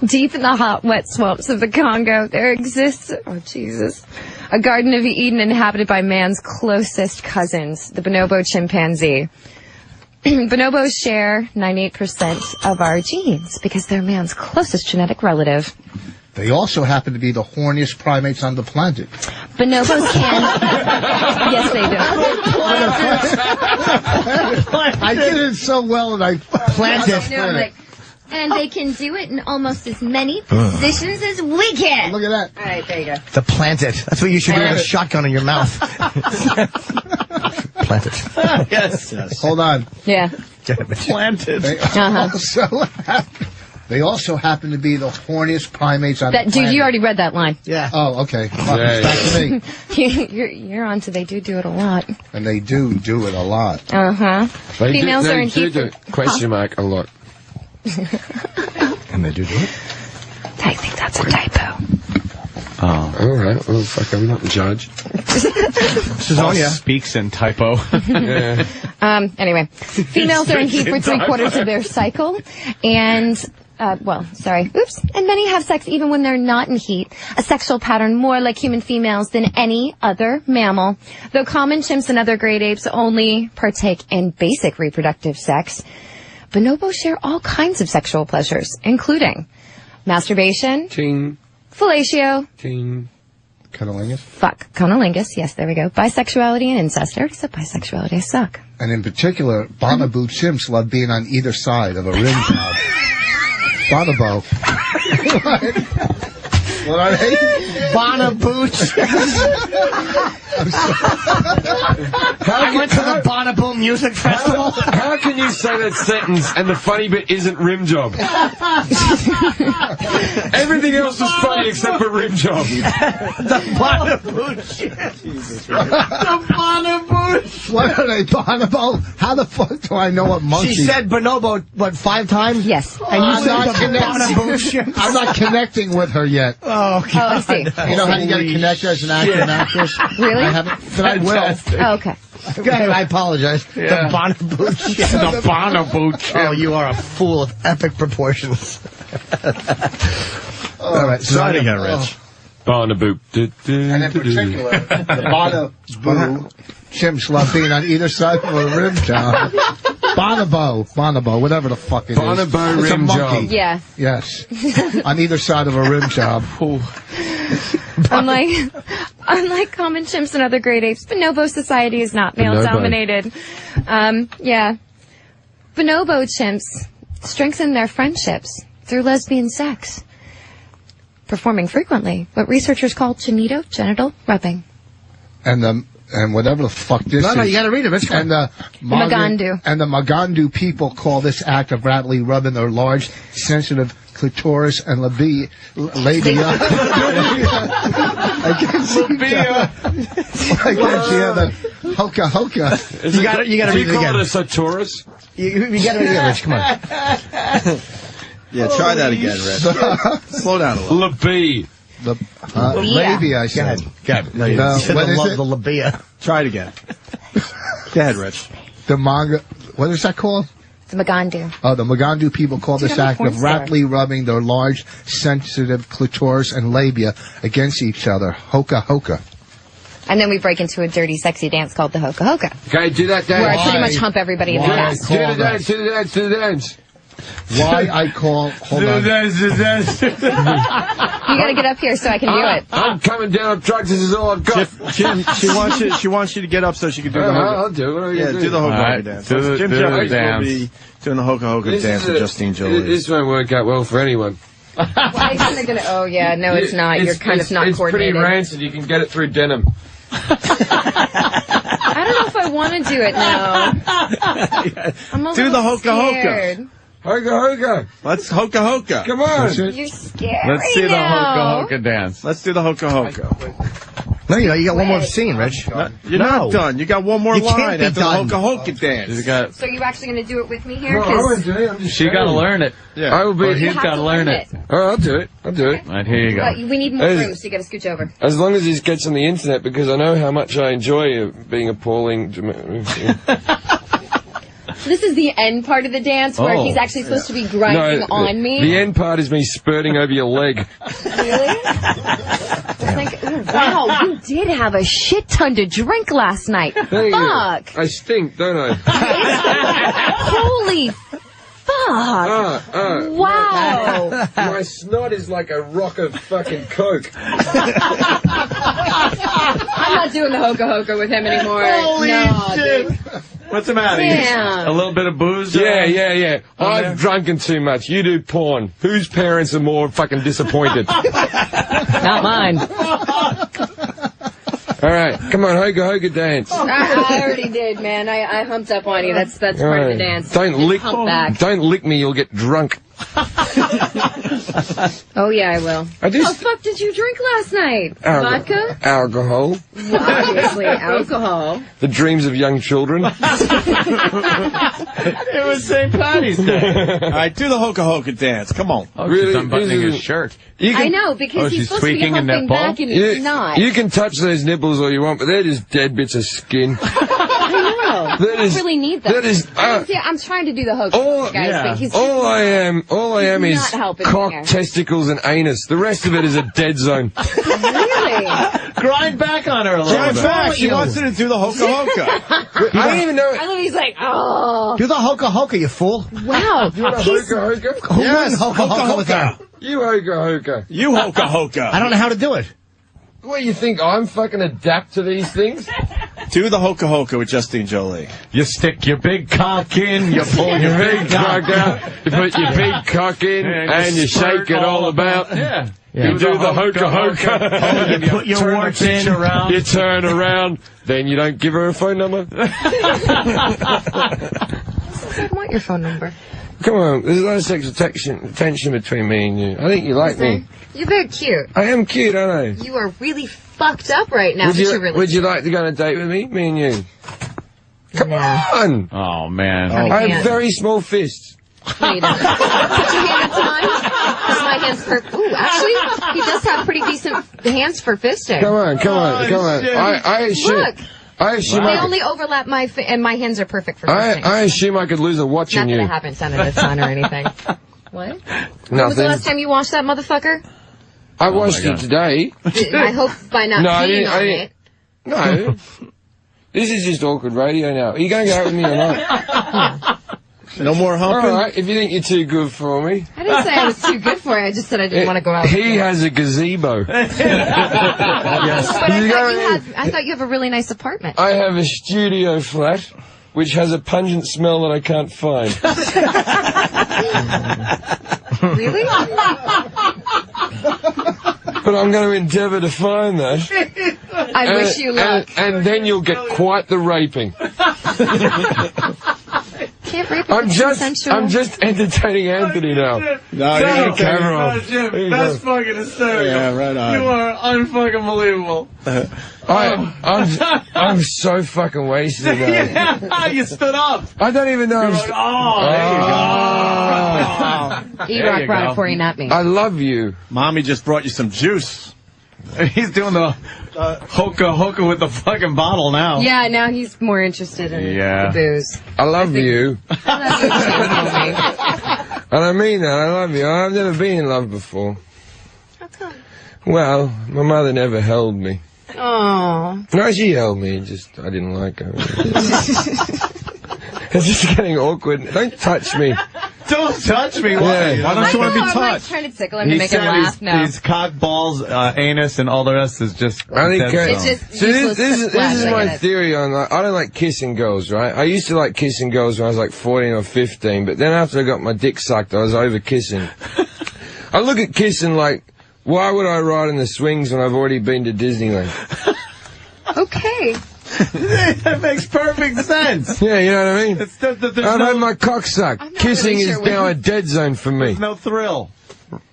Deep in the hot, wet swamps of the Congo, there exists, oh Jesus, a Garden of Eden inhabited by man's closest cousins, the bonobo chimpanzee. Bonobos share 98% of our genes because they're man's closest genetic relative. They also happen to be the horniest primates on the planet. Bonobos can... Yes, they do. I did it so well and I planted. No, like, and they can do it in almost as many positions as we can. Look at that. All right, there you go. To plant it. That's what you should do with a shotgun in your mouth. Plant it. Yes. Hold on. Yeah. Planted. They also happen to be the horniest primates on That, the planet. dude, you already read that line. Yeah. Oh, okay. Well, Yeah, back to me. You're on to they do it a lot. And they do it a lot. Uh-huh. They Females are in do heat. do it. Question mark a lot. And they do it. I think that's a typo. Oh. All right. Well, fuck, I'm not the judge. Susonia speaks in typo. Yeah. Anyway, females are in heat for 3/4 of their cycle, and and many have sex even when they're not in heat, a sexual pattern more like human females than any other mammal. Though common chimps and other great apes only partake in basic reproductive sex, bonobos share all kinds of sexual pleasures, including masturbation, Ting. fellatio, Ting. Cunnilingus. Cunnilingus, yes, there we go, bisexuality and incest. I already said bisexuality, I suck. And in particular, bonobo chimps love being on either side of a rim job. Bonobo. What are they? Bonabooch. I went to the Bonobo Music Festival. How can you say that sentence and the funny bit isn't rim job? Everything else was funny except for rim job. The Bonabooch. The Bonabooch. What are they, bonobo? How the fuck do I know what monkey? She said bonobo, what, 5 times? Yes. And you said the Bonabooch. I'm not connecting with her yet. Oh, Oh, I see. You know how you got to connect as an actor and actress? Really? I haven't, but I will. Oh, okay. Go ahead, I apologize. Yeah. The Bonabooch. The bonobo chimp. Oh, you are a fool of epic proportions. All right, so Try it again, Rich. Barnaboop. And in particular, the bonobo chimps love being on either side of a rim job. Bonobo, whatever the fuck it is. Bonobo It's a rim monkey. job. Yeah. Yes. On either side of a rim job. Unlike common chimps and other great apes, bonobo society is not male-dominated. Yeah. Bonobo chimps strengthen their friendships through lesbian sex, performing frequently what researchers call genital rubbing. And whatever the fuck this is. No, you gotta read it, Rich. And the Magandu. And the Magandu people call this act of rapidly rubbing their large, sensitive clitoris and labia. Against the hoka hoka. You gotta read it Do you call again. it a sartorius? You gotta read it, Rich. Come on. Yeah, try that again, Rich. Slow down a little. Labie. The labia, I said. Go ahead. No, you You should what have is loved it? the labia. Try it again. Go ahead, Rich. The manga. What is that called? It's Magandu. Oh, the Magandu people call this I'm a act porn of star. rapidly rubbing their large, sensitive clitoris and labia against each other. Hoka hoka. And then we break into a dirty, sexy dance called the hoka hoka, Okay, do that where I dance. pretty much hump everybody in the Why? ass. Do the dance, do the dance, do the dance. Why I call... Hold on. You gotta get up here so I can do it. I'm coming down on drugs. This is all I've got. Jim, she wants you to get up so she can do the I'll do it. Yeah, do the hoka dance. Jim Jefferies will be doing the hoka dance with Justine Jolie. This won't work out well for anyone. Why isn't it gonna? Oh yeah, no, it's not. You're kind of not coordinated. It's pretty rancid. You can get it through denim. I don't know if I want to do it now. I'm a do the hoka scared. Hoka. Let's hoka. Come on. You're scared. Let's see the hoka dance. Let's do the hoka. No, you got one more scene, Rich. You're not done. You got one more You can't line be after done. the hoka dance. So you actually going to do it with me here? No, I won't do it. I'm just She got to learn it. Yeah. I will be. He's got to learn it. Oh, I'll do it. Okay. Right, here you go. But we need more room, so you got to scooch over. As long as this gets on the internet, because I know how much I enjoy being appalling. This is the end part of the dance where he's actually supposed to be grinding on me. The end part is me spurting over your leg. Really? Wow, you did have a shit ton to drink last night. Fuck. I stink, don't I? Holy fuck. Wow. My snot is like a rock of fucking coke. I'm not doing the hoka with him anymore. Holy shit. Dude. What's the matter? Damn. A little bit of booze? Yeah. I've drunken too much. You do porn. Whose parents are more fucking disappointed? Not mine. All right, come on, hoka dance. I already did, man. I humped up on you. That's part of the dance. Don't lick me. You'll get drunk. Oh yeah, I will. What the fuck did you drink last night? Vodka? Alcohol. Well, obviously, alcohol. The dreams of young children. It was St. Patty's Day. All right, do the hoka dance. Come on. Oh, she's unbuttoning his shirt. I know, because he's supposed to be humping back and he's not. You can touch those nipples all you want, but they're just dead bits of skin. I know. I don't really need them. I'm trying to do the hoka, guys, but he's all I am is cock, here. testicles, and anus. The rest of it is a dead zone. Really? Grind back on her a little bit. Back. She wants you to do the hoka. I don't even know. I love he's like, oh. Do the hoka, you fool. Wow. You want a hoka? Yes, hoka with her. You hoka. You hoka. I don't know how to do it. What, you think I'm fucking adapt to these things? Do the hoka with Justine Jolie. You stick your big cock in, you pull your big cock out, you put your big cock in, and you shake it all about. Yeah. You do the hoka. You put your warts in. You turn around, then you don't give her a phone number. I want your phone number. Come on, there's a lot of sexual tension between me and you. I think you like me. You're very cute. I am cute, aren't I? You are really fucked up right now. Would you like to go on a date with me and you? Come on! Oh, man. I have very small fists. No, you don't. Put your hand up to mine. My hands for... Ooh, actually, he does have pretty decent hands for fisting. Come on. I assume... Look. They only overlap and my hands are perfect for fisting. I assume I could lose a watch in you. Not that I haven't done it a ton or anything. What? Nothing. When was the last time you washed that motherfucker? I washed it today. I hope by not peeing on it. No. This is just awkward radio now. Are you going to go out with me or not? No more humping? All right, if you think you're too good for me. I didn't say I was too good for it. I just said I didn't want to go out with you. He has a gazebo. But I thought you have a really nice apartment. I have a studio flat, which has a pungent smell that I can't find. Really? But I'm going to endeavour to find that. I wish you luck. And then you'll get quite the raping. Can't rape I'm just entertaining Anthony now. No, Thank you, camera. Jim, that's fucking hysterical. Yeah, right on. You are unfucking believable. I'm so fucking wasted now. Yeah, you stood up. I don't even know. There you go. E-Rock brought it for you, not me. I love you. Mommy just brought you some juice. He's doing the hoka with the fucking bottle now. Yeah, now he's more interested in the booze. I love you. I love you too, homie. And I mean that. I love you. I've never been in love before. How come? Well, my mother never held me. Oh. No, she held me. Just I didn't like her. It's just getting awkward. Don't touch me. Don't touch me. Why? Why don't you want to be I'm like touched? trying to tickle him to make him laugh. No. His cock, balls, anus, and all the rest is just. I think It's just so useless this to is flash, I my get it. theory on like, I don't like kissing girls, right? I used to like kissing girls when I was like 14 or 15, but then after I got my dick sucked, I was over kissing. I look at kissing like, why would I ride in the swings when I've already been to Disneyland? Okay. That makes perfect sense. Yeah, you know what I mean? I've no, had my cock sucked. I'm not Kissing really is sure now what- a dead zone for me. there's no thrill.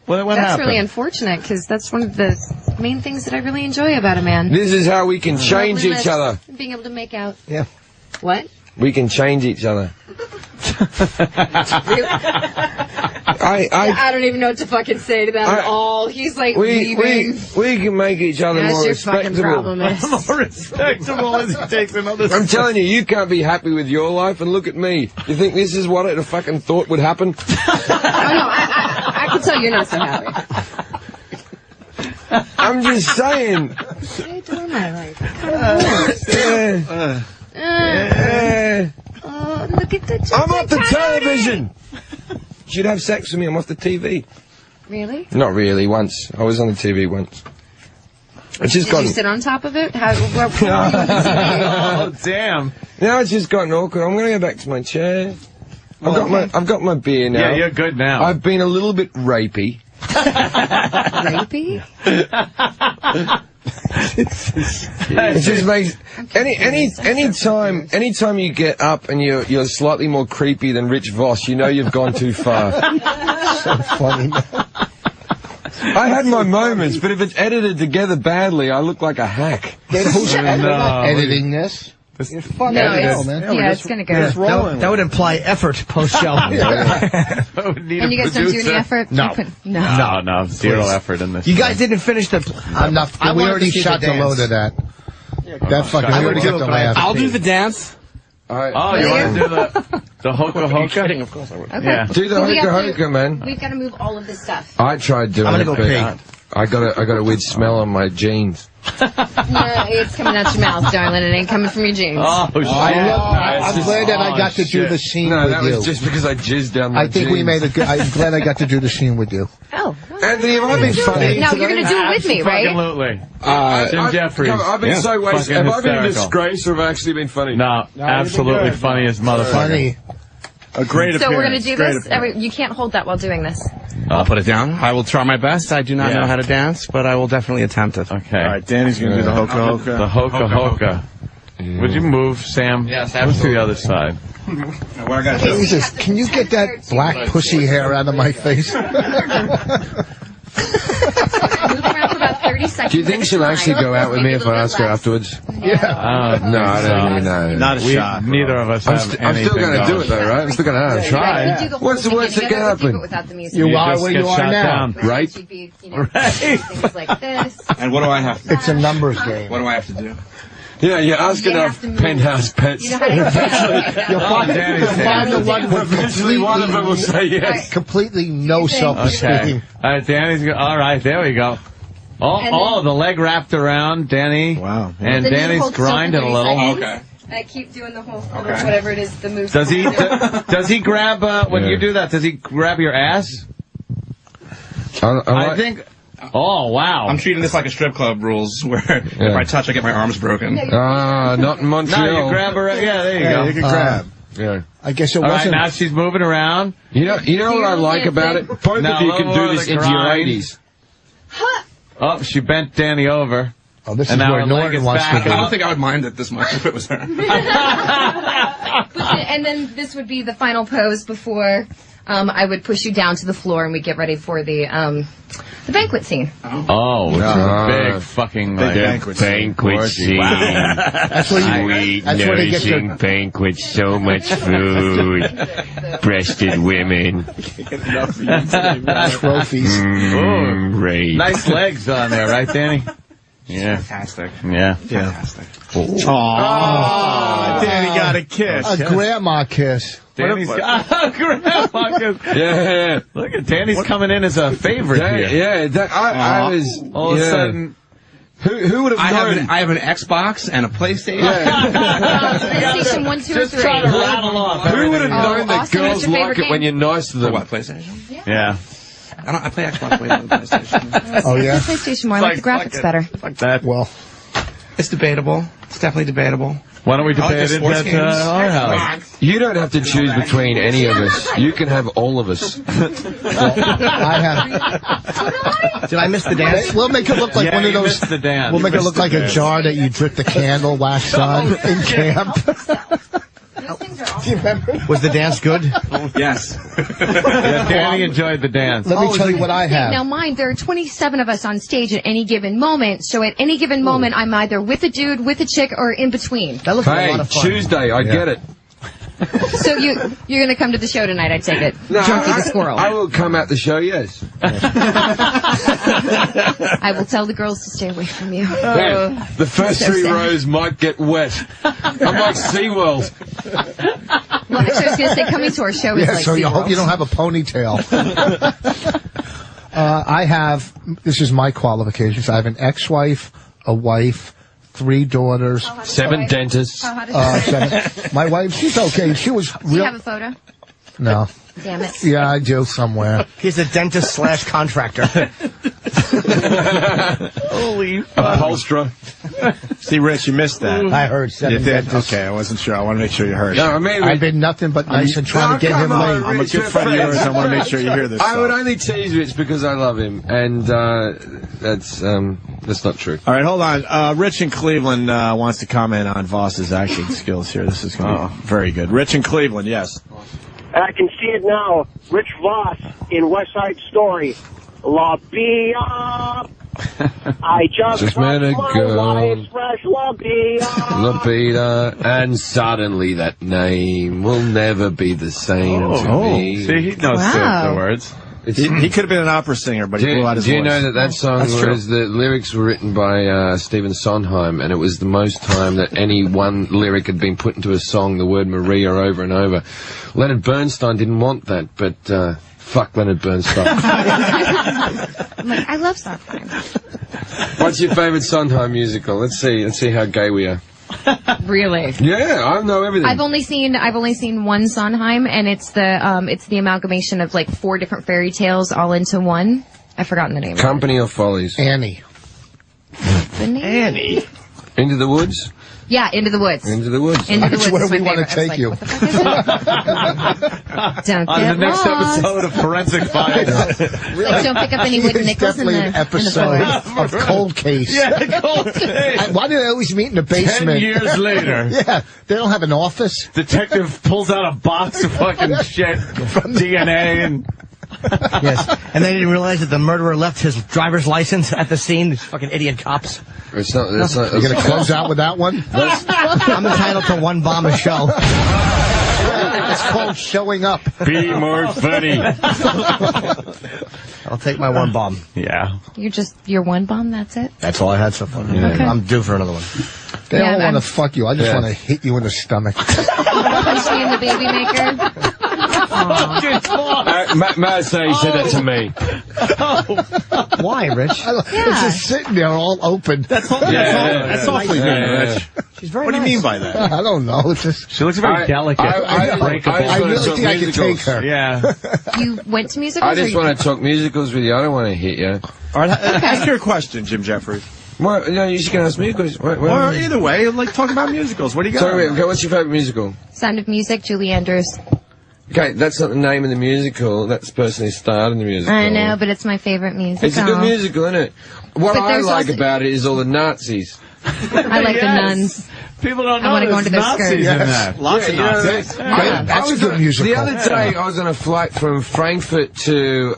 What That's happened? really unfortunate because that's one of the main things that I really enjoy about a man. This is how we can change Loveliness, each other. Being able to make out. Yeah. What? We can change each other. I don't even know what to fucking say to that at all. He's like We leaving. can make each other That's more your fucking respectable. problem. Is. More respectable as he takes another I'm telling you, you can't be happy with your life, and look at me. You think this is what I fucking thought would happen? Oh no, I can tell you're not so happy. I'm just saying. What are you doing my life? What kind of Oh, look at the. I'm off the television. You should have sex with me. I'm off the TV. Really? Not really. Once I was on the TV once. It's just Did gotten. you sit on top of it? How? Where Oh, damn. Now it's just gotten awkward. I'm going to go back to my chair. I've got my beer now. Yeah, you're good now. I've been a little bit rapey. Rapey? It just makes anytime you get up and you're slightly more creepy than Rich Voss, you know you've gone too far. So funny. I had my moments, but if it's edited together badly, I look like a hack. Who's editing this? You're fucking No, hell, it's, man. yeah, it's gonna go. That would imply effort post-show. And you guys don't do any effort? No. You put- no. No, zero effort in this. You guys didn't finish the... I'm not. I We wanted already to see shot the the dance. load of that. That fucking. I We would already do got it, the but laugh. I'll do the dance. Alright. Oh, you want to do the hoka hoka? Kidding, of course I would. Okay. Yeah. Do the Well, we hoka have to- hoka, man. We've got to move all of this stuff. I tried doing I'm it, gonna go but pee. I got a weird smell on my jeans. No, it's coming out your mouth, darling. It ain't coming from your jeans. Oh, shit. I'm glad that I got to do the scene No, with that you. was just because I jizzed down my I think we made a good. I'm glad I got to do the scene with you. Oh. Anthony, have I been funny? No, you're going to do it with me, right? Absolutely. Jim Jefferies. I've been so wasted. Fucking Have I been a hysterical. disgrace or have I actually been funny? No, absolutely funny as motherfucker. Funny. A great So appearance. we're going to do Great this. appearance. You can't hold that while doing this. I'll put it down. I will try my best. I do not Yeah. know how to dance, but I will definitely attempt it. Okay. All right, Danny's going to do the hoka hoka. The hoka hoka. Would you move, Sam? Yes, Move to the other side. What I got to do? Jesus, can you get that black pussy hair out of my face? Move around for about 30 seconds. Do you think at a she'll time. actually go out with me if I Maybe a ask her little bit afterwards? Yeah. No, I don't even know. Not a shot. Neither of us I'm, have I'm still anything going to do going. it though, right? I'm still going to less. try. You can do the whole What's the thing worst that together can with you, happen? but without the music. You are just where get you are shot now. down. Right? Should be, you know, things like this. And what do I have to do? It's a numbers game. What do I have to do? Yeah, you ask You enough have to move. penthouse pets. You know how to You'll find, Danny's you'll find the one with Eventually one of them will say yes. completely no Okay. self-esteem. All right, Danny's go. All right, there we go. Oh, the leg wrapped around Danny. Wow. And Then you Danny's hold still for grinding a 30 little. seconds. I keep doing the whole, whatever it is, the move. Does he? Does he grab when you do that? Does he grab your ass? I think. Oh wow! I'm treating this like a strip club rules, where if I touch, I get my arms broken. not in Montreal. No, you grab her. Yeah, there you go. You can grab. Yeah. I guess it All right, wasn't. now she's moving around. You know what I like about it? Both Now, of you a can little do more this of the into your grind. 80s. Oh, she bent Danny over. Oh, this is And now where her leg Norton is wants back. to I be. don't think I would mind it this much if it was her. And then this would be the final pose before I would push you down to the floor and we get ready for the banquet scene. Oh, it's a big fucking Big like, banquet scene. scene. That's where you. That's where they get your. banquet, so much food, breasted women, trophies. great. nice legs on there, right, Danny? Yeah. Fantastic. Yeah. Fantastic. Oh, Danny got a kiss. A grandma kiss. Danny's grandma kiss. Yeah. Look at Danny's coming in as a favorite here. I was. All of a sudden, Who would have known? I have an Xbox and a PlayStation. PlayStation 1, 2, or 3. Rattle off. Who would have known that Austin, girls what's your like favorite it when game? you're nice to them? What, PlayStation? Yeah. I play Xbox way more than PlayStation. Oh, yeah? PlayStation more. I like the graphics better. Fuck that. Well, It's debatable. It's definitely debatable. Why don't we I like debate the it sports at games. our house? You don't have to choose between any of us. You can have all of us. I have. Did I miss the dance? We'll make it look like Yeah, one of you those. missed the dance. We'll make it You look missed like the a dance. jar that you drip the candle wax on in camp. Do you remember? Was the dance good? Yes. Yeah, Danny enjoyed the dance. Let me tell you what I have. Now, mind, there are 27 of us on stage at any given moment, so at any given moment, I'm either with a dude, with a chick, or in between. That looks like a Hey, lot of fun. Tuesday, I get it. So you're going to come to the show tonight, I take it. No, Junkie the squirrel. I will come at the show, yes. I will tell the girls to stay away from you. Man, the first So 3 sad. rows might get wet. I'm like SeaWorld. Well, actually, I was going to say, coming to our show is Yeah, like so you hope SeaWorld. you don't have a ponytail. I have, this is my qualifications. I have an ex-wife, a wife, 3 daughters. 7 dentists. How hot is My wife, she's okay. She was Do you real. have a photo? No. Damn it. Yeah, I do somewhere. He's a dentist / contractor. Holy Upholsterer. See, Rich, you missed that. I heard 7 You did? dentists. Okay, I wasn't sure. I want to make sure you heard. No, I mean, I've been nothing but nice and trying to get him laid. I'm a good friend of yours. I want to make sure you hear this. I would stuff. only tease Rich because I love him, and that's not true. All right, hold on. Rich in Cleveland wants to comment on Voss's acting skills here. This is going to be very good. Rich in Cleveland, yes. I can see it now. Rich Voss in West Side Story. La Bia. I just met a my girl. wife's fresh La Bia. Lapita, and suddenly that name will never be the same to me. See, he knows Wow. the words. He could have been an opera singer, but he blew out his Do you voice. know that song was the lyrics were written by Stephen Sondheim, and it was the most time that any one lyric had been put into a song, the word Maria over and over. Leonard Bernstein didn't want that, but fuck Leonard Bernstein. I'm like, I love Sondheim. What's your favourite Sondheim musical? Let's see how gay we are. Really? Yeah, I know everything. I've only seen one Sondheim, and it's the amalgamation of like 4 different fairy tales all into one. I've forgotten the name. Company of Follies. Annie. The name? Annie. Into the Woods? Yeah, Into the Woods. Into the Woods. Into the That's Woods where is my we want to favorite. I take you. was like, what the fuck is it? Don't On get the next lost. episode of Forensic Files. Like, don't pick up any wooden It's nickels in the, definitely an episode of Cold Case. Yeah, Cold Case. Why do they always meet in the basement? 10 years later. Yeah, they don't have an office. Detective pulls out a box of fucking shit from DNA and... Yes. And they didn't realize that the murderer left his driver's license at the scene. These fucking idiot cops. It's not. It's not. You're going to close out with that one? I'm entitled to one bomb a show. It's called showing up. Be more funny. I'll take my one bomb. Yeah. You're one bomb, that's it? That's all I had so far. Okay. I'm due for another one. They Yeah, all want I'm- to fuck you. I just want to hit you in the stomach. Punch me in the baby maker. May I say he said that to me? Why, Rich? It's just sitting there all open. That's awfully good, Rich. She's very What do you nice. mean by that? I don't know. It's just, She looks very delicate. I really think I could take her. Yeah. You went to musicals? I just want to talk musicals with you. I don't want to hit you. All right, ask your question, Jim Jefferies. Well, no, you just can ask me a question. Or either way, like talk about musicals. What do you got? Sorry, okay, what's your favourite musical? Sound of Music, Julie Andrews. Okay, that's not the name of the musical. That's the person who starred in the musical. I know, but it's my favorite musical. It's a good musical, isn't it? What But I there's like also- about it is all the Nazis. I like the nuns. People don't I know wanna go there's into their Nazis skirt. in that. Lots of Nazis. That's a good musical. The other day, I was on a flight from Frankfurt to,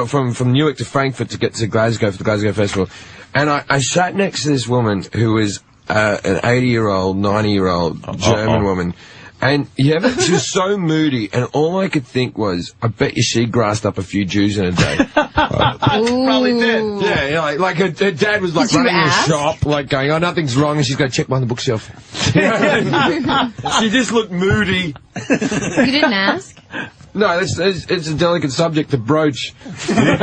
from Newark to Frankfurt to get to Glasgow for the Glasgow Festival. And I sat next to this woman who was an 80-year-old, 90-year-old German woman. And she was so moody, and all I could think was, I bet you she grassed up a few Jews in a day. Probably did. Yeah, like her dad was like Did you running a ask? shop, like going, oh, nothing's wrong, and she's going to check behind the bookshelf. She just looked moody. You didn't ask? No, it's a delicate subject to broach. Not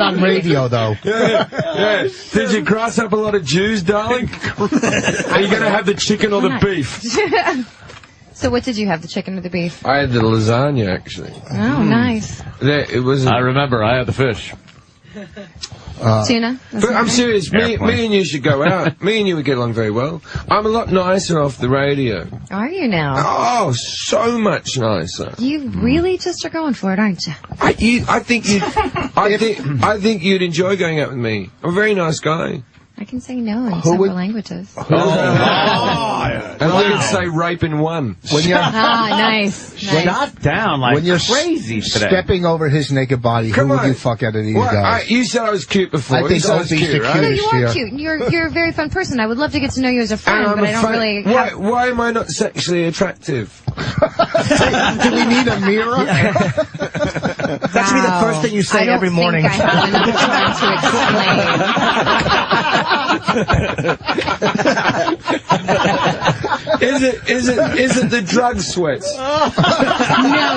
on radio, though. Yeah. Did you cross up a lot of Jews, darling? Are you going to have the chicken or the beef? So what did you have, the chicken or the beef? I had the lasagna, actually. Oh, nice. It was. I remember. I had the fish. Tuna? But I'm serious. Me and you should go out. Me and you would get along very well. I'm a lot nicer off the radio. Are you now? Oh, so much nicer. You really just are going for it, aren't you? I think you'd enjoy going out with me. I'm a very nice guy. I can say no in several languages. And I can say rape in one. When you're nice. Shut down like when you're crazy today. stepping over his naked body, who would you fuck out of these guys? You said I was cute before. I think Opie's the cutest No, you are here. cute. You're a very fun person. I would love to get to know you as a friend, but I don't really have... Why am I not sexually attractive? Do we need a mirror? That should be the first thing you say every morning. I have enough time to explain. Is it the drug sweats? No,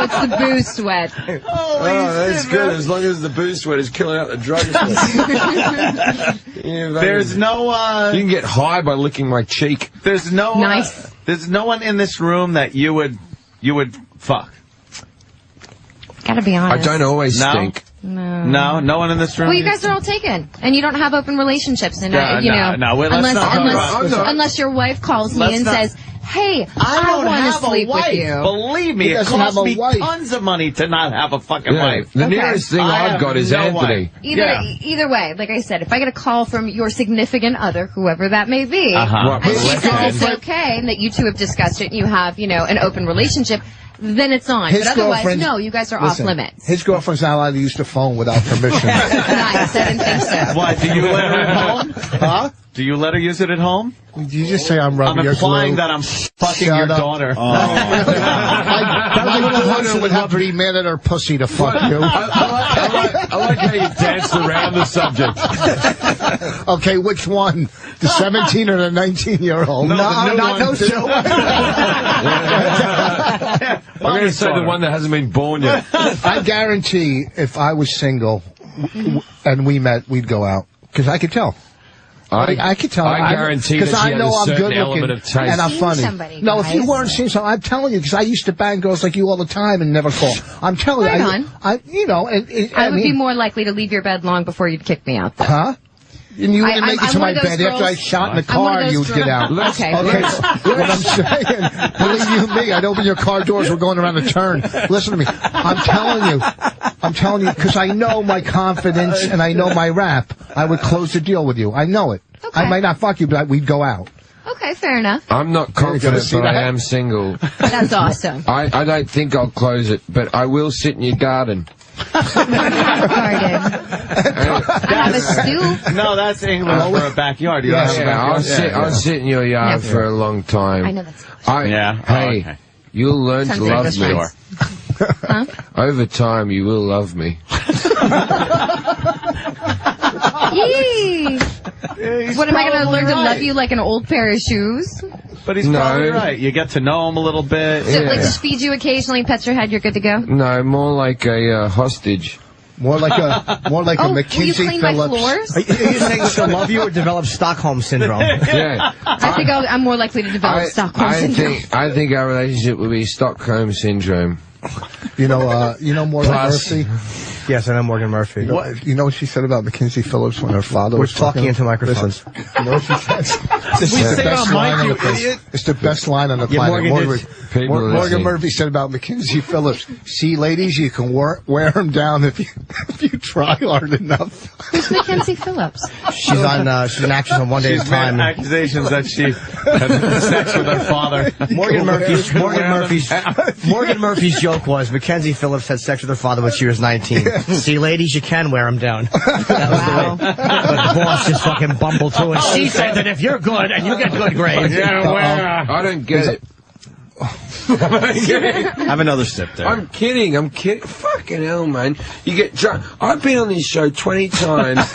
it's the booze sweat. That's good. As long as the booze sweat is killing out the drug sweat. There's no. You can get high by licking my cheek. There's no. Nice. There's no one in this room that you would fuck. Gotta be honest. I don't always stink. No one in this room. Well, you guys are all taken, and you don't have open relationships, and unless your wife calls me and says, "Hey, I want to sleep with you." Believe me, it costs me tons of money to not have a fucking wife. The nearest thing I've got is Anthony. Either way, like I said, if I get a call from your significant other, whoever that may be, What, and she says it's okay, and that you two have discussed it, and you have, an open relationship, then it's on. But otherwise, no, you guys are off limits. His girlfriend's not allowed to use the phone without permission. Nice, I didn't think so. Why, do you let her at home? Huh? Do you let her use it at home? Did you just say I'm rubbing I'm your implying glue? that I'm fucking your daughter. That daughter would have to be mad at her pussy to fuck you. I like how you danced around the subject. Okay, which one? The 17 or the 19-year-old? No, not those two. I'm going to say the one that hasn't been born yet. I guarantee if I was single and we met, we'd go out. Because I could tell. I could tell. I guarantee that I know I'm good looking of taste. and I'm funny. No, if you weren't seeing something, I'm telling you, because I used to bang girls like you all the time and never call. I'm telling you. I would be more likely to leave your bed long before you'd kick me out, though. Huh? And you wouldn't make it to my bed. After I shot in the car, you would get out. Okay. What I'm saying, believe you me, I'd open your car doors. We're going around a turn. Listen to me. I'm telling you, because I know my confidence and I know my rap. I would close the deal with you. I know it. Okay. I might not fuck you, but we'd go out. Okay, fair enough. I'm not confident, but I am single. That's awesome. I don't think I'll close it, but I will sit in your garden. I have a stoop. No, that's English for a backyard. You don't have a backyard. I'll sit in your yard for a long time. I know that's Hey, you'll learn to love me. Huh? Over time, you will love me. Yee. What, am I going to learn to love you like an old pair of shoes? But he's probably right. You get to know him a little bit. So, like, just feed you occasionally, pets your head, you're good to go? No, more like a hostage. More like a McKinsey will you clean Phillips. my floors? Are you saying she'll love you or develop Stockholm syndrome? Yeah. I think I'm more likely to develop Stockholm syndrome. I think our relationship will be Stockholm syndrome. You know Morgan Murphy? Yes, I know Morgan Murphy. You know what she said about Mackenzie Phillips when her father was talking into microphones. Listen, you know what she said? It's the best line on the planet. Morgan Murphy said about Mackenzie Phillips, "See, ladies, you can wear him down if you try hard enough." Who's Mackenzie Phillips? She's an actress on One Day at a Time. Made accusations that she had sex with her father. Morgan Murphy's joke was Mackenzie Phillips had sex with her father when she was 19. See, ladies, you can wear them down. Wow. But the boss just fucking bumbled through it. She said that if you're good and you get good grades, I don't get it. Have another sip there. I'm kidding. Fucking hell, man. You get drunk. I've been on this show 20 times.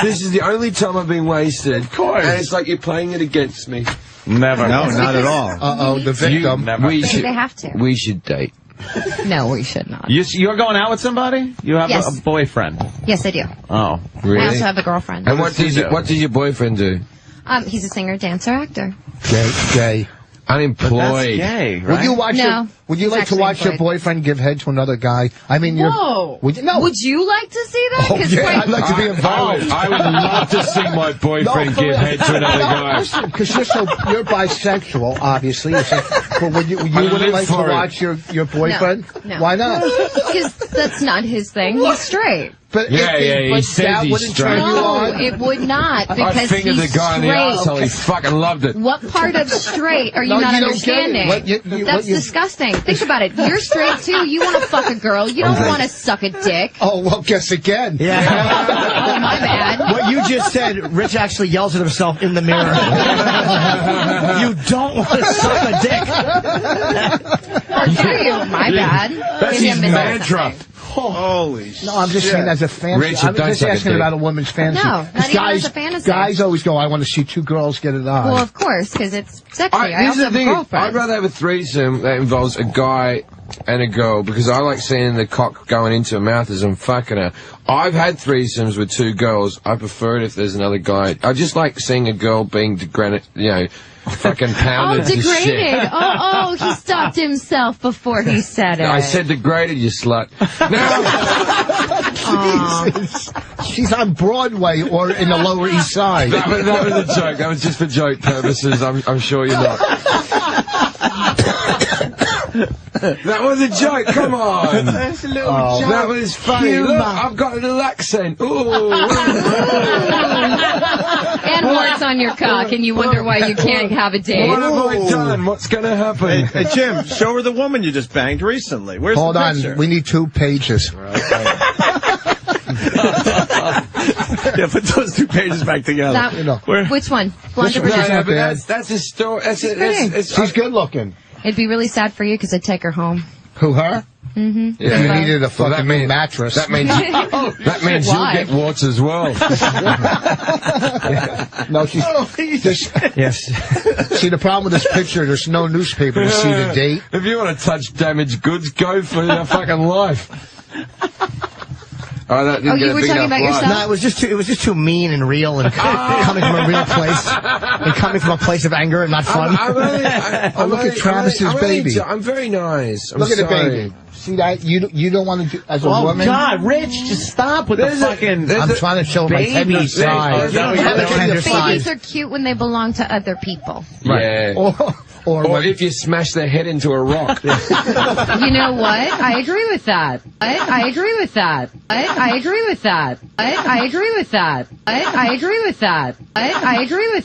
This is the only time I've been wasted. Of course. And it's like you're playing it against me. Never. No, not at all. The victim. We They have to. We should date. No, we should not. You're going out with somebody? You have Yes. a boyfriend? Yes, I do. Oh, Really? I also have a girlfriend. And what does your boyfriend do? He's a singer, dancer, actor. Gay. Unemployed. Gay, right? Would you watch? No, Would you he's like to actually watch your employed. boyfriend give head to another guy? I mean, Whoa. Would you, no. Would you like to see that? Oh, yeah, I'd like to be involved. I would love to see my boyfriend for give real. head to another guy. Because you're bisexual, obviously. But would you I wouldn't live like to for it. watch your boyfriend? No. Why not? Because that's not his thing. He's straight. But Yeah, he but says that he's wouldn't straight. turn you No, on. it would not, because I fingered he's the guy in the straight. asshole. He fucking loved it. What part of straight are you No, not you don't get it. understanding? That's disgusting. Think about it. You're straight too. You want to fuck a girl. You don't want to suck a dick. Oh, well, guess again. Yeah. Oh, my bad. What you just said, Rich actually yells at himself in the mirror. You don't want to suck a dick. How dare you? My bad. That's Maybe his I'm missing mantra. something. Holy shit. No, I'm just saying as a fantasy. Richard, I'm don't just suck a asking dick. about a woman's fantasy. No, not 'Cause even guys, as a fantasy. Guys always go, I want to see two girls get it on. Well, of course, because it's sexy. I Here's also the have a thing. girlfriend. I'd rather have a threesome that involves a guy and a girl because I like seeing the cock going into her mouth as I'm fucking her. I've had threesomes with two girls. I prefer it if there's another guy. I just like seeing a girl being degraded, fucking pounded to shit. Degraded. Oh, he stopped himself before he said it. I said degraded, you slut. Jesus. She's on Broadway or in the Lower East Side. That was a joke. That was just for joke purposes. I'm sure you're not. That was a joke. Come on. That's a little joke. That was funny. Humor. Look, I've got a little accent. Ooh. And warts on your cock, and you wonder why you can't have a date. What have I done? What's going to happen? Hey, Jim, show her the woman you just banged recently. Where's Hold the on, picture? we need 2 pages. Yeah, put those 2 pages back together. Which one? Blonde or Which one? brunette? Not bad. That's a story. She's good looking. It'd be really sad for you because I'd take her home. Who, her? Mm-hmm. Yeah. You needed a fucking new mattress. That means you'll get warts as well. No, she's. Yes. See, the problem with this picture, there's no newspaper to see the date. If you want to touch damaged goods, go for your fucking life. Oh, that didn't you get a were big talking enough about laugh. yourself? No, it was just too mean and real and coming from a real place and coming from a place of anger and not fun. Look at Travis's baby. I'm very nice. I'm Look at the sorry. baby. See that? You don't want to do as a woman. God, Rich, just stop with the fucking. I'm trying to show my tender side. You don't have a tender Babies side. are cute when they belong to other people. Yeah. Or if you smash their head into a rock. You know what? I agree with that. I agree with that. I agree with that. I agree with that. I agree with that. I agree with that.